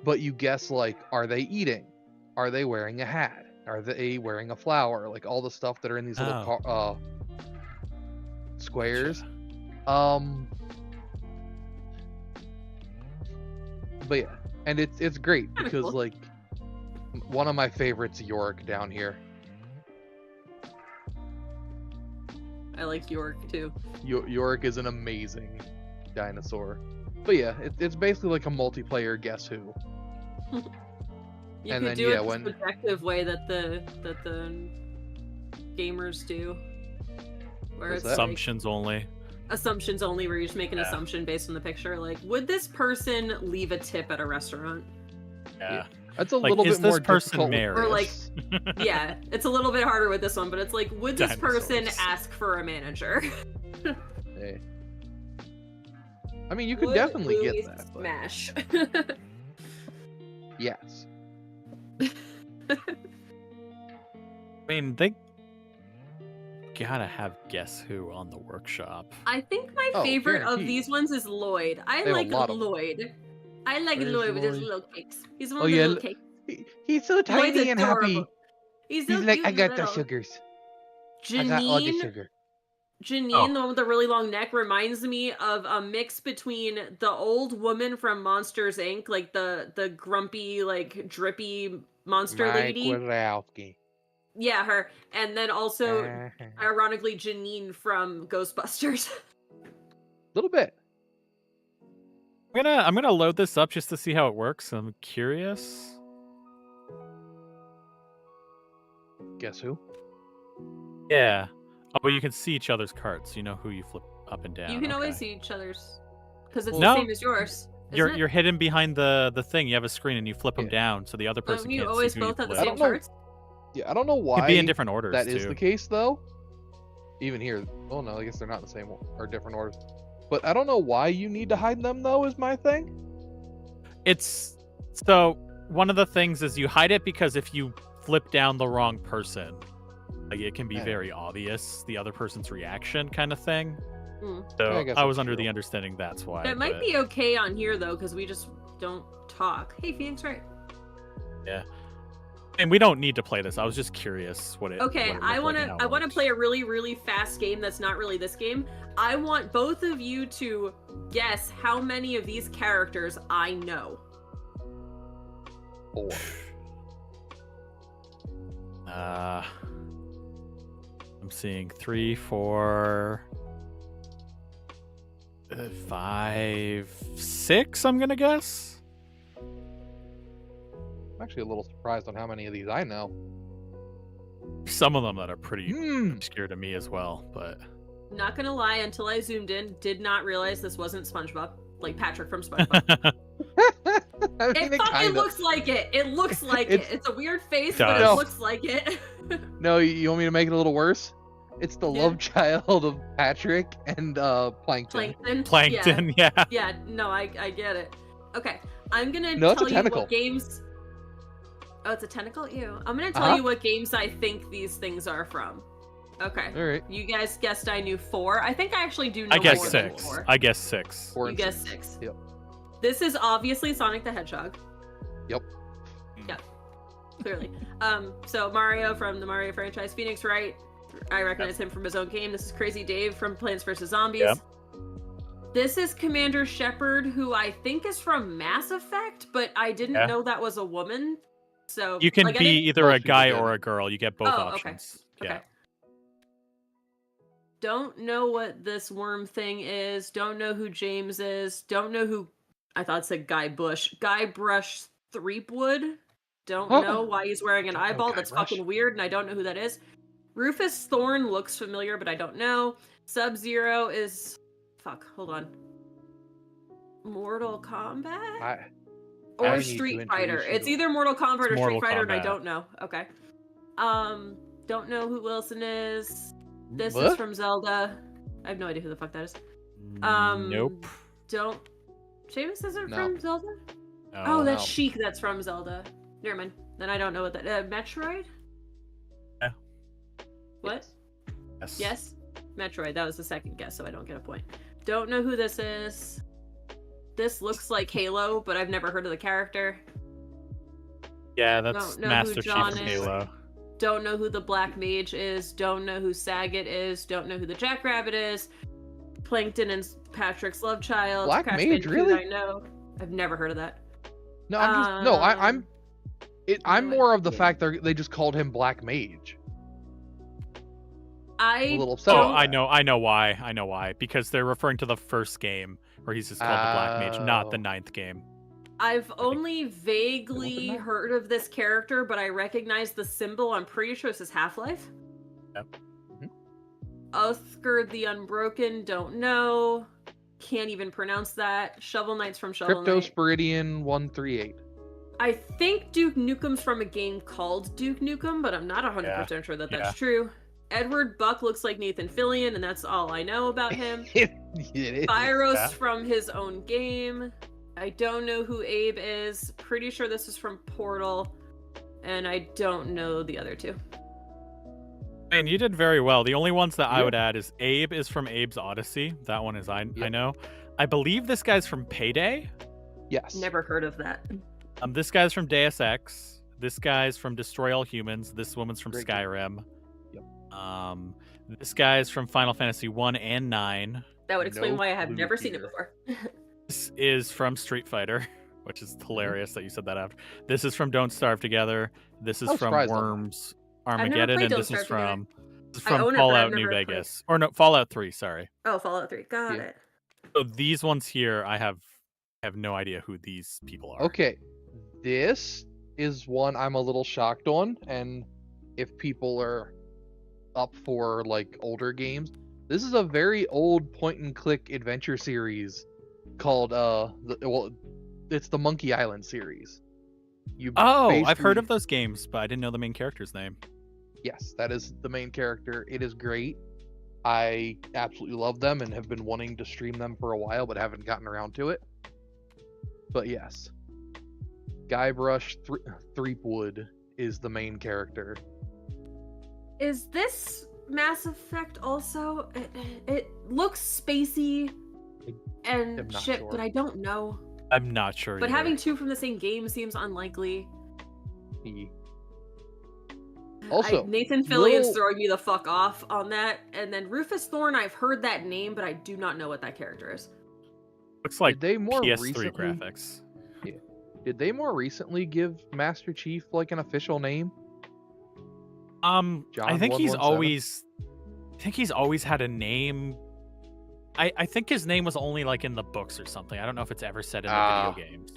but you guess like, are they eating? Are they wearing a hat? Are they wearing a flower? Like all the stuff that are in these little squares. But yeah, and it's great because cool. Like one of my favorites, Yorick down here. I like Yorick too. Yorick is an amazing dinosaur. But yeah, it's basically like a multiplayer Guess Who. You And could then, do yeah, it the when- subjective way that the gamers do, where What's it's that? Assumptions only. assumptions only, where you just make an Yeah. assumption based on the picture. Like, would this person leave a tip at a restaurant? Yeah. That's a Like, little is bit more this person difficult with married? Or, like, this. Yeah, it's a little bit harder with this one, but it's like, would this person Dinosaurs. ask for a manager? Hey. I mean, you could Would definitely Louis get that. But smash. yes. I mean, they gotta have Guess Who on the workshop. I think my Oh, favorite of guaranteed. these ones is Lloyd. I They have a like lot of them. Lloyd. I like Where's Lloyd with his Lloyd? little cakes. He's one Oh, of the yeah, little cakes. He's so Lloyd's tiny and happy. adorable. He's so He's like, cute I and got the little. sugars. Janine, I got all the sugar. Janine, Oh. the one with the really long neck, reminds me of a mix between the old woman from Monsters Inc., like the grumpy, like drippy monster Mike lady. Wazowski. Yeah, her. And then also, Uh-huh. ironically, Janine from Ghostbusters. Little bit. I'm gonna load this up just to see how it works. I'm curious. Guess who? Yeah. Oh, but you can see each other's cards. You know who you flip up and down. You can always okay. see each other's, because it's No. the same as yours. You're isn't it? you're hidden behind the thing. You have a screen and you flip them Yeah. down, so the other person Don't you can't always see who you both have the flip. same don't know. cards? Yeah, I don't know Could why be in different orders that too. is the case though. Even here, oh no, I guess they're not the same or different orders. But I don't know why you need to hide them though. Is my thing. It's so one of the things is you hide it because if you flip down the wrong person, like it can be Yeah. very obvious the other person's reaction kind of thing. Hmm. So I guess I was that's under true. the understanding that's why. That might but- be okay on here though, because we just don't talk. Hey, Phoenix, right? And we don't need to play this. I was just curious what it. Okay, what it I looked like wanna and how it I wanna works. play a really, really fast game that's not really this game. I want both of you to guess how many of these characters I know. 4. I'm seeing 3, 4, 5, 6. I'm gonna guess. I'm actually a little surprised on how many of these I know. Some of them that are pretty Hmm. obscure to me as well, but Not gonna lie, until I zoomed in, did not realize this wasn't SpongeBob. Like Patrick from SpongeBob. I mean, It it fucking kinda. looks like it. It looks like it. It's- It's a weird face, but it does. looks like it. No, you want me to make it a little worse? It's the Yeah. love child of Patrick and Plankton. Plankton. Plankton, yeah. Yeah, no, I get it. Okay, I'm gonna No, it's a tell you tentacle. what games. Oh, it's a tentacle? Ew. I'm gonna tell Uh-huh. you what games I think these things are from. Okay. All right, You guys guessed I knew 4. I think I actually do know I guess more than 6. 4. I guess 6. 4 You and guessed 6. 6. Yep. This is obviously Sonic the Hedgehog. Yep. Yep. Clearly. So Mario from the Mario franchise, Phoenix Wright. I recognize him from his own game. This is Crazy Dave from Plants vs. Zombies. Yep. This is Commander Shepard, who I think is from Mass Effect, but I didn't Yeah. know that was a woman. So You can like, I be didn't- either Most a people guy do. or a girl. You get both Oh, okay. options. Okay. Yeah. Don't know what this worm thing is. Don't know who James is. Don't know who. I thought it said Guy Bush. Guy Brush Threepwood. Don't Oh. know why he's wearing an Don't know eyeball. Guy That's Brush. fucking weird, and I don't know who that is. Rufus Thorn looks familiar, but I don't know. Sub-Zero is. Fuck, hold on. Mortal Kombat? I Or need to Street Fighter. introduce you It's to- either Mortal Kombat or It's Street Mortal Fighter, and I Kombat. don't know. Okay. Don't know who Wilson is. This is What? from Zelda. I have no idea who the fuck that is. Nope. Don't. Seamus isn't No. from Zelda? No. Oh, that's no. Sheik that's from Zelda. Never mind. Then I don't know what that. Metroid? Yeah. What? Yes. Yes? Metroid. That was the second guess, so I don't get a point. Don't know who this is. This looks like Halo, but I've never heard of the character. Yeah, that's Don't know who Master Chief John from is. Halo. Don't know who the Black Mage is. Don't know who Sagat is. Don't know who the Jackrabbit is. Plankton and Patrick's love child. Black Crash Mage, Bandicoot, really? I know. I've never heard of that. No, I'm just no. I'm. I'm no, more of the yeah. fact they just called him Black Mage. I'm I a little upset. Oh, about I that. know why. I know why. Because they're referring to the first game Or he's just called the Black Mage, not the Oh. 9th game. I've only vaguely that? heard of this character, but I recognize the symbol. I'm pretty sure this is Half-Life. Yep. Uthgard the Unbroken, don't know. Can't even pronounce that. Shovel Knight's from Shovel Knight. Cryptosporidian 138. I think Duke Nukem's from a game called Duke Nukem, but I'm not 100% sure that that's true. Edward Buck looks like Nathan Fillion, and that's all I know about him. It is. Pyros from his own game. I don't know who Abe is. Pretty sure this is from Portal. And I don't know the other two. And you did very well. The only ones that I would add is Abe is from Abe's Odyssey. That one is I know. I believe this guy's from Payday. Yes. Never heard of that. This guy's from Deus Ex. This guy's from Destroy All Humans. This woman's from Great Skyrim. Yep. This guy's from Final Fantasy 1 and 9. That would explain No why I have clue never seen it here. before. This is from Street Fighter, which is hilarious that you said that after. This is from Don't Starve Together. This is I'm from surprised on that. Worms never Armageddon, played and Don't this is Starve Together. from own it, but I've Fallout New never played. Vegas. Or no, Fallout 3, sorry. Oh, Fallout 3. Got Yeah. it. So these ones here, I have no idea who these people are. Okay. This is one I'm a little shocked on, and if people are up for like older games, this is a very old point and click adventure series called it's the Monkey Island series. I've heard of those games, but I didn't know the main character's name. Yes, that is the main character. It is great. I absolutely love them and have been wanting to stream them for a while, but haven't gotten around to it. But yes, Guybrush Threepwood is the main character. Is this Mass Effect also? It looks spacey am and not shit, sure. but I don't know. I'm not sure. But either. having two from the same game seems unlikely. Also, Nathan Fillion's throwing me the fuck off on that, and then Rufus Thorne, I've heard that name, but I do not know what that character is. looks like did they more PS3 recently, graphics. Did they more recently give Master Chief like an official name? I think he's 117? always had a name. I think his name was only like in the books or something. I don't know if it's ever said in the video games.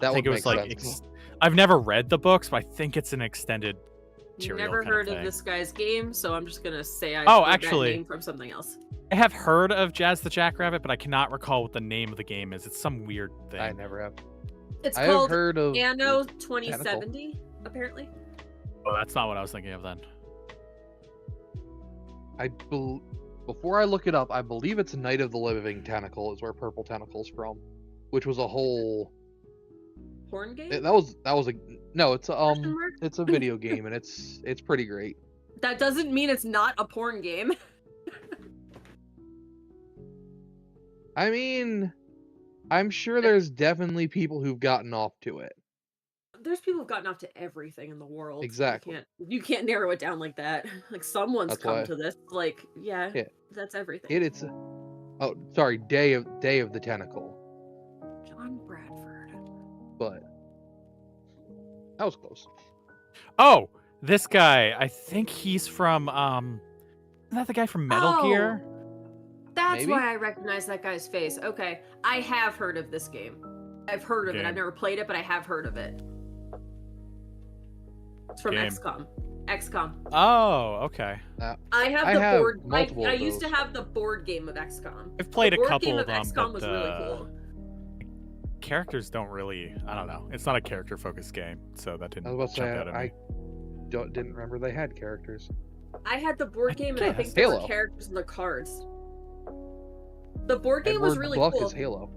That I think would it was make like sense. I've never read the books, but I think it's an extended material. Never kind heard of of thing. this guy's game, so I'm just gonna say I Oh, heard actually- that name from something else. I have heard of Jazz the Jackrabbit, but I cannot recall what the name of the game is. It's some weird thing. I never have. It's I have called heard of Anno 2070, apparently. Oh, that's not what I was thinking of then. Before I look it up, I believe it's Night of the Living Tentacle is where Purple Tentacle's from, which was a whole. Porn game? That was a no. It's Question mark? it's a video game and it's pretty great. That doesn't mean it's not a porn game. I mean, I'm sure there's definitely people who've gotten off to it. There's people who've gotten off to everything in the world. Exactly. You can't narrow it down like that. Like someone's That's come why- to this. Like, yeah, Yeah. that's everything. It's oh sorry, Day of the Tentacle, John Bradford. but that was close. Oh, this guy. I think he's from isn't that the guy from Metal Gear? That's Maybe? why I recognize that guy's face. Okay, I have heard of this game. I've heard of it. Game. I've never played it, but I have heard of it. It's from Game. XCOM. XCOM. Oh, okay. I have I the have board. multiple I of used to those. have the board game of XCOM. I've played the a board couple game of them, XCOM but was really cool. characters don't really. I don't know. It's not a character-focused game, so that didn't I was about to jump say out at me. I didn't remember they had characters. I had the board game, and I think guess. there were Halo. characters in the cards. The board game Edward was really Buck cool. is Halo,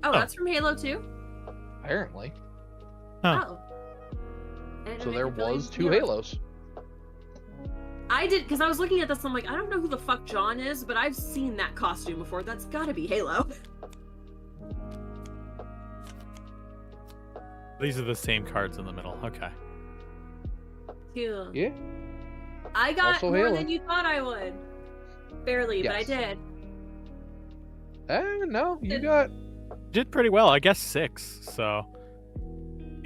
Oh, that's from Halo 2? apparently. Huh. Oh. And So I there can feel was you- two yeah. Halos. I did, because I was looking at this, I'm like, I don't know who the fuck John is, but I've seen that costume before. That's gotta be Halo. These are the same cards in the middle. Okay. Cool. Yeah. I got Also more Halo. than you thought I would. Barely, but I Yes. did. No, you Did- got Did pretty well. I guess 6. So,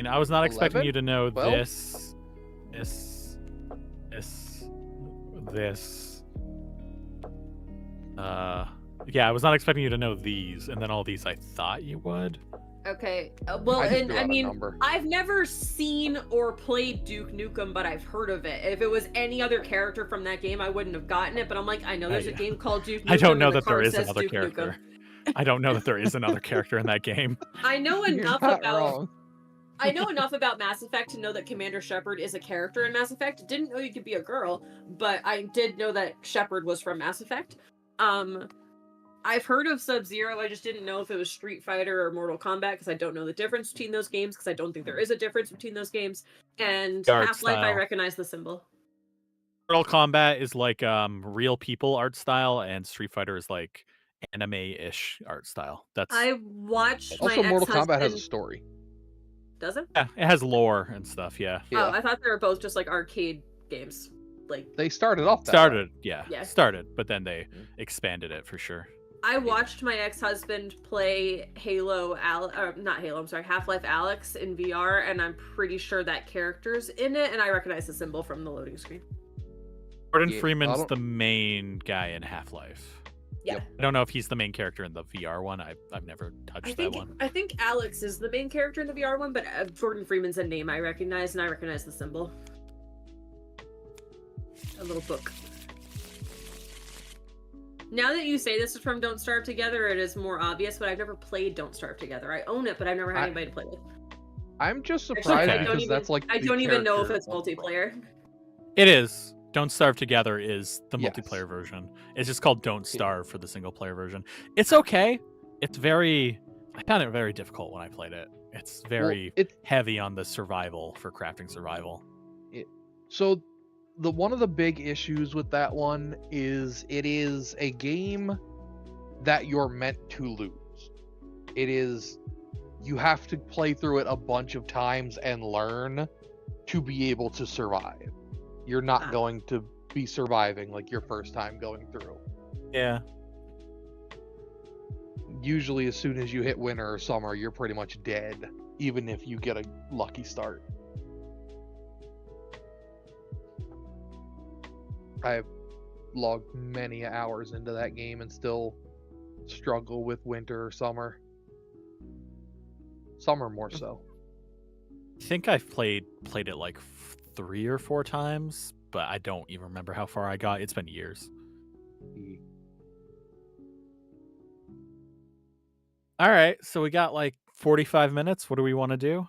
I was not expecting 11? you to know 12? this. Yeah, I was not expecting you to know these, and then all these I thought you would. Okay. Well, I just and threw I out a mean, number. I've never seen or played Duke Nukem, but I've heard of it. If it was any other character from that game, I wouldn't have gotten it. But I'm like, I know there's a yeah. game called Duke Nukem, I don't know and the that there card is says another Duke character. Nukem. I don't know that there is another character in that game. I know You're enough not about. wrong. I know enough about Mass Effect to know that Commander Shepard is a character in Mass Effect. Didn't know you could be a girl, but I did know that Shepard was from Mass Effect. I've heard of Sub-Zero. I just didn't know if it was Street Fighter or Mortal Kombat because I don't know the difference between those games because I don't think there is a difference between those games. And The art Half-Life, I style. recognize the symbol. Mortal Kombat is like real people art style, and Street Fighter is like anime-ish art style. That's I watched my Also, Mortal Kombat has a ex-husband. story. Does it? yeah, it has lore and stuff. Yeah, Yeah. Oh, I thought they were both just like arcade games. Like They started off that way. started, but then they Mhm. expanded it for sure. I watched my ex-husband play Half-Life Alyx in VR, and I'm pretty sure that character's in it, and I recognize the symbol from the loading screen. Gordon Yeah, I Freeman's don't- the main guy in Half-Life. Yeah. Yep. I don't know if he's the main character in the VR one. I've never touched that one. I think Alyx is the main character in the VR one, but Gordon Freeman's a name I recognize, and I recognize the symbol. A little book. Now that you say this is from Don't Starve Together, it is more obvious, but I've never played Don't Starve Together. I own it, but I've never had anybody to play with. I'm just Actually, surprised I because don't even, that's like I the don't even know if character it's of the player. multiplayer. It is. Don't Starve Together is the Yes. multiplayer version. It's just called Don't Starve for the single player version. It's okay. It's very. I found it very difficult when I played it. It's very Well, heavy on the survival for crafting survival. So one of the big issues with that one is it is a game that you're meant to lose. It is you have to play through it a bunch of times and learn to be able to survive. You're not going to be surviving like your first time going through. Yeah. Usually as soon as you hit winter or summer, you're pretty much dead, even if you get a lucky start. I've logged many hours into that game and still struggle with winter or summer. Summer more so. I think I've played it like 3 or 4 times, but I don't even remember how far I got. It's been years. All right, so we got like 45 minutes. What do we want to do?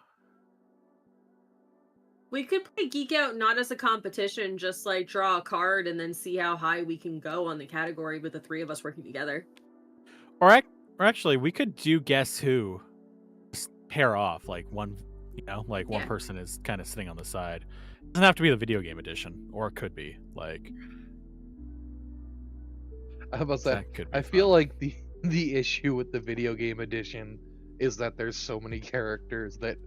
We could play Geek Out not as a competition, just like draw a card and then see how high we can go on the category with the three of us working together. Or actually, we could do Guess Who. Just pair off, like one, like one person is kind of sitting on the side. It doesn't have to be the video game edition, or it could be like. I was about to say, That could be I feel fun. like the issue with the video game edition is that there's so many characters that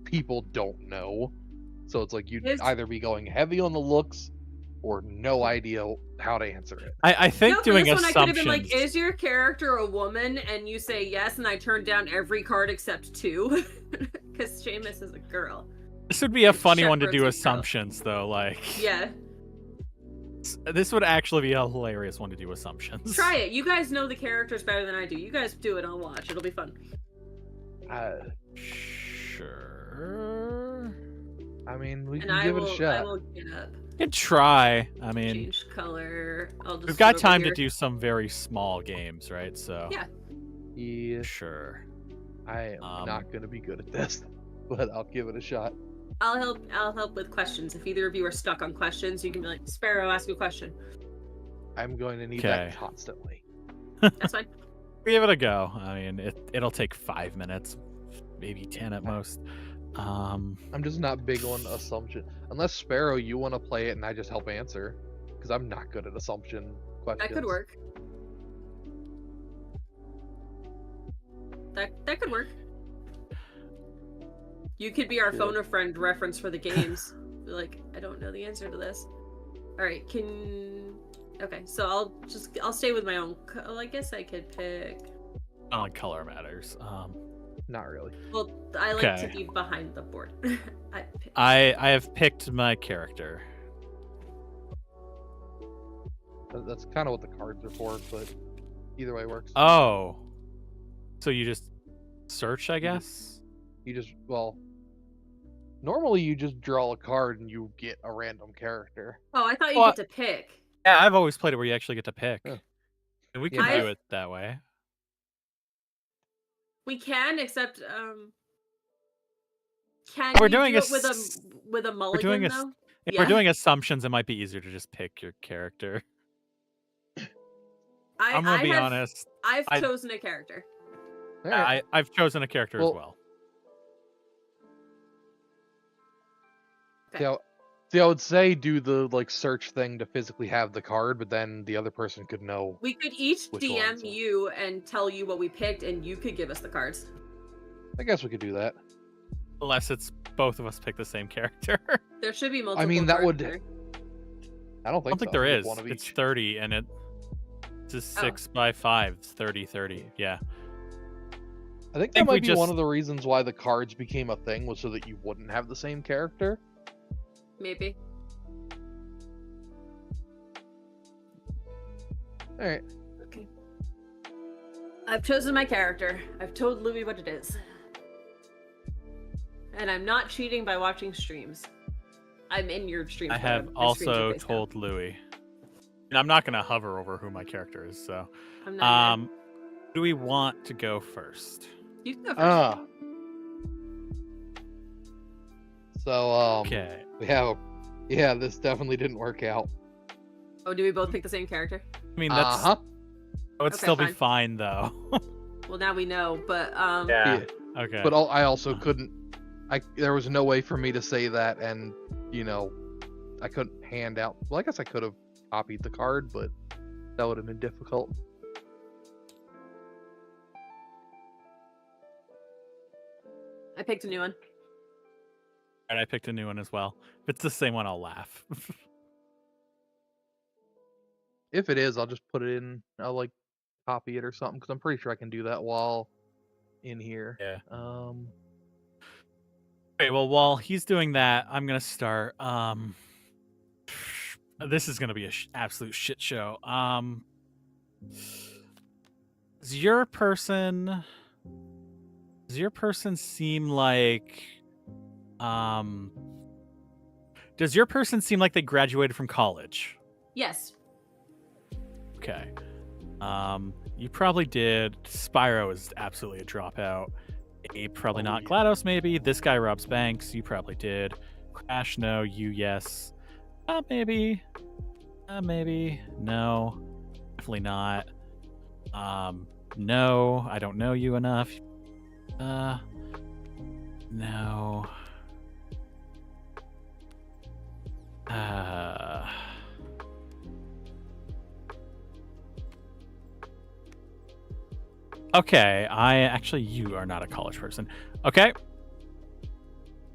people don't know. So it's like you'd either be going heavy on the looks or no idea how to answer it. I think doing for this one, I could have been assumptions. like, is your character a woman? And you say yes, and I turn down every card except 2. Because Seamus is a girl. This would be a funny one to Shepard's a do girl. assumptions, though. Like, Yeah. this would actually be a hilarious one to do assumptions. Try it. You guys know the characters better than I do. You guys do it, I'll watch. It'll be fun. Sure. I mean, we And can give it a I shot. will get up. Could try. I mean, Change color. I'll just we've got sit over time to here. do some very small games, right? So Yeah. Yeah, sure. I am not going to be good at this, but I'll give it a shot. I'll help with questions. If either of you are stuck on questions, you can be like, Sparrow, ask a question. I'm going to need Okay. that constantly. That's fine. Give it a go. I mean, it'll take 5 minutes, maybe 10 at most. I'm just not big on assumption. Unless Sparrow, you want to play it and I just help answer, because I'm not good at assumption questions. That could work. That could work. You could be our phone a friend reference for the games. Be like, I don't know the answer to this. All right, okay, so I'll stay with my own. I guess I could pick. Not like color matters. Not really. Well, I like to Okay. be behind the board. I have picked my character. That's kind of what the cards are for, but Either way works. Oh. So you just search, I guess? You just, well, normally you just draw a card and you get a random character. Oh, I thought you Well, get to pick. Yeah, I've always played it where you actually get to pick. Yeah. And we Yeah, can no. do it that way. We can, except can We're you doing do a it with s- a mulligan doing though? If Yeah. we're doing assumptions, it might be easier to just pick your character. I'm gonna be honest. I've I- chosen a character. All right. I've chosen a character as Well- well. Okay. See, I would say do the like search thing to physically have the card, but then the other person could know. We could each Which DM one, so- you and tell you what we picked, and you could give us the cards. I guess we could do that. Unless it's both of us pick the same character. There should be multiple. mean, that cards would- there. I don't I think. don't think so. there Just is. One of It's each. 30, and it's a 6 by 5. It's 30. Yeah. I think think that we might be one just- of the reasons why the cards became a thing was so that you wouldn't have the same character. Maybe. All right. Okay. I've chosen my character. I've told Louis what it is. And I'm not cheating by watching streams. I'm in your stream. I have also told Louis. And I'm not gonna hover over who my character is, so I'm not. who do we want to go first? You can go first. So Okay. we have yeah, this definitely didn't work out. Oh, do we both pick the same character? I mean that's that would Okay, still be fine. fine though. Well, now we know, but Yeah. Okay. But I also couldn't. There was no way for me to say that, and I couldn't hand out. Well, I guess I could have copied the card, but that would have been difficult. I picked a new one. And I picked a new one as well. If it's the same one, I'll laugh. If it is, I'll just put it in. I'll like copy it or something because I'm pretty sure I can do that while in here. Yeah. Okay, well, while he's doing that, I'm gonna start. This is gonna be a absolute shit show. Does your person seem like? Does your person seem like they graduated from college? Yes. Okay. You probably did. Spyro is absolutely a dropout. Abe, probably not. GLaDOS, maybe. This guy robs banks. You probably did. Crash, no. You, yes. Maybe. Maybe. No. Definitely not. No. I don't know you enough. No. Okay, you are not a college person. Okay.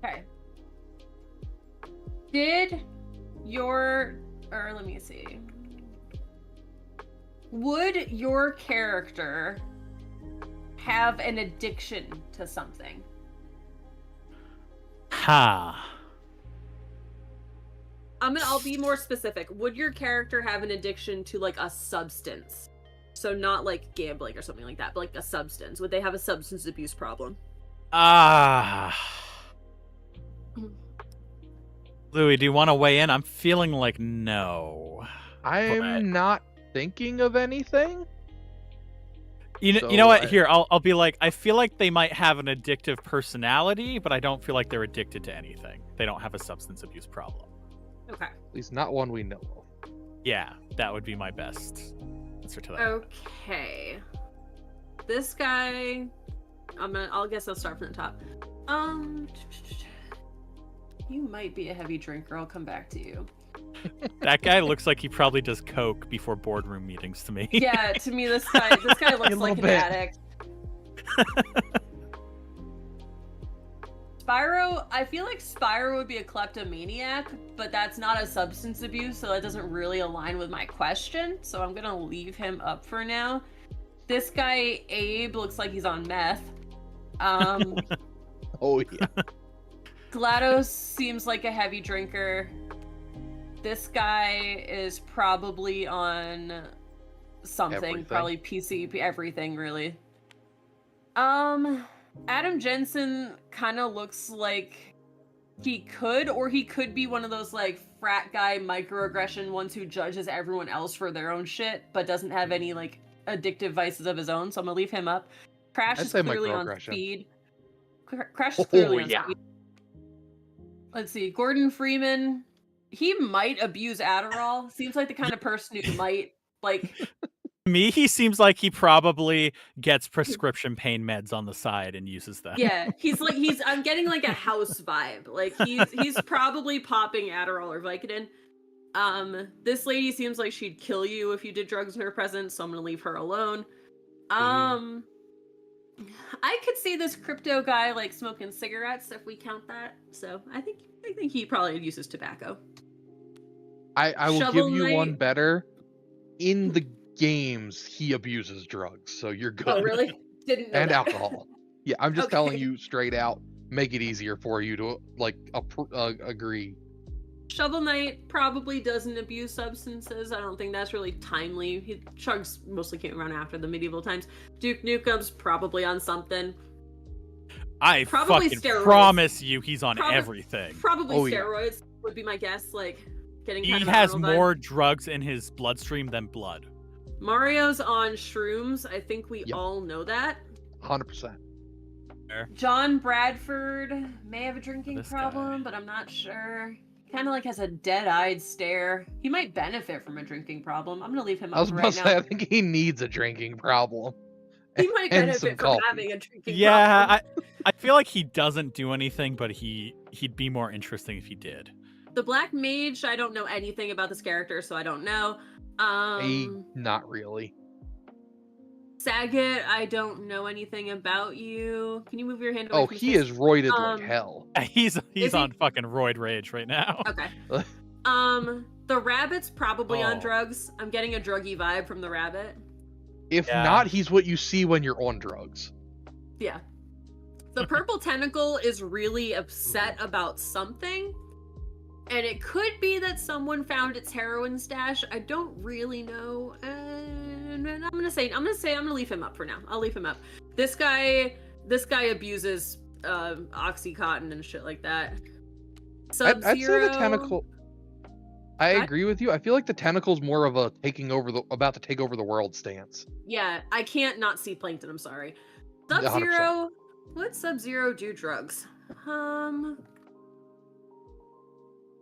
Okay. Did your, or let me see. Would your character have an addiction to something? Ha. I'll be more specific. Would your character have an addiction to like a substance? So not like gambling or something like that, but like a substance. Would they have a substance abuse problem? Louis, do you want to weigh in? I'm feeling like no. I'm not thinking of anything. You So know what? Here, I'll be like, I feel like they might have an addictive personality, but I don't feel like they're addicted to anything. They don't have a substance abuse problem. Okay. At least not one we know of. Yeah, that would be my best answer to that. Okay. This guy, I'll guess I'll start from the top. You might be a heavy drinker. I'll come back to you. That guy looks like he probably does coke before boardroom meetings to me. Yeah, to me this guy looks A like an bit. addict. Spyro, I feel like Spyro would be a kleptomaniac, but that's not a substance abuse, so that doesn't really align with my question, so I'm gonna leave him up for now. This guy, Abe, looks like he's on meth. Oh yeah. GLaDOS seems like a heavy drinker. This guy is probably on something, Everything. probably PC, everything really. Adam Jensen kind of looks like he could be one of those like frat guy microaggression ones who judges everyone else for their own shit, but doesn't have any like addictive vices of his own. So I'm gonna leave him up. Crash I'd is say clearly on microaggression. speed. Crash is clearly on yeah. speed. Let's see, Gordon Freeman. He might abuse Adderall. Seems like the kind of person who might like. To me, he seems like he probably gets prescription pain meds on the side and uses them. Yeah, I'm getting like a house vibe. Like he's probably popping Adderall or Vicodin. This lady seems like she'd kill you if you did drugs in her presence, so I'm gonna leave her alone. I could see this crypto guy like smoking cigarettes if we count that. So I think he probably uses tobacco. I will Shovel give you Knight. one better. In the games, he abuses drugs, so you're good. Oh really? Didn't know And that. alcohol. Yeah, I'm just telling Okay. you straight out. Make it easier for you to like agree. Shovel Knight probably doesn't abuse substances. I don't think that's really timely. Chugs mostly came around after the medieval times. Duke Nukem's probably on something. I Probably fucking steroids. promise you he's on Prob- everything. Probably Oh, yeah. steroids would be my guess. Like getting He kind of a has normal vibe. more drugs in his bloodstream than blood. Mario's on shrooms. I think we Yep. all know that. 100%. John Bradford may have a drinking This problem, but I'm not sure. Kind of like has a dead-eyed stare. He might benefit from a drinking problem. I'm gonna leave him I was up about right to now. say, I think he needs a drinking problem. He might and benefit some from coffee. having a drinking Yeah, problem. I feel like he doesn't do anything, but he'd be more interesting if he did. The Black Mage, I don't know anything about this character, so I don't know. Not really. Saget, I don't know anything about you. Can you move your hand away Oh, from his he face? is roided Um, like hell. He's he? on fucking roid rage right now. Okay. The rabbit's probably on Oh. drugs. I'm getting a druggy vibe from the rabbit. If Yeah. not, he's what you see when you're on drugs. Yeah. The purple tentacle is really upset about something. And it could be that someone found its heroin stash. I don't really know. And I'm gonna leave him up for now. I'll leave him up. This guy abuses Oxycontin and shit like that. I'd say the Sub-Zero. tentacle. I What? agree with you. I feel like the tentacle's more of a about to take over the world stance. Yeah, I can't not see Plankton, I'm sorry. 100%. Sub-Zero. Let Sub-Zero do drugs?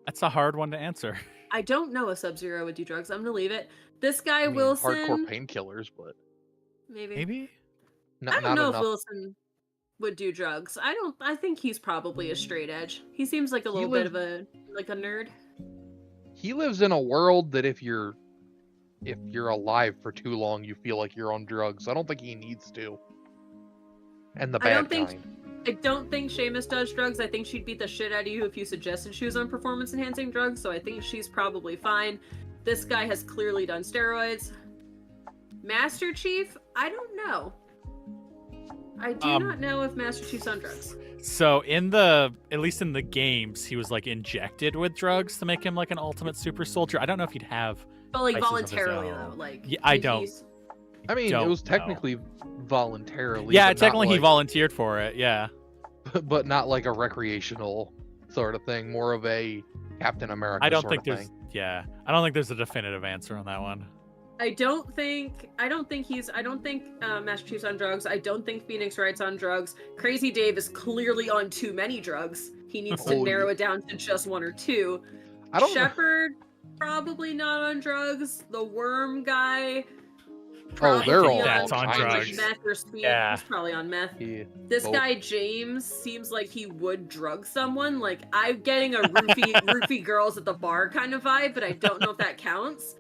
That's a hard one to answer. I don't know if Sub-Zero would do drugs. I'm gonna leave it. This guy I mean, Wilson. hardcore painkillers, but Maybe. Maybe? not, I don't not know enough. if Wilson would do drugs. I think he's probably a straight edge. He seems like a He little bit lives- of a nerd. He lives in a world that if you're alive for too long, you feel like you're on drugs. I don't think he needs to. And the I don't bad think- kind. I don't think Seamus does drugs. I think she'd beat the shit out of you if you suggested she was on performance enhancing drugs, so I think she's probably fine. This guy has clearly done steroids. Master Chief, I don't know. I do not know if Master Chief's on drugs. So at least in the games, he was like injected with drugs to make him like an ultimate super soldier. I don't know if he'd have. But like Vices of his voluntarily own. though, like Yeah, I like, don't. he's- I mean, it don't was know. technically voluntarily. Yeah, but not technically he like- volunteered for it. Yeah. but not like a recreational sort of thing. More of a Captain America. I don't sort think of there's. thing. Yeah, I don't think there's a definitive answer on that one. I don't think Master Chief's on drugs. I don't think Phoenix Wright's on drugs. Crazy Dave is clearly on too many drugs. He needs to Oh, narrow it down to just one or two. I don't know. Shepard, probably not on drugs. The worm guy, Oh, they're probably all That's on like drugs. meth or speed. Yeah. He's probably on meth. Yeah. This Both. guy James seems like he would drug someone. Like I'm getting a roofie girls at the bar kind of vibe, but I don't know if that counts.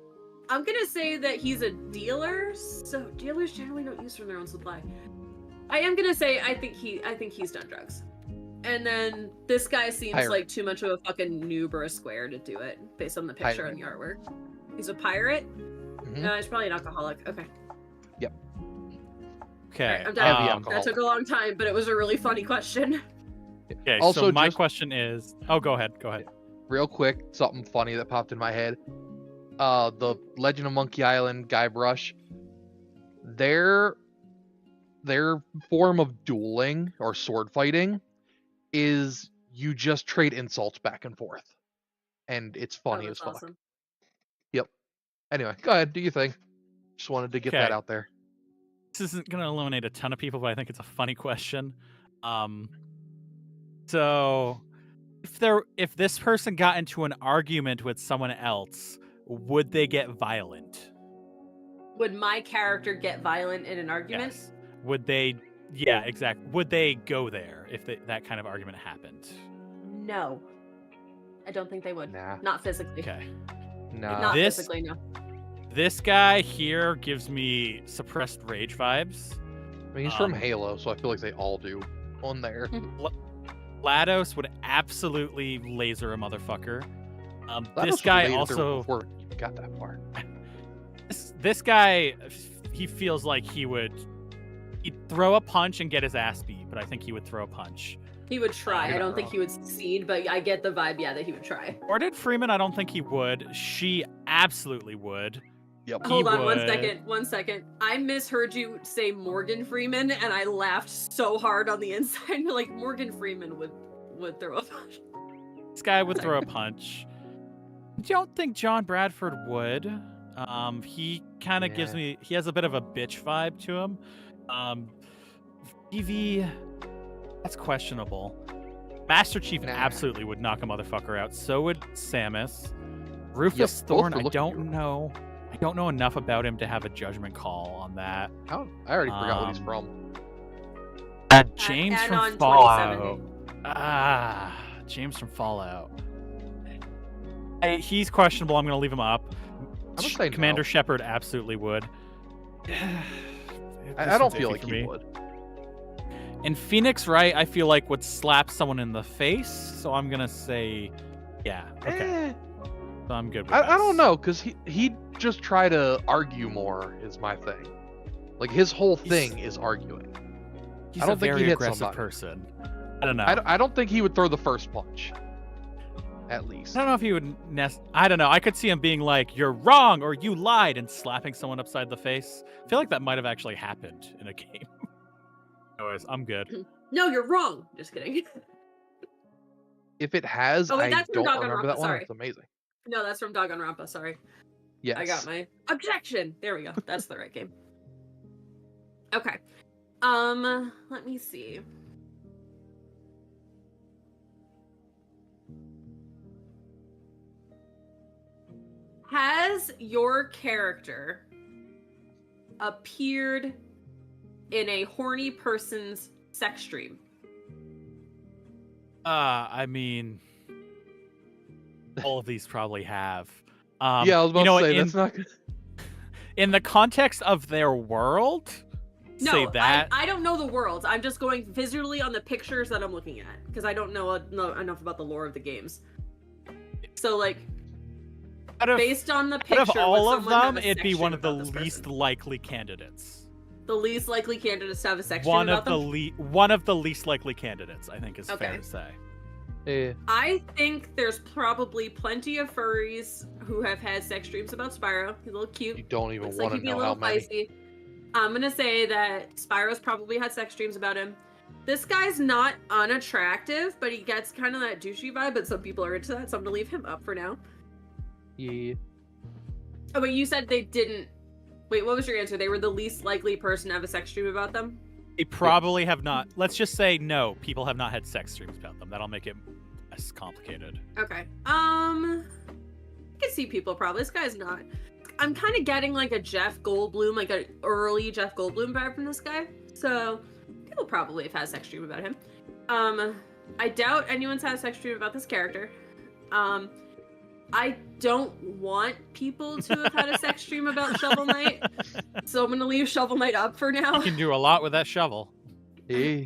I'm gonna say that he's a dealer, so dealers generally don't use from their own supply. I am gonna say I think he's done drugs. And then this guy seems Pirate. like too much of a fucking noob or a square to do it based on the picture and the artwork. He's a pirate? Mhm. No, he's probably an alcoholic. Okay. Okay. Alright, I'm Heavy done. alcohol. That took a long time, but it was a really funny question. Okay. Also, so my just- question is. Oh, go ahead. Go ahead. Real quick, something funny that popped in my head. The Legend of Monkey Island Guybrush. their form of dueling or sword fighting is you just trade insults back and forth, and it's Oh, funny as that's fuck. awesome. Yep. Anyway, go ahead, do your thing. Just wanted to get that Okay. out there. This isn't going to eliminate a ton of people, but I think it's a funny question. So if this person got into an argument with someone else, would they get violent? Would my character get violent in an argument? Yes. Would they? Yeah, exactly. Would they go there if that kind of argument happened? No. I don't think they would. Nah. Not physically. Okay. Nah. Not This- physically, no. This guy here gives me suppressed rage vibes. I mean, he's from Halo, so I feel like they all do on there. GLaDOS would absolutely laser a motherfucker. That This was guy later also. before you got that far. This guy, he feels like he'd throw a punch and get his ass beat, but I think he would throw a punch. He would try. You're I not don't think wrong. he would succeed, but I get the vibe, yeah, that he would try. Or did Freeman? I don't think he would. She absolutely would. Yep. Hold on would. one second. I misheard you say Morgan Freeman, and I laughed so hard on the inside. Like, Morgan Freeman would throw a punch. This guy would throw a punch. I don't think John Bradford would. He kind of gives Yeah. me. He has a bit of a bitch vibe to him. Evie, that's questionable. Master Chief Nah. absolutely would knock a motherfucker out. So would Samus. Rufus Yep, both Thorne, are I looking don't good. know. I don't know enough about him to have a judgment call on that. I already forgot what he's Um, from. James Add from on Fallout. 2070. James from Fallout. He's questionable. I'm going to leave him up. gonna say no. Commander Shepard absolutely would. I don't feel like he would. And Phoenix Wright, I feel like would slap someone in the face. So I'm going to say, yeah. Okay. Eh, So I'm good with I don't this. know, because he'd just try to argue more, is my thing. Like, his whole thing is arguing. He's I don't a think he very hit aggressive somebody. person. I don't know. I don't think he would throw the first punch. At least. I don't know if he would. I don't know. I could see him being like, "You're wrong," or "You lied," and slapping someone upside the face. I feel like that might have actually happened in a game. Anyways, I'm good. No, you're wrong. Just kidding. If it has, Oh, wait, I that's from don't Danganronpa, remember that one. sorry. It's amazing. No, that's from Danganronpa, sorry. Yes. I got my objection. There we go. That's the right game. Okay. Let me see. Has your character appeared in a horny person's sex stream? I mean, all of these probably have. Yeah, I was about you know, to say, in, that's not good. in the context of their world, say No, that. I don't know the world. I'm just going visually on the pictures that I'm looking at because I don't know enough about the lore of the games. So, like, out of, based on the out picture, of all would of someone have them, a it'd sex be stream one of the about this least person? likely candidates. The least likely candidates to have a sex stream One about of them? one of the least likely candidates, I think, is fair Okay. to say. Eh, I think there's probably plenty of furries who have had sex dreams about Spyro. He's a little cute. you don't even Looks like want he'd to be a know how little many. feisty. I'm gonna say that Spyro's probably had sex dreams about him. This guy's not unattractive, but he gets kind of that douchey vibe, but some people are into that, so I'm gonna leave him up for now. Yeah. Oh, but you said they didn't. Wait, what was your answer? They were the least likely person to have a sex dream about them? They probably have not. Let's just say no. People have not had sex dreams about them. That'll make it less complicated. Okay. I can see people probably. This guy's not. I'm kind of getting like a Jeff Goldblum, like an early Jeff Goldblum vibe from this guy. So people probably have had a sex dream about him. I doubt anyone's had a sex dream about this character. I don't want people to have had a sex dream about Shovel Knight, so I'm gonna leave Shovel Knight up for now. You can do a lot with that shovel. Eh.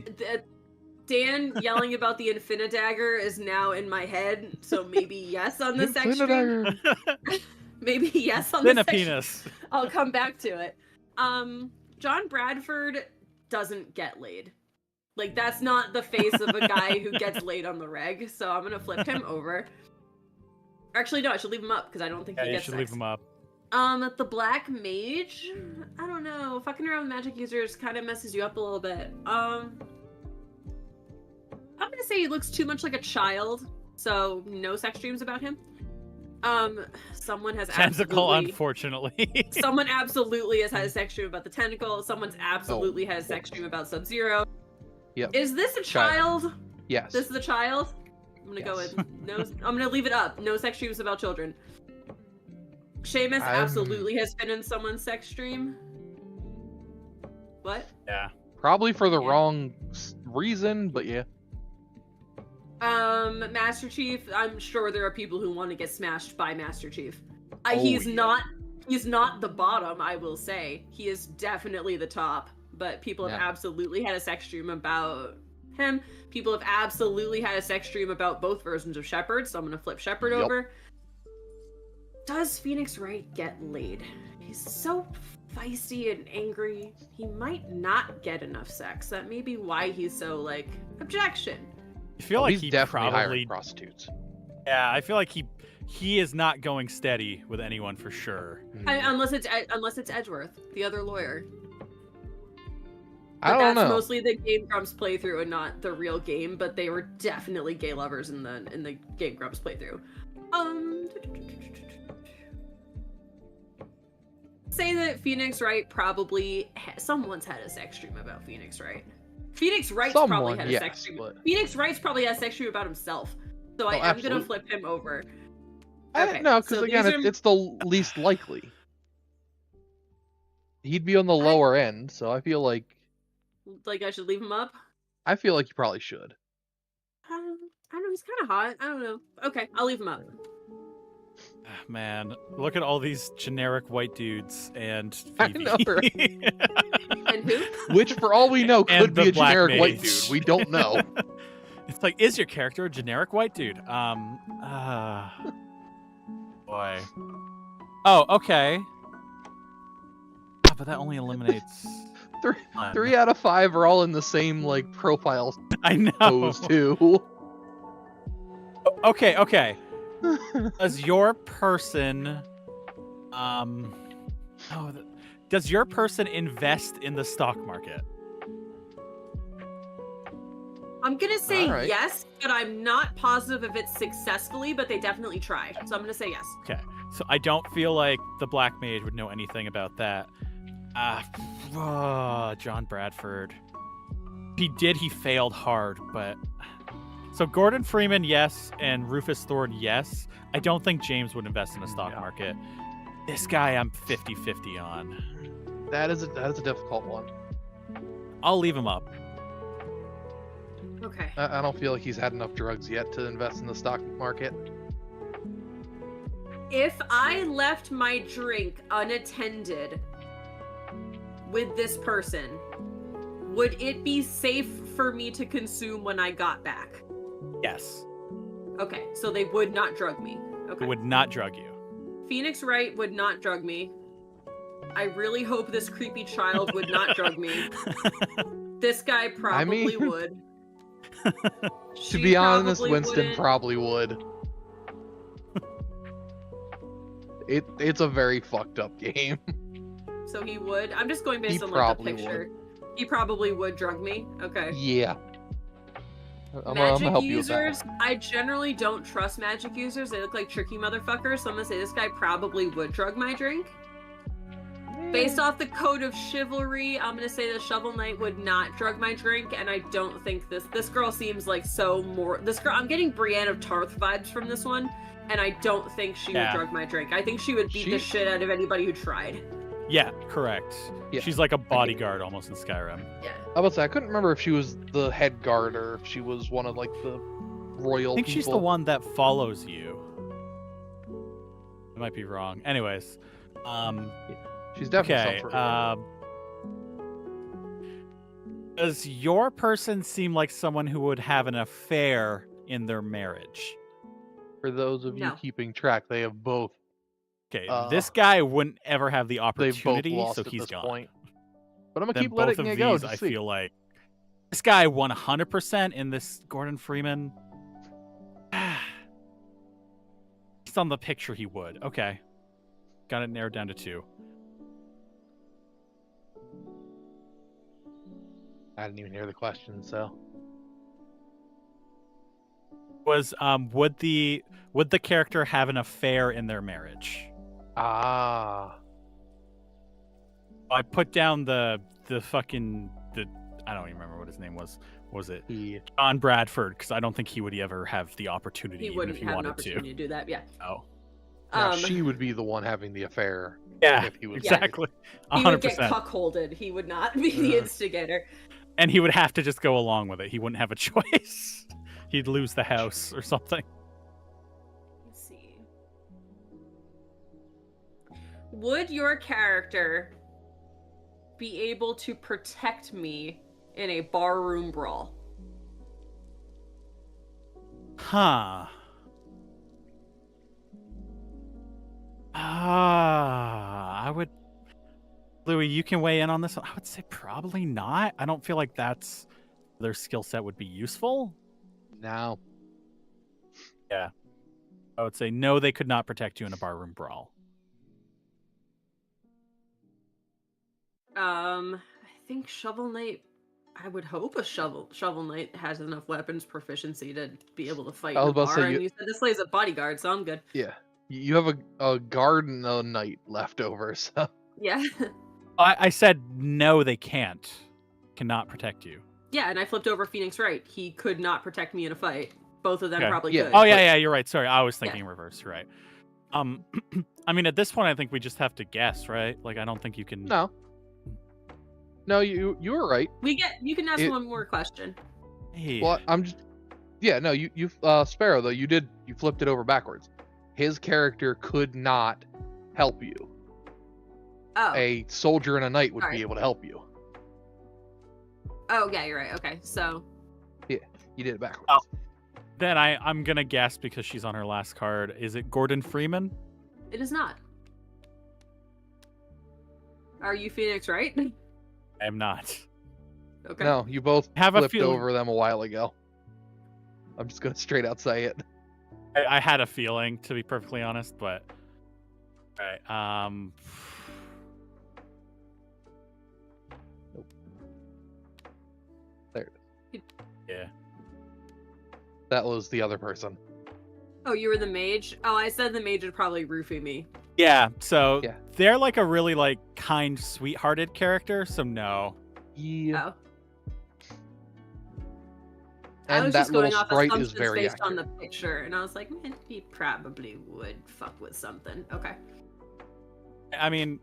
Dan yelling about the Infinidagger is now in my head, so maybe yes on the sex stream. Infinidagger. Maybe yes on the Then a sex stream. penis. I'll come back to it. John Bradford doesn't get laid. Like, that's not the face of a guy who gets laid on the reg, so I'm gonna flip him over. Actually, no, I should leave him up because I don't think Yeah, he you gets should sex. leave him up. The black mage? I don't know. Fucking around with magic users kind of messes you up a little bit. I'm gonna say he looks too much like a child, so no sex dreams about him. Someone has Tentacle, absolutely... unfortunately. Someone absolutely has had a sex dream about the tentacle. Someone's absolutely had a of sex course. dream about Sub-Zero. Yep. Is this a child? Yes. This is a child? I'm gonna go Yes. with no. I'm gonna leave it up. No sex dreams about children. Seamus absolutely has been in someone's sex dream. What? Yeah. Probably for the Yeah. wrong reason, but yeah. Master Chief. I'm sure there are people who want to get smashed by Master Chief. Oh, He's yeah. not. He's not the bottom. I will say he is definitely the top. But people have Yeah. absolutely had a sex dream about him. People have absolutely had a sex dream about both versions of Shepard. So I'm gonna flip Shepard Yep. over. Does Phoenix Wright get laid? He's so feisty and angry. He might not get enough sex. That may be why he's so like objection. I feel like he's he definitely probably. hiring prostitutes. Yeah, I feel like he is not going steady with anyone for sure. Unless it's Edgeworth, the other lawyer. I But don't that's know. mostly the Game Grumps playthrough and not the real game. But they were definitely gay lovers in the Game Grumps playthrough. Say that Phoenix Wright probably someone's had a sex dream about Phoenix Wright. Phoenix Wright's probably Someone, had a yes, sex dream. but- Phoenix Wright's probably had a sex dream about himself. So I am gonna absolutely. flip him over. No, because so again, these are- it's the least likely. He'd be on the lower end, so I feel like I should leave him up. you probably should. I don't know. He's kind of hot. I don't know. Okay, I'll leave him up. Man, look at all these generic white dudes and I Phoebe. know, right? And who? Which, for all we know, And could be the a black generic white mage. dude. We don't know. It's like, is your character a generic white dude? Boy. Oh, okay. Ah, but that only eliminates. one. 3 out of 5 are all in the same like profile I know. pose too. Okay. Does your person, does your person invest in the stock market? I'm gonna say Alright. yes, but I'm not positive if it's successfully. But they definitely try. So I'm gonna say yes. Okay, so I don't feel like the Black Mage would know anything about that. John Bradford. He failed hard, but... So Gordon Freeman, yes, and Rufus Thorne, yes. I don't think James would invest in the stock market. This guy, I'm 50-50 on. That is a difficult one. I'll leave him up. Okay. I don't feel like he's had enough drugs yet to invest in the stock market. If I left my drink unattended with this person, would it be safe for me to consume when I got back? Yes. Okay, so they would not drug me. Okay. It would not drug you. Phoenix Wright would not drug me. I really hope this creepy child would not drug me. This guy probably mean, would. To be honest, Winston probably would. It's a very fucked up game. So he would. I'm just going based He on like the probably picture. He probably would drug me. Okay. Yeah. I'm Magic gonna help you with that users, I generally don't trust magic users. They look like tricky motherfuckers. So I'm gonna say this guy probably would drug my drink. one. Based off the code of chivalry, I'm gonna say the Shovel Knight would not drug my drink, and I don't think this girl seems like I'm getting Brienne of Tarth vibes from this one, and I don't think she would drug my drink. I think she would beat the shit out of anybody who tried. Yeah, correct. Yeah. She's like a bodyguard almost in Skyrim. Yeah. I was say I couldn't remember if she was the head guard or if she was one of like the royal I think people. she's the one that follows you. I might be wrong. Anyways, She's definitely okay. some sort of Does your person seem like someone who would have an affair in their marriage? For those of you No. keeping track, they have both. Okay, Uh, this guy wouldn't ever have the They've both opportunity, lost so at he's this gone. point. But I'm gonna Then keep both letting of it go. these, To I see. feel like this guy 100% in this Gordon Freeman. Based on the picture, he would. Okay. got it narrowed down to 2. I didn't even hear the question, so. Was would the character have an affair in their marriage? Ah. I put down the fucking I don't even remember what his name was. Was it John Bradford? Because I don't think he would ever have the opportunity, He even wouldn't if he have an wanted opportunity to do that. Yeah. Oh, Now she would be the one having the affair. yeah, if he was exactly. He would get 100%. cuckolded. He would not be the instigator. And he would have to just go along with it. He wouldn't have a choice. He'd lose the house or something. Let's see. Would your character be able to protect me in a barroom brawl? Huh. I would... Louis, you can weigh in on this one. I would say probably not. I don't feel like that's... their skill set would be useful. No. Yeah. I would say no, they could not protect you in a barroom brawl. I think Shovel Knight. I would hope a Shovel Knight has enough weapons proficiency to be able to fight I in was a about to bar. say And you said this lays a bodyguard, so I'm good. Yeah. You have a garden knight left over, so. Yeah. I said no, they can't. Cannot protect you. Yeah, and I flipped over Phoenix Wright. He could not protect me in a fight. Both of them Okay. probably Yeah. could. Oh But- yeah, you're right. Sorry, I was thinking in reverse. You're right. I mean, at this point, I think we just have to guess, right? Like, I don't think you can. No. No, you were right. You can ask It- one more question. Hey. Well, I'm just. Yeah, no, you Sparrow though, you flipped it over backwards. His character could not help you. Oh. A soldier and a knight would Alright. be able to help you. Oh, yeah, you're right. Okay, so You did it backwards. Oh. Then I'm gonna guess because she's on her last card. Is it Gordon Freeman? it is not. Are you Phoenix Wright? I am not. Okay. No, you both Have a flipped feeling- over them a while ago. I'm just gonna straight out say it. I had a feeling, to be perfectly honest, but. Alright. There it is. Yeah. That was the other person. Oh, you were the mage? Oh, I said the mage would probably roofie me. Yeah. So Yeah. they're like a really like kind, sweethearted character. So no. Yeah. Oh. I And was that just going little off sprite is assumptions very based on accurate. the picture, and I was like, man, he probably would fuck with something. Okay. I mean,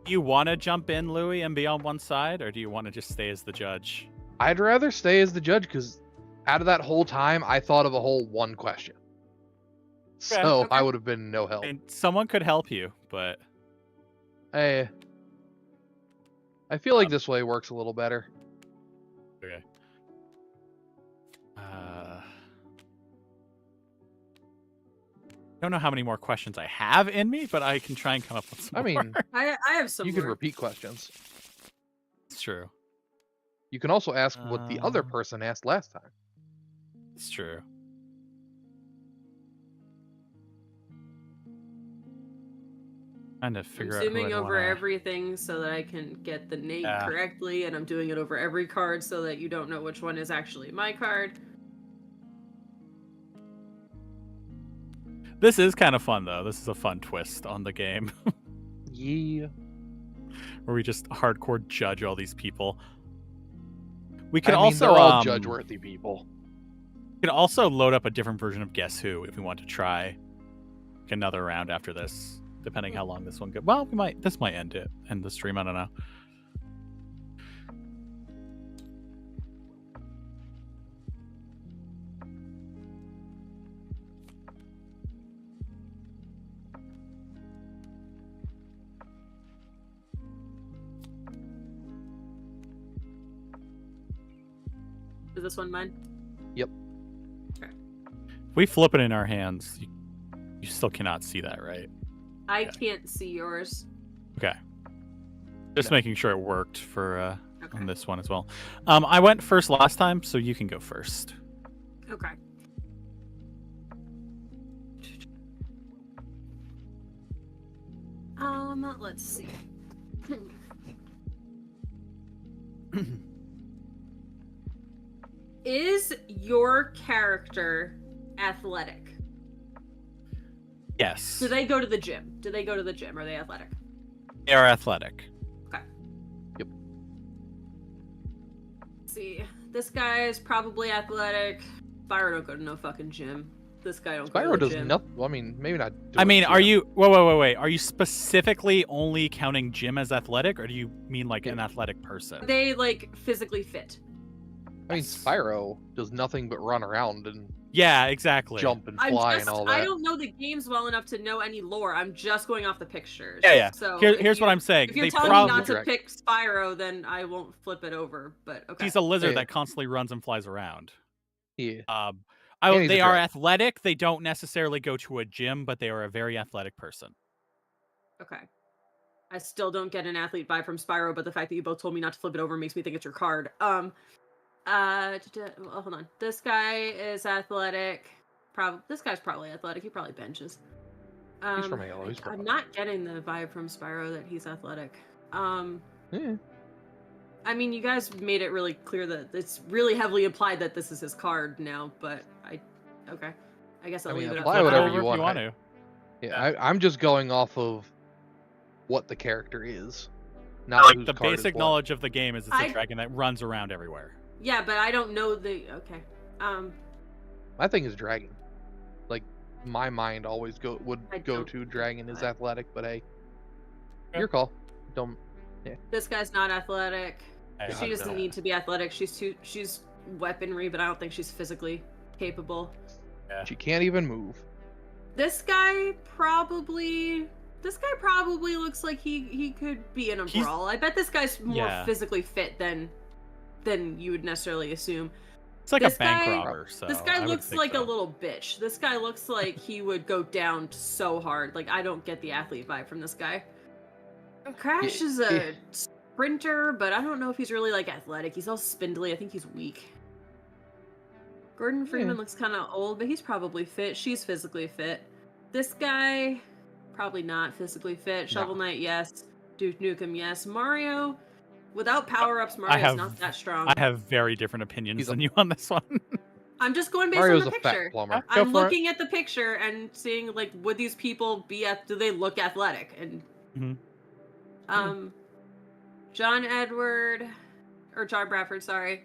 do you want to jump in, Louis, and be on one side, or do you want to just stay as the judge? I'd rather stay as the judge because out of that whole time, I thought of a whole one question. So okay. I would have been no help. And someone could help you, but I feel like Um, this way works a little better. okay. I don't know how many more questions I have in me, but I can try and come up with some I more. mean, I have some you can more. repeat questions. It's true. You can also ask what the other Uh, person asked last time. It's true. Trying to I'm figure out. zooming who I'd over wanna... everything so that I can get the name Yeah. correctly, and I'm doing it over every card so that you don't know which one is actually my card. This is kind of fun, though. This is a fun twist on the game Yeah. where we just hardcore judge all these people. We can I mean, also they're all judge-worthy people. we can also load up a different version of Guess Who if we want to try another round after this, depending how long this one goes. Well, we might. This might end the stream. I don't know. Is this one mine? Yep. If we flip it in our hands, you still cannot see that, right? I Yeah. can't see yours. Okay. Just No. making sure it worked for Okay. on this one as well. I went first last time, so you can go first. Okay. Let's see. Is your character athletic? Yes. Do they go to the gym? Are they athletic? They are athletic. Okay. Yep. Let's see. This guy is probably athletic. Spyro don't go to no fucking gym. This guy don't go Spyro to the does gym. nothing. Well, I mean, maybe not. I mean, doing are shit. you wait? Are you specifically only counting gym as athletic, or do you mean like an athletic person? They like physically fit. I mean, Spyro does nothing but run around and Yeah, exactly. jump and fly and all that. I don't know the games well enough to know any lore. I'm just going off the pictures. Yeah. So Here's what I'm saying. If you're They telling prob- me not to Direct. pick Spyro, then I won't flip it over. But okay. He's a lizard Yeah. that constantly runs and flies around. Yeah. They he's a are drag. athletic. They don't necessarily go to a gym, but they are a very athletic person. Okay. I still don't get an athlete vibe from Spyro, but the fact that you both told me not to flip it over makes me think it's your card. Well, hold on. This guy is athletic. This guy's probably athletic. He probably benches. He's from Halo. He's I'm probably. not getting the vibe from Spyro that he's athletic. Yeah. I mean, you guys made it really clear that it's really heavily implied that this is his card now, but okay. I guess I'll I mean, leave it up. apply to whatever that. you If you want. want to. Yeah, I'm just going off of what the character is, not Like whose the card is basic what. knowledge of the game is it's a I- dragon that runs around everywhere. Yeah, but I don't know the. Okay. My thing is dragon. Like my mind always would I go don't to think dragon is that. athletic, but hey, Yeah. your call. Don't. This guy's not athletic. I She doesn't no. need to be athletic. She's weaponry, but I don't think she's physically capable. She can't even move. This guy probably looks like he could be in a He's- brawl. I bet this guy's more Yeah. physically fit than you would necessarily assume. It's like This a bank guy- robber. So This I guy would looks think like so. a little bitch. This guy looks like he would go down so hard. Like, I don't get the athlete vibe from this guy. Crash is a sprinter, but I don't know if he's really like athletic. He's all spindly. I think he's weak. Gordon Freeman looks kind of old, but he's probably fit. She's physically fit. This guy, probably not physically fit. Shovel Knight, yes. Duke Nukem, yes. Mario, without power-ups, Mario's have- not that strong. I have very different opinions He's a- than you on this one. I'm just going based Mario's on a the fat picture. plumber. Go I'm for it. looking at the picture and seeing, like, would these people do they look athletic? And, Mhm. John Bradford, sorry.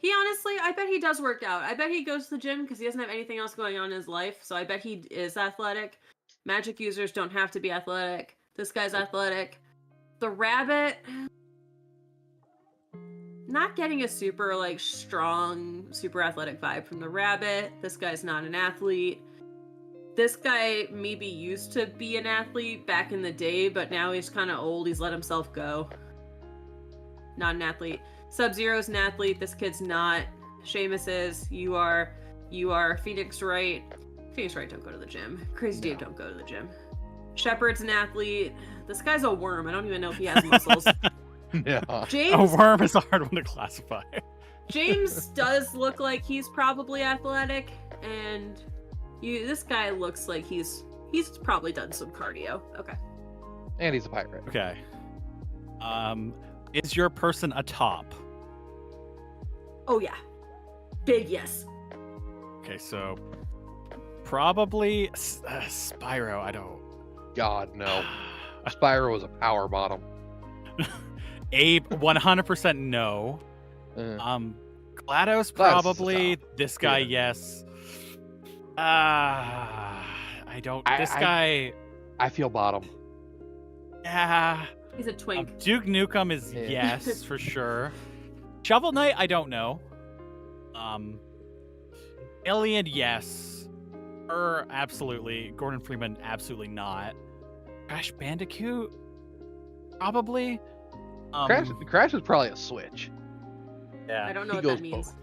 He honestly, I bet he does work out. I bet he goes to the gym because he doesn't have anything else going on in his life. So I bet he is athletic. Magic users don't have to be athletic. This guy's athletic. The rabbit, not getting a super like strong, super athletic vibe from the rabbit. This guy's not an athlete. This guy maybe used to be an athlete back in the day, but now he's kind of old. He's let himself go. Not an athlete. Sub-Zero's an athlete. This kid's not. Seamus is. You are. Phoenix Wright. Phoenix Wright don't go to the gym. Crazy Dave don't go to the gym. Shepard's an athlete. This guy's a worm. I don't even know if he has muscles. Yeah. A James worm is a hard one to classify. James does look like he's probably athletic, and this guy looks like he's probably done some cardio. Okay. And he's a pirate. Okay. Is your person a top? Oh yeah. Big yes. Okay, so probably Spyro. I don't. God no. Spyro was a power bottom. Abe, 100% no. GLaDOS probably. This guy, Yeah. yes. I don't. This guy, I feel bottom. yeah. He's a twink. Duke Nukem is Yeah. yes for sure. Shovel Knight, I don't know. Alien, yes. Absolutely. Gordon Freeman, absolutely not. Crash Bandicoot, probably. Crash is probably a switch. Yeah. I don't know he what goes that means.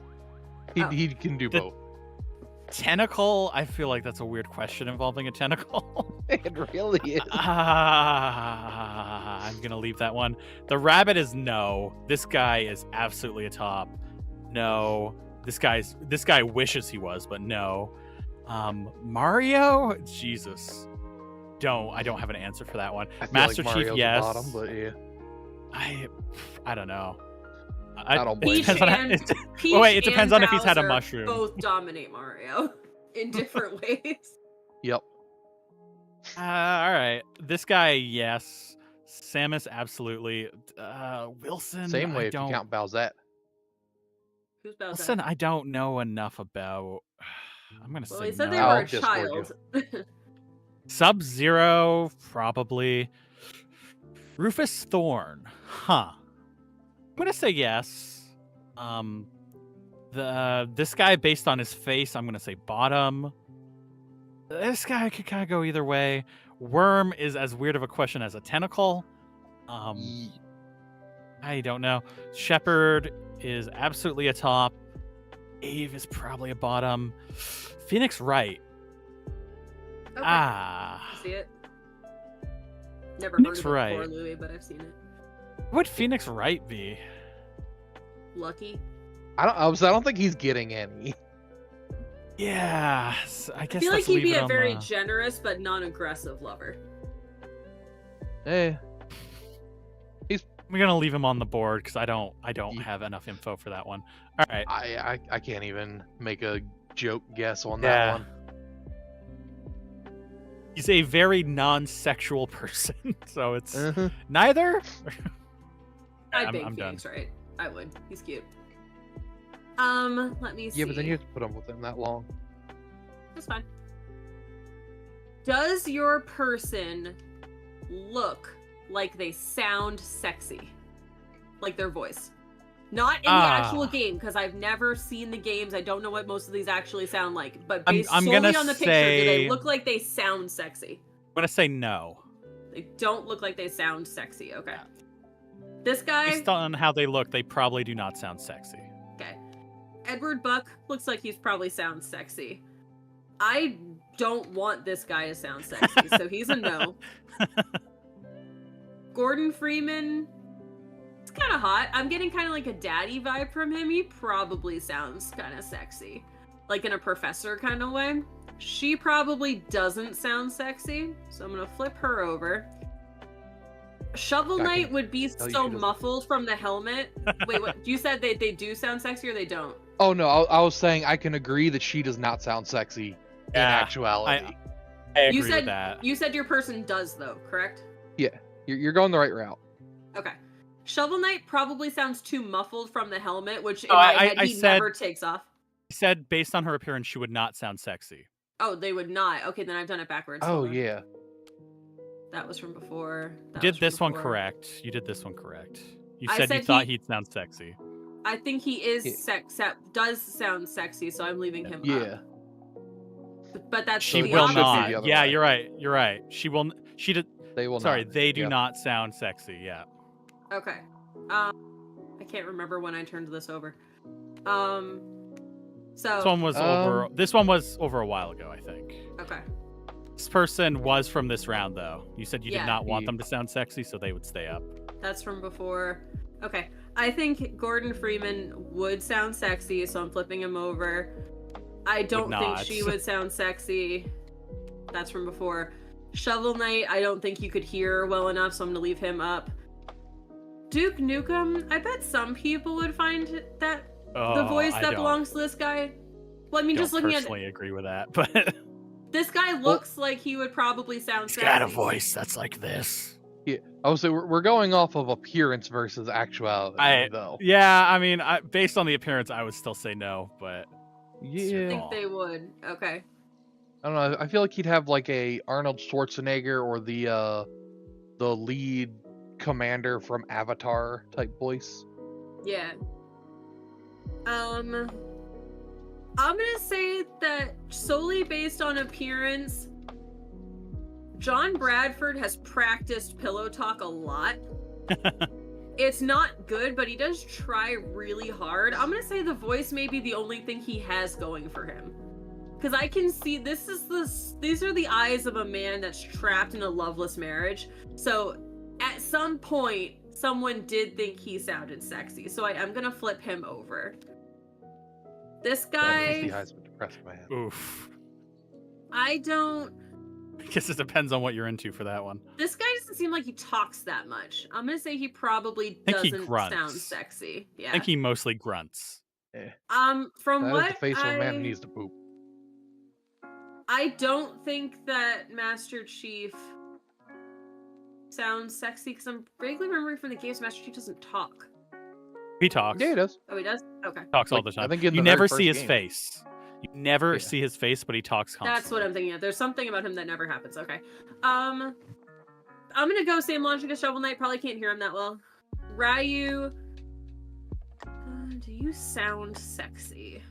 He, Oh. he can do The- both. Tentacle, I feel like that's a weird question involving a tentacle. It really is. I'm gonna leave that one. The rabbit is no. This guy is absolutely a top. No. This guy wishes he was, but no. Mario? Jesus. I don't have an answer for that one. I feel Master like Chief, Mario's yes. the bottom, but yeah. I don't know. I don't blame Peach you. and wait, it depends and on if he's had a Bowser mushroom. Both dominate Mario in different ways. Yep. All right. This guy, yes. Samus, absolutely. Wilson, Same way I if don't. you count Bowsette. Who's Bowser? Wilson, I don't know enough about. I'm gonna Well, say he said no. they were a Discord you. child. Sub-Zero, probably. Rufus Thorn, huh? I'm gonna say yes. This guy, based on his face, I'm gonna say bottom. This guy could kind of go either way. Worm is as weird of a question as a tentacle. I don't know. Shepherd is absolutely a top. Ave is probably a bottom. Phoenix Wright. Okay. See it? Never Phoenix heard of it Wright. before, Louis, but I've seen it. What would Phoenix Wright be? Lucky. I don't think he's getting any. Yeah, I I guess feel like let's he'd leave be it a on very the- generous but non-aggressive lover. Eh. We're gonna leave him on the board because I don't Yeah. have enough info for that one. All right. I can't even make a joke guess on Yeah. that one. He's a very non-sexual person, so it's Uh-huh. neither. I'd I'm bang done. Phoenix, right? I would. He's cute. Let me see. Yeah, but then you have to put him with him that long. That's fine. Does your person look like they sound sexy? Like their voice? Not in the actual game, because I've never seen the games. I don't know what most of these actually sound like. But based I'm solely gonna on the picture, say- do they look like they sound sexy? I'm gonna say no. They don't look like they sound sexy. Okay. This guy, Based on how they look, they probably do not sound sexy. okay. Edward Buck looks like he's probably sounds sexy. I don't want this guy to sound sexy, so he's a no. Gordon Freeman, it's kind of hot. I'm getting kind of like a daddy vibe from him. He probably sounds kind of sexy, like in a professor kind of way. She probably doesn't sound sexy, so I'm gonna flip her over. Shovel I Knight can would be tell you so she doesn't. muffled from the helmet. Wait, what? You said they do sound sexy or they don't? Oh no, I was saying I can agree that she does not sound sexy in Yeah, actuality. I agree You said with that. you said your person does though, correct? You're going the right route. Okay. Shovel Knight probably sounds too muffled from the helmet, which in Oh, my I- head I he said- never takes off. He said based on her appearance, she would not sound sexy. Oh, they would not. Okay, then I've done it backwards. Oh Hold on. yeah. That was from before. You That did was from this one before. correct. You did this one correct. You I said you said thought he- he'd sound sexy. I think he is Yeah. does sound sexy, so I'm leaving him Yeah. up. But that's She the will opposite. opposite. not. The other Yeah, way. you're right. You're right. She will. She did. They will Sorry, not. they do Yeah. not sound sexy. Yeah. Okay. I can't remember when I turned this over. So This one was over. This one was over a while ago, I think. okay. This person was from this round, though. You said you Yeah. did not want Ye- them to sound sexy, so they would stay up. That's from before. Okay. I think Gordon Freeman would sound sexy, so I'm flipping him over. I don't think not. she would sound sexy. That's from before. Shovel Knight, I don't think you could hear well enough, so I'm gonna leave him up. Duke Nukem, I bet some people would find that the voice that belongs to this guy. Well, I mean, just don't looking at personally agree with that, but this guy looks like he would probably sound he's sexy. got a voice that's like this. I would say we're going off of appearance versus actuality, though. Yeah, I mean, based on the appearance, I would still say no, but I Yeah. think they would. Okay. I don't know. I feel like he'd have like a Arnold Schwarzenegger or the lead commander from Avatar type voice. Yeah. I'm gonna say that solely based on appearance, John Bradford has practiced pillow talk a lot. It's not good, but he does try really hard. I'm gonna say the voice may be the only thing he has going for him. Because I can see these are the eyes of a man that's trapped in a loveless marriage. So at some point, someone did think he sounded sexy. So I'm gonna flip him over. This Yeah, he's guy, the eyes of a depressed man. oof. I don't. I guess it depends on what you're into for that one. This guy doesn't seem like he talks that much. I'm gonna say he probably I think he doesn't grunts. sound sexy. Yeah. I think he mostly grunts. From That what is the face of a man who needs to poop. I don't think that Master Chief sounds sexy because I'm vaguely remembering from the games Master Chief doesn't talk. He talks. Yeah, he does. Oh, he does? Okay. Talks all Like, the time. I think in You the very never first see his game. face. You never Yeah. see his face, but he talks constantly. That's what I'm thinking of. There's something about him that never happens. Okay. I'm gonna go same logic as Shovel Knight. Probably can't hear him that well. Ryu, do you sound sexy?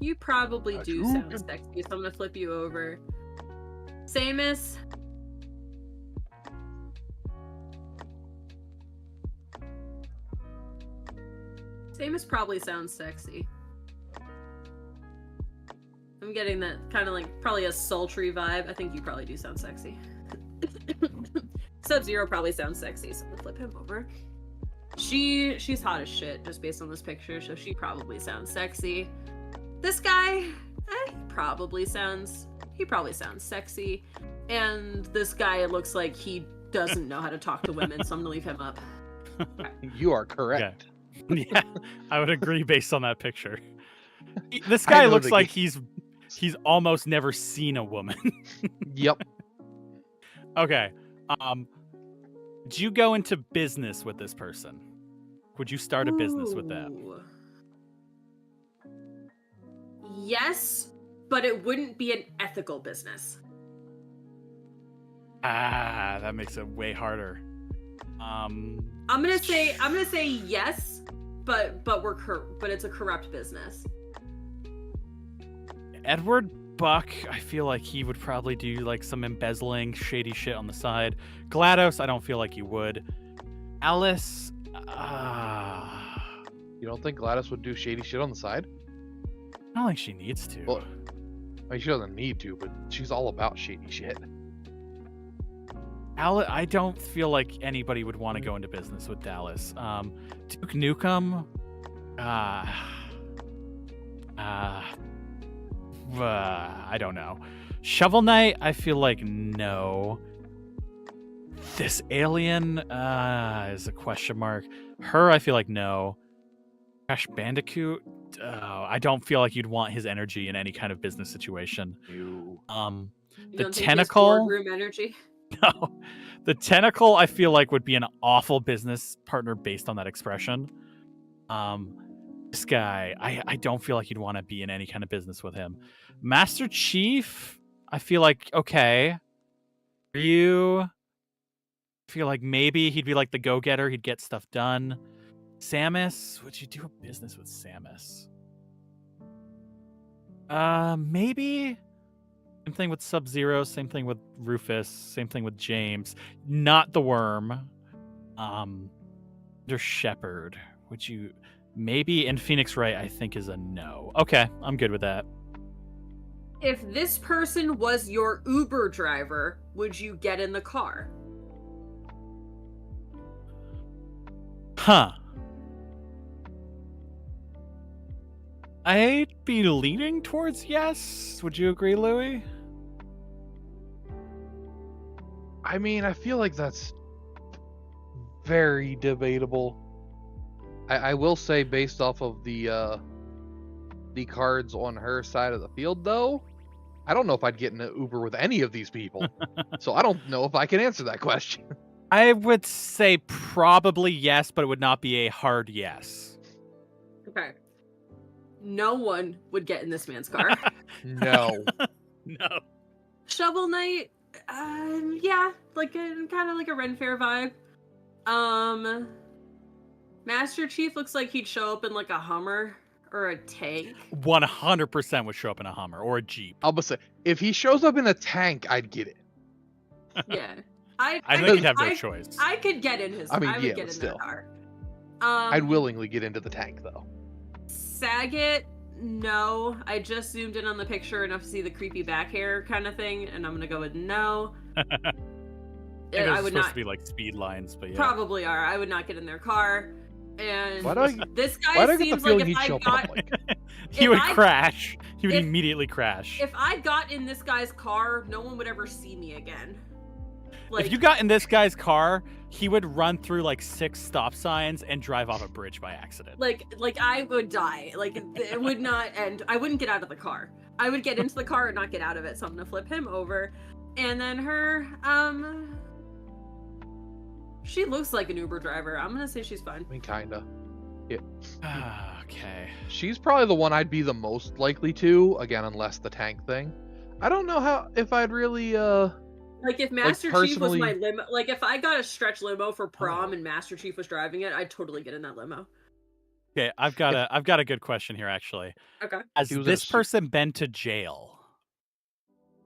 You probably do sound sexy, so I'm gonna flip you over. Samus. Samus probably sounds sexy. I'm getting that kind of like probably a sultry vibe. I think you probably do sound sexy. Sub-Zero probably sounds sexy, so we'll flip him over. She's hot as shit just based on this picture, so she probably sounds sexy. This guy, he probably sounds sexy. And this guy looks like he doesn't know how to talk to women, so I'm gonna leave him up. Okay. You are correct. Yeah, I would agree based on that picture. This guy looks like he's almost never seen a woman. Yep. Okay. Did you go into business with this person? Would you start a business with them? Ooh. Yes, but it wouldn't be an ethical business. Ah, that makes it way harder. I'm gonna say yes, but it's a corrupt business. Edward Buck, I feel like he would probably do like some embezzling, shady shit on the side. GLaDOS, I don't feel like he would. Alice, You don't think GLaDOS would do shady shit on the side? I don't think she needs to. Well, I mean, she doesn't need to, but she's all about shady shit. I don't feel like anybody would want to go into business with Dallas. Duke Nukem, I don't know. Shovel Knight, I feel like no. This alien is a question mark. Her, I feel like no. Crash Bandicoot, I don't feel like you'd want his energy in any kind of business situation. You The don't think he has tentacle. boardroom energy? No. The tentacle, I feel like, would be an awful business partner based on that expression. This guy, I don't feel like you'd want to be in any kind of business with him. Master Chief, I feel like, okay. You feel like maybe he'd be like the go-getter. He'd get stuff done. Samus, would you do a business with Samus? Maybe. Same thing with Sub-Zero, same thing with Rufus, same thing with James. Not the Worm. There's Shepard. Would you maybe? And Phoenix Wright, I think, is a no. Okay, I'm good with that. If this person was your Uber driver, would you get in the car? Huh. I'd be leaning towards yes. Would you agree, Louis? I mean, I feel like that's very debatable. I will say, based off of the cards on her side of the field, though, I don't know if I'd get in an Uber with any of these people. So I don't know if I can answer that question. I would say probably yes, but it would not be a hard yes. Okay. No one would get in this man's car. No. No. Shovel Knight, yeah, like kind of like a Ren Fair vibe. Master Chief looks like he'd show up in like a Hummer or a tank. 100% would show up in a Hummer or a Jeep. I'll say, if he shows up in a tank, I'd get it. Yeah. I think he'd have no choice. I could get in his. I mean, I would yeah, get but in still. that car. I'd willingly get into the tank, though. Saget, no. I just zoomed in on the picture enough to see the creepy back hair kind of thing, and I'm gonna go with no. I think I it's would supposed not. to be like speed lines, but yeah. Probably are. I would not get in their car. And Why do I this why guy do I get the seems feeling like if he'd I show up in got public? He would crash. He would if- immediately crash. If I got in this guy's car, no one would ever see me again. Like, If you got in this guy's car, he would run through like 6 stop signs and drive off a bridge by accident. like I would die. Like, it would not end. I wouldn't get out of the car. I would get into the car and not get out of it. So I'm gonna flip him over, and then her. She looks like an Uber driver. I'm gonna say she's fine. I mean, kinda. Yeah. Okay. She's probably the one I'd be the most likely to, again, unless the tank thing. I don't know if I'd really, Like, if Master Chief was personally- my limo, like if I got a stretch limo for prom and Master Chief was driving it, I'd totally get in that limo. Okay, I've got a good question here actually. Okay. Has He was in this a suit. person been to jail?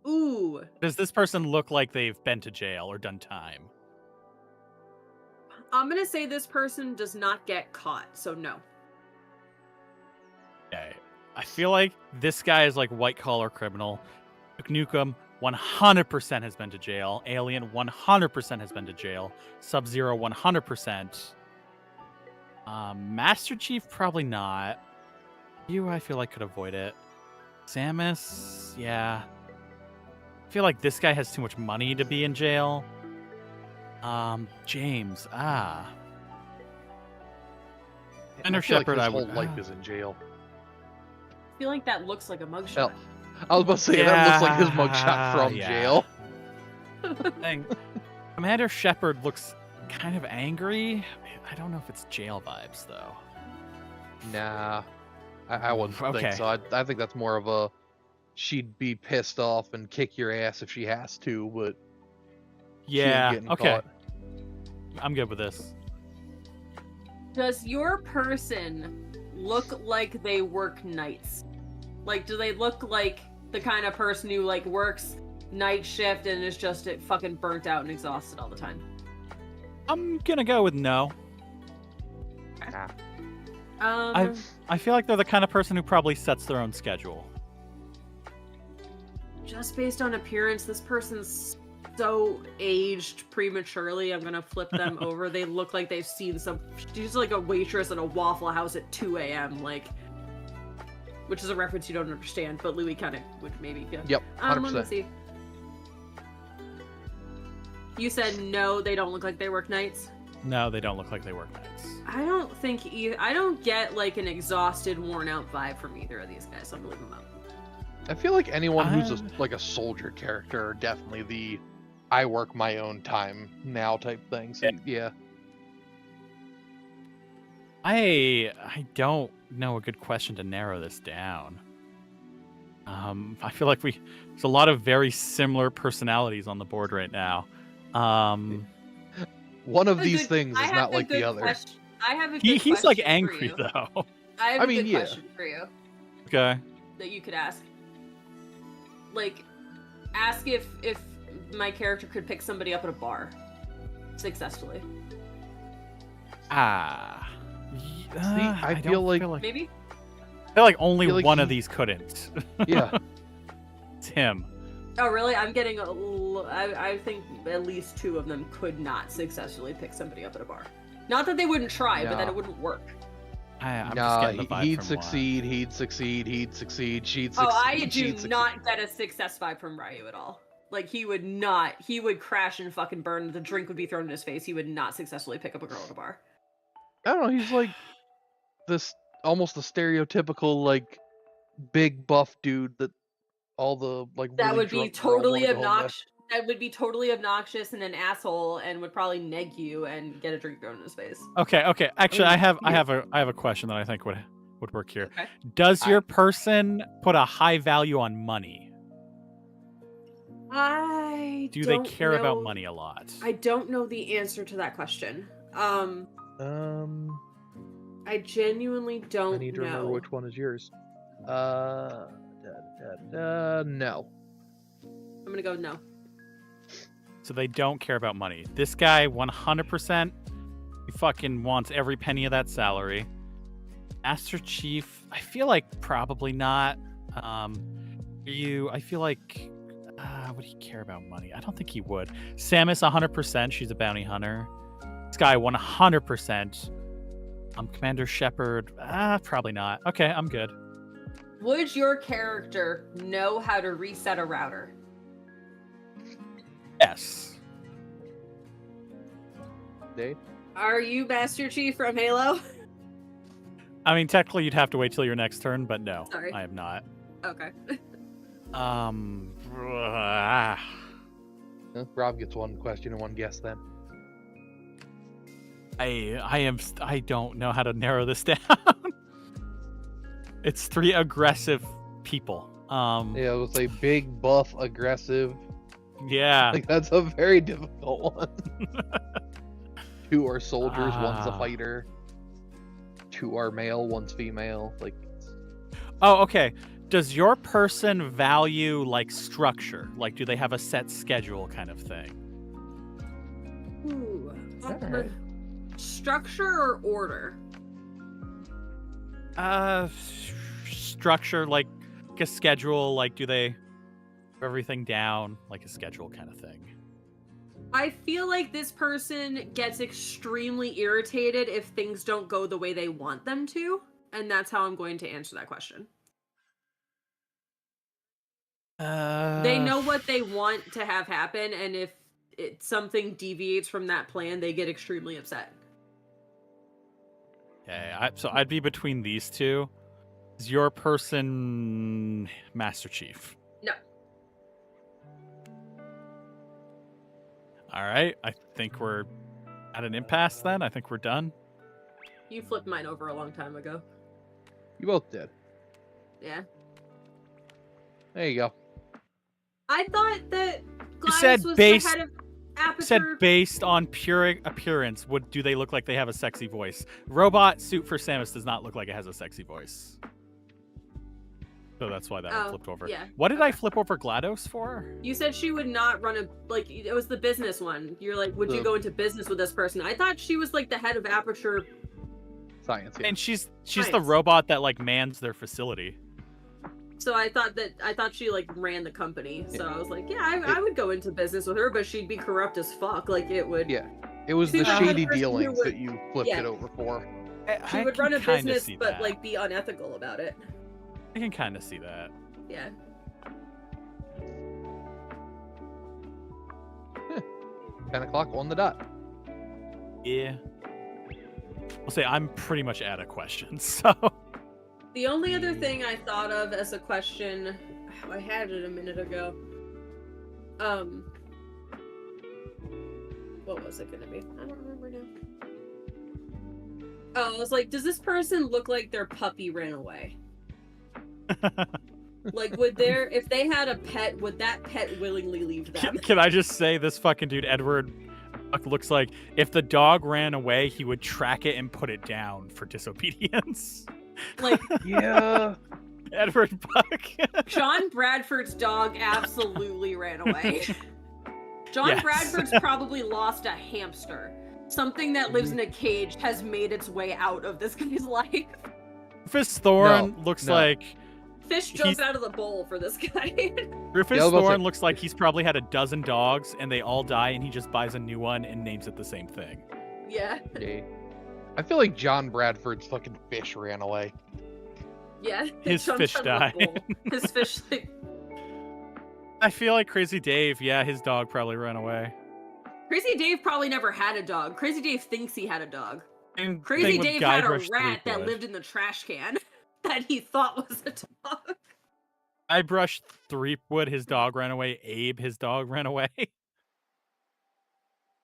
Ooh. Does this person look like they've been to jail or done time? I'm gonna say this person does not get caught, so no. Okay. I feel like this guy is like white collar criminal. Duke Nukem 100% has been to jail. Alien 100% has been to jail. Sub-Zero 100%. Master Chief probably not. You, I feel like could avoid it. Samus, yeah. I feel like this guy has too much money to be in jail. James, I Commander feel like Shepard, his I whole would. life is in jail. I feel like that looks like a mugshot. Hell, I was about to say that looks like his mugshot from Yeah. jail. Thing. Commander Shepard looks kind of angry. I don't know if it's jail vibes though. Nah, I wouldn't Okay. think so. I think that's more of a she'd be pissed off and kick your ass if she has to, but she ain't Yeah. getting Okay. caught. I'm good with this. Does your person look like they work nights? Like, do they look like the kind of person who like works night shift and is just fucking burnt out and exhausted all the time? I'm gonna go with no. I feel like they're the kind of person who probably sets their own schedule. Just based on appearance, this person's so aged prematurely. I'm gonna flip them over. They look like they've seen she's like a waitress at a Waffle House at 2 a.m. Like, which is a reference you don't understand, but Louis kind of would maybe. Yeah. Yep, Let me 100%. see. You said no, they don't look like they work nights. No, they don't look like they work nights. I don't think I don't get like an exhausted, worn out vibe from either of these guys. So I'm gonna leave them out. I feel like anyone who's like a soldier character are definitely the I work my own time now type thing. So yeah. I don't know a good question to narrow this down. I feel like there's a lot of very similar personalities on the board right now. One of these things I is have not a like the good other. question- I have a good He's like question for angry you. though. I have I a mean, good yeah. question for you Okay. that you could ask. Like, ask if my character could pick somebody up at a bar successfully. I feel like- Maybe. I feel like only feel like one of he- these couldn't. Yeah. It's him. Oh, really? I'm getting I think at least 2 of them could not successfully pick somebody up at a bar. Not that they wouldn't try, but that No. it wouldn't work. I'm just Nah, getting the vibe he'd from succeed, he'd succeed, she'd succeed, Oh, I do she'd succeed. not get a success vibe from Ryu at all. Like, he would crash and fucking burn. The drink would be thrown in his face. He would not successfully pick up a girl at a bar. I don't know, he's like this almost the stereotypical like big buff dude that all the like That really would be drunk girls totally wanna go home with. obnoxious. That would be totally obnoxious and an asshole, and would probably neg you and get a drink thrown in his face. Okay. Actually, I have yeah. a question that I think would work here. Okay. Does your person put a high value on money? Do they care about money a lot? I don't know the answer to that question. I genuinely don't I need to remember know. which one is yours. No. I'm gonna go no. So they don't care about money. This guy, 100%, he fucking wants every penny of that salary. Master Chief, I feel like probably not. I feel like, would he care about money? I don't think he would. Samus, 100%, she's a bounty hunter. This guy, 100%. Commander Shepard, probably not. Okay, I'm good. Would your character know how to reset a router? Yes. Dave? Are you Master Chief from Halo? I mean, technically, you'd have to wait till your next turn, but no, Sorry. I am not. Okay. Rob gets one question and one guess then. I don't know how to narrow this down. It's 3 aggressive people. Yeah, it was a big, buff, aggressive. Yeah. Like, that's a very difficult one. 2 are soldiers, one's a Ah. fighter. 2 are male, one's female. Like, Oh, okay. Does your person value like structure? Like, do they have a set schedule kind of thing? Ooh. Alright. Structure or order? Structure, like a schedule. Like, do they have everything down? Like a schedule kind of thing. I feel like this person gets extremely irritated if things don't go the way they want them to, and that's how I'm going to answer that question. They know what they want to have happen, and if something deviates from that plan, they get extremely upset. Okay, so I'd be between these two. Is your person Master Chief? No. All right, I think we're at an impasse then. I think we're done. You flipped mine over a long time ago. you both did. Yeah. There you go. I thought that You said Gladys was based- the head of Aperture. Said based on pure appearance, do they look like they have a sexy voice? Robot suit for Samus does not look like it has a sexy voice. So that's why that one flipped over. yeah. What did I flip over GLaDOS for? You said she would not run it was the business one. You're like, would you The- go into business with this person? I thought she was like the head of Aperture. Science, yeah. And she's the Nice. robot that like mans their facility. So I thought she like ran the company. So I was like, yeah, I would go into business with her, but she'd be corrupt as fuck. Like it would. Yeah. It was She the was the shady person who dealings would- that you flipped yeah. it over for. She I would run can a kinda business, see but that. like be unethical about it. I can kind of see that. Yeah. 10 o'clock on the dot. Yeah. I'll say I'm pretty much out of questions, so. The only other thing I thought of as a question, I had it a minute ago. What was it gonna be? I don't remember now. Oh, I was like, does this person look like their puppy ran away? Like, if they had a pet, would that pet willingly leave them? Can I just say this fucking dude, Edward Buck, looks like if the dog ran away, he would track it and put it down for disobedience. Like, Yeah. Edward Buck. John Bradford's dog absolutely ran away. John Yes. Bradford's probably lost a hamster. Something that lives in a cage has made its way out of this guy's life. Rufus Thorne looks no. like Fish jumps out of the bowl for this guy. Rufus Yeah, I was about to Thorne say- looks like he's probably had a dozen dogs and they all die and he just buys a new one and names it the same thing. Yeah, Yeah. I feel like John Bradford's fucking fish ran away. yeah. His Jumps fish out of the died. bowl. His fish, like, I feel like Crazy Dave, yeah, his dog probably ran away. Crazy Dave probably never had a dog. Crazy Dave thinks he had a dog. And Crazy thing with Dave had a Guybrush rat that Threepwood. lived in the trash can that he thought was a dog. Guybrush Threepwood, his dog ran away. Abe, his dog ran away.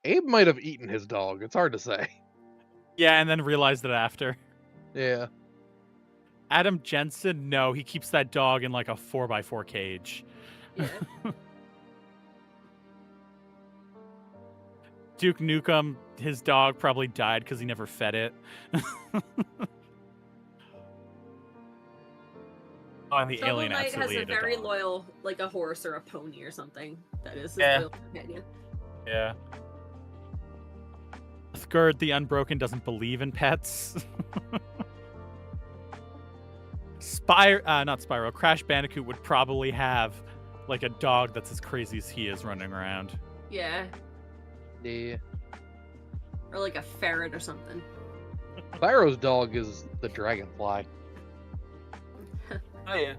Abe might have eaten his dog. It's hard to say. Yeah, and then realized it after. Yeah. Adam Jensen, no, he keeps that dog in like a 4x4 cage. Yeah. Duke Nukem, his dog probably died because he never fed it. Oh, and the Shovel alien Knight has absolutely a ate very dog. loyal, like a horse or a pony or something. That is his Yeah. loyal companion. Yeah. Thgurd the Unbroken doesn't believe in pets. Not Spyro. Crash Bandicoot would probably have like a dog that's as crazy as he is running around. Yeah, Yeah. or like a ferret or something. Spyro's dog is the dragonfly. Oh yeah.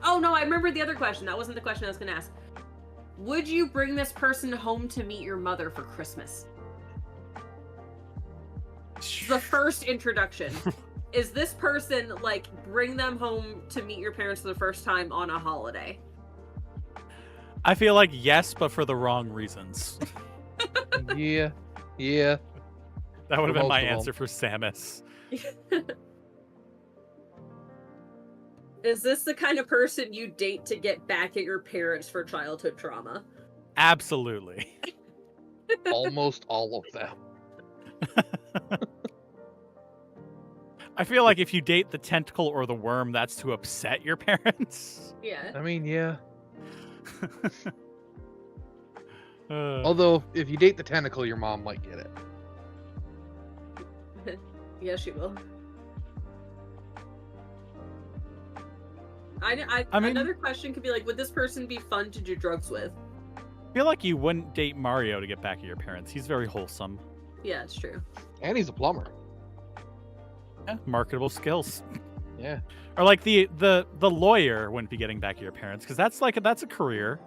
Oh no, I remember the other question. That wasn't the question I was gonna ask. Would you bring this person home to meet your mother for Christmas? The first introduction. Is this person, like, bring them home to meet your parents for the first time on a holiday? I feel like yes, but for the wrong reasons. Yeah. Yeah. That would have For been my most of answer for Samus. Is this the kind of person you date to get back at your parents for childhood trauma? Absolutely. Almost all of them. I feel like if you date the tentacle or the worm, that's to upset your parents. Yeah. I mean, yeah. Uh, Although, if you date the tentacle, your mom might get it. Yeah, she will. I mean- Another question could be like, would this person be fun to do drugs with? I feel like you wouldn't date Mario to get back at your parents. He's very wholesome. Yeah, it's true. And he's a plumber. Yeah, marketable skills. Yeah. Or like the lawyer wouldn't be getting back at your parents because that's a career.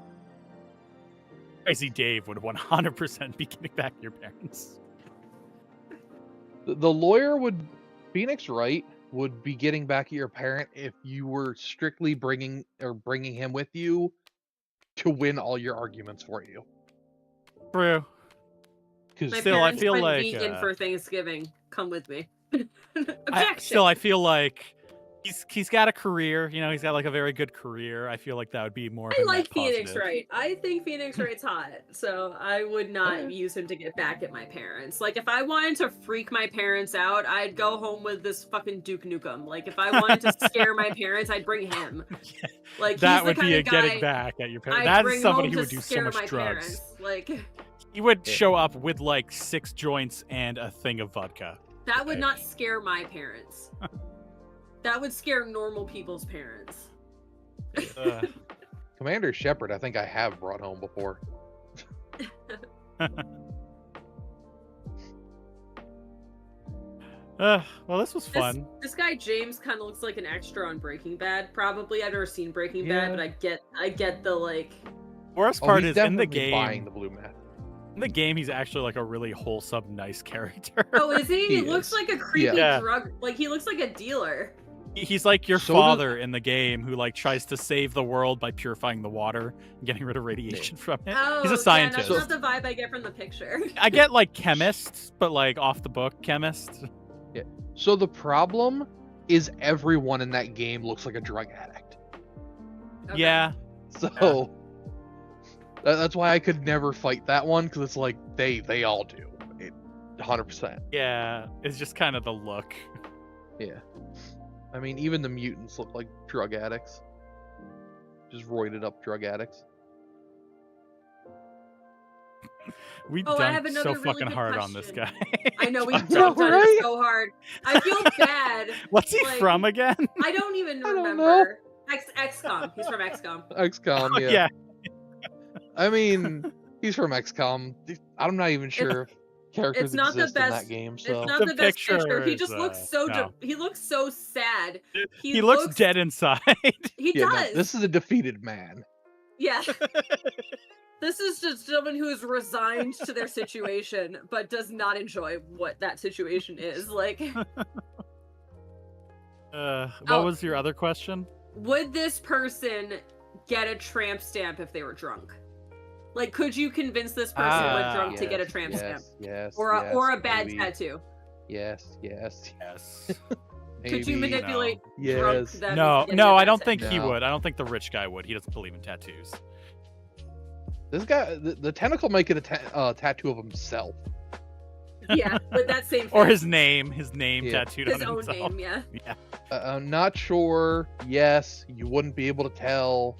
Crazy Dave would 100% be getting back at your parents. The lawyer would, Phoenix Wright would be getting back at your parent if you were strictly bringing him with you to win all your arguments for you. True. Because My Still, I parents feel went like, vegan for Thanksgiving. Come with me. I feel like he's got a career. You know, he's got like a very good career. I feel like that would be more. Of I a like net Phoenix positive. Wright. I think Phoenix Wright's hot, so I would not use him to get back at my parents. Like, if I wanted to freak my parents out, I'd go home with this fucking Duke Nukem. Like, if I wanted to scare my parents, I'd bring him. Like, That he's would the be kind a of getting guy back at your parents. I'd That bring is somebody home who to would do so scare much my drugs. parents. Like, He would Yeah. show up with like 6 joints and a thing of vodka. that would not scare my parents. That would scare normal people's parents. Commander Shepard, I think I have brought home before. Well, this was fun. This guy James kind of looks like an extra on Breaking Bad. Probably I've never seen Breaking Bad, Yeah. but I get the like. Worst Oh, part he's is in the definitely game. buying the blue meth. In the game, he's actually like a really wholesome, nice character. Oh, is he? He He looks is. like a creepy Yeah. drug. Like he looks like a dealer. He's like your So does- father in the game who like tries to save the world by purifying the water and getting rid of radiation from it. Oh, He's a yeah, scientist. that's not the vibe I get from the picture. I get like chemist, but like off the book chemist. So the problem is everyone in that game looks like a drug addict. Okay. Yeah. So that's why I could never fight that one, because it's like they all do. 100%. Yeah. It's just kind of the look. Yeah. I mean, even the mutants look like drug addicts. Just roided up drug addicts. We Oh, I have dunked another so really fucking good hard on this question. guy. I know we I dunked know, on right? it so hard. I feel bad. What's he Like- from again? I don't even I don't remember. XCOM. He's from XCOM. XCOM, Oh, yeah. yeah. I mean, he's from XCOM. I'm not even sure if characters It's not the exist in best- that game. It's So not The the best picture picture. He is, just looks so no. he looks so sad. He looks dead inside. He yeah, no, does. this is a defeated man. Yeah. This is just someone who is resigned to their situation, but does not enjoy what that situation is. Like, What Oh. was your other question? would this person get a tramp stamp if they were drunk? Like, could you convince this person when Ah, drunk to get a Yes, tramp stamp? Yes, Or a, yes, or a bad maybe. tattoo? Yes, yes, Yes. Could you maybe. manipulate Yes. drunk them No, into getting no, a I bad don't think he No. would. I don't think the rich guy would. He doesn't believe in tattoos. This guy, the tentacle might get a tattoo of himself. Yeah, with that same Or face. his name Yeah. tattooed His on own himself. name, yeah. I'm not sure. Yes, you wouldn't be able to tell.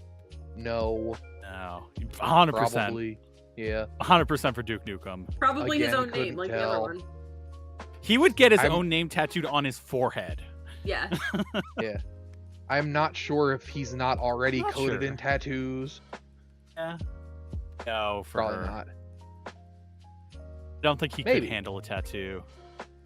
No, No, 100%. probably. Yeah. 100% for Duke Nukem. Probably his Again, own name, couldn't like the other tell. one. He would get his I'm- own name tattooed on his forehead. Yeah. I'm not sure if he's not already Not coated sure. in tattoos. Yeah. No, for Probably her. not. I don't think he Maybe. could handle a tattoo.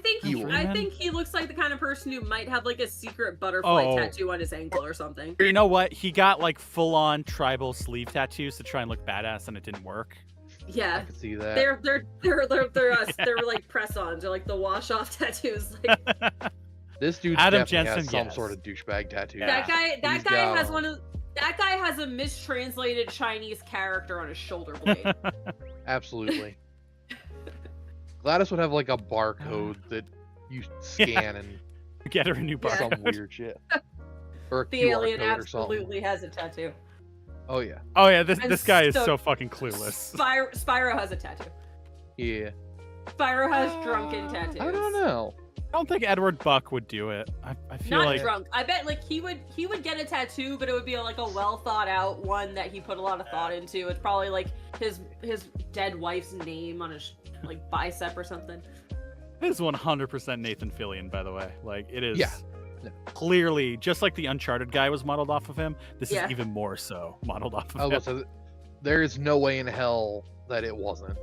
I think he looks like the kind of person who might have like a secret butterfly tattoo on his ankle or something. You know what? He got like full-on tribal sleeve tattoos to try and look badass, and it didn't work. Yeah, I can see that. They're like press-ons. They're like the wash-off tattoos. Like, this dude Adam definitely has Jensen, some yes. sort of douchebag tattoo. that guy has got, that guy has a mistranslated Chinese character on his shoulder blade. Absolutely. Gladys would have like a barcode that you scan and Get her a new barcode. some weird shit. Or a The QR alien code or something. absolutely has a tattoo. Oh yeah. Oh yeah, this And guy is so- so fucking clueless. Spyro has a tattoo. Yeah. Spyro has drunken tattoos. I don't know. I don't think Edward Buck would do it. I feel Not like drunk. I bet like he would get a tattoo, but it would be like a well thought out one that he put a lot of thought into. It's probably like his dead wife's name on his like bicep or something. it is 100% Nathan Fillion, by the way. Like it is. Yeah. Clearly, just like the Uncharted guy was modeled off of him, this Yeah. is even more so modeled off I of was him. about to say, there is no way in hell that it wasn't.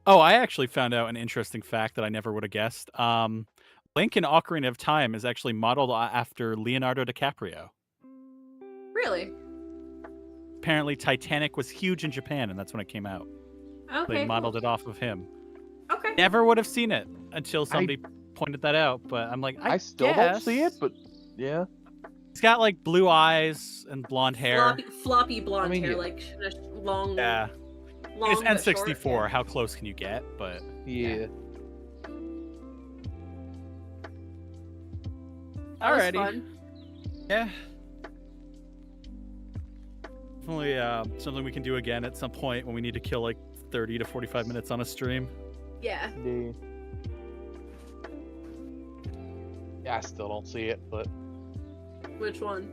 Oh, I actually found out an interesting fact that I never would have guessed. Link in Ocarina of Time is actually modeled after Leonardo DiCaprio. Really? Apparently, Titanic was huge in Japan, and that's when it came out. Okay. They modeled it off of him. Okay. Never would have seen it until somebody pointed that out, but I'm like, I still don't guess. see it, but yeah. He's got like blue eyes and blonde hair. Floppy blonde hair, yeah. like long. Yeah. Long It's but N64. short. How close can you get? But Yeah. That was alrighty. fun. Yeah. Definitely something we can do again at some point when we need to kill like 30 to 45 minutes on a stream. Yeah. Yeah, I still don't see it, but Which one?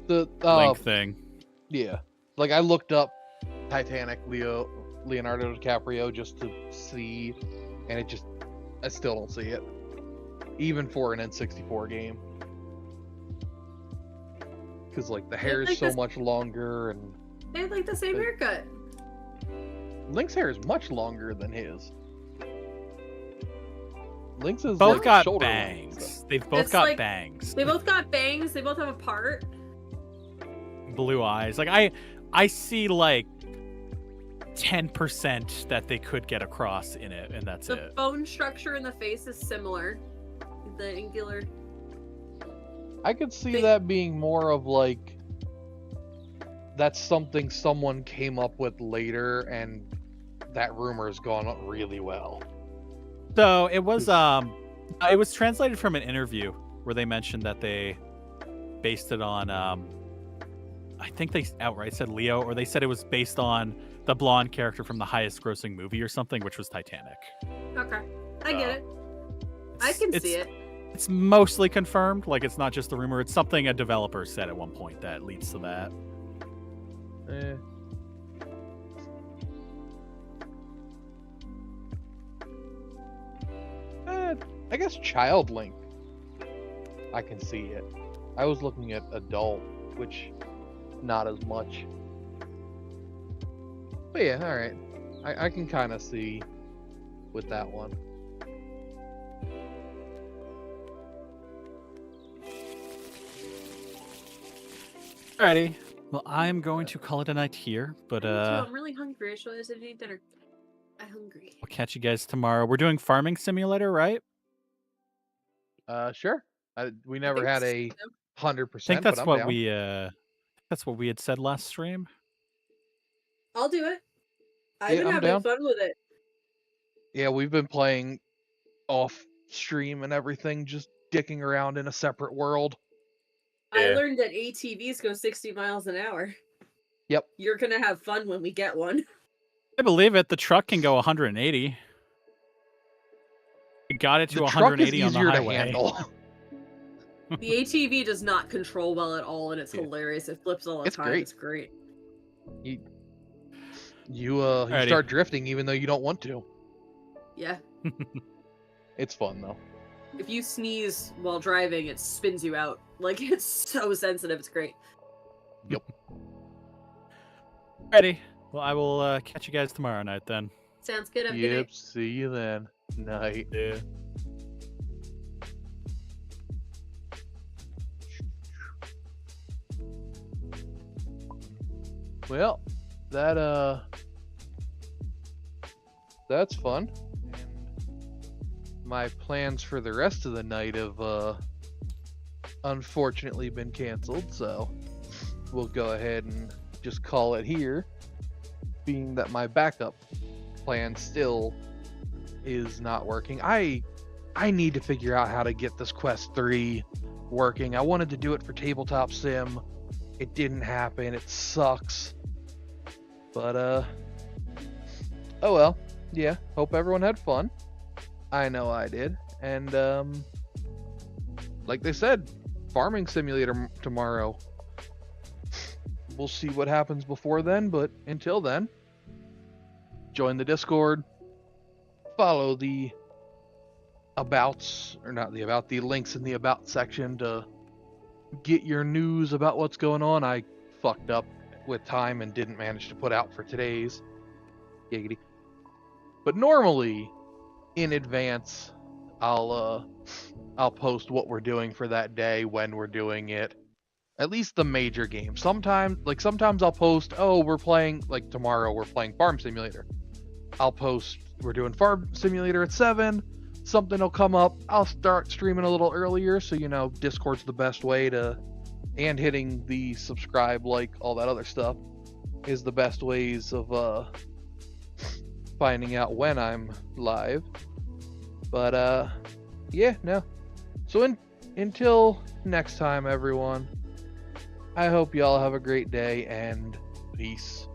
the Link thing. yeah, like I looked up Titanic, Leonardo DiCaprio just to see, and I still don't see it, even for an N64 game, because like the hair is like so this- much longer, and They have like the same haircut. Link's hair is much longer than his. Link's is Both like got shoulder bangs. length stuff. They've both It's got like- bangs. They both got bangs. They both have a part. Blue eyes. Like I see like 10% that they could get across in it, and that's The it. bone structure in the face is similar. The angular. I could see They- that being more of like that's something someone came up with later, and that rumor has gone up really well. So it was translated from an interview where they mentioned that they based it on I think they outright said Leo, or they said it was based on the blonde character from the highest grossing movie or something, which was Titanic. Okay. I get it. I can see it. It's mostly confirmed. Like it's not just a rumor. It's something a developer said at one point that leads to that. Eh. I guess Child Link. I can see it. I was looking at adult, which not as much. But yeah, alright. I can kind of see with that one. Alrighty. Well, I'm going to call it a night here, but Me too. I'm really hungry. I should have said eat dinner. I'm hungry. I'll catch you guys tomorrow. We're doing Farming Simulator, right? Sure. We never had a 100%. I think that's but I'm what down. that's what we had said last stream. I'll do it. I've Yeah, been I'm having down. fun with it. Yeah, we've been playing off stream and everything, just dicking around in a separate world. I Yeah. learned that ATVs go 60 miles an hour. Yep. You're gonna have fun when we get one. I believe it. The truck can go 180. We got it to The truck is 180 on the easier to highway. handle. The ATV does not control well at all, and it's Yeah. hilarious. It flips all the It's time. great. It's great. You Alrighty. start drifting even though you don't want to. Yeah. It's fun though. If you sneeze while driving, it spins you out. Like, it's so sensitive. It's great. Ready. Well, I will catch you guys tomorrow night then. Sounds good. Have a good Yep, night. see you then. Night. Yeah. Well, that's fun. And my plans for the rest of the night have unfortunately been canceled, so we'll go ahead and just call it here, being that my backup plan still is not working. I need to figure out how to get this Quest 3 working. I wanted to do it for Tabletop Sim. It didn't happen. It sucks. But oh well. Yeah, hope everyone had fun. I know I did. And like they said, farming simulator tomorrow. We'll see what happens before then, but until then, join the Discord, follow the abouts, or not the about, the links in the about section to get your news about what's going on. I fucked up with time and didn't manage to put out for today's. Giggity. But normally, in advance, I'll post what we're doing for that day, when we're doing it. At least the major games. Sometimes I'll post, oh, we're playing, like tomorrow we're playing Farm Simulator. I'll post, we're doing Farm Simulator at 7. Something will come up. I'll start streaming a little earlier, so you know, Discord's the best way to, and hitting the subscribe, like, all that other stuff is the best ways of finding out when I'm live. But yeah, no. So until next time, everyone, I hope y'all have a great day, and peace.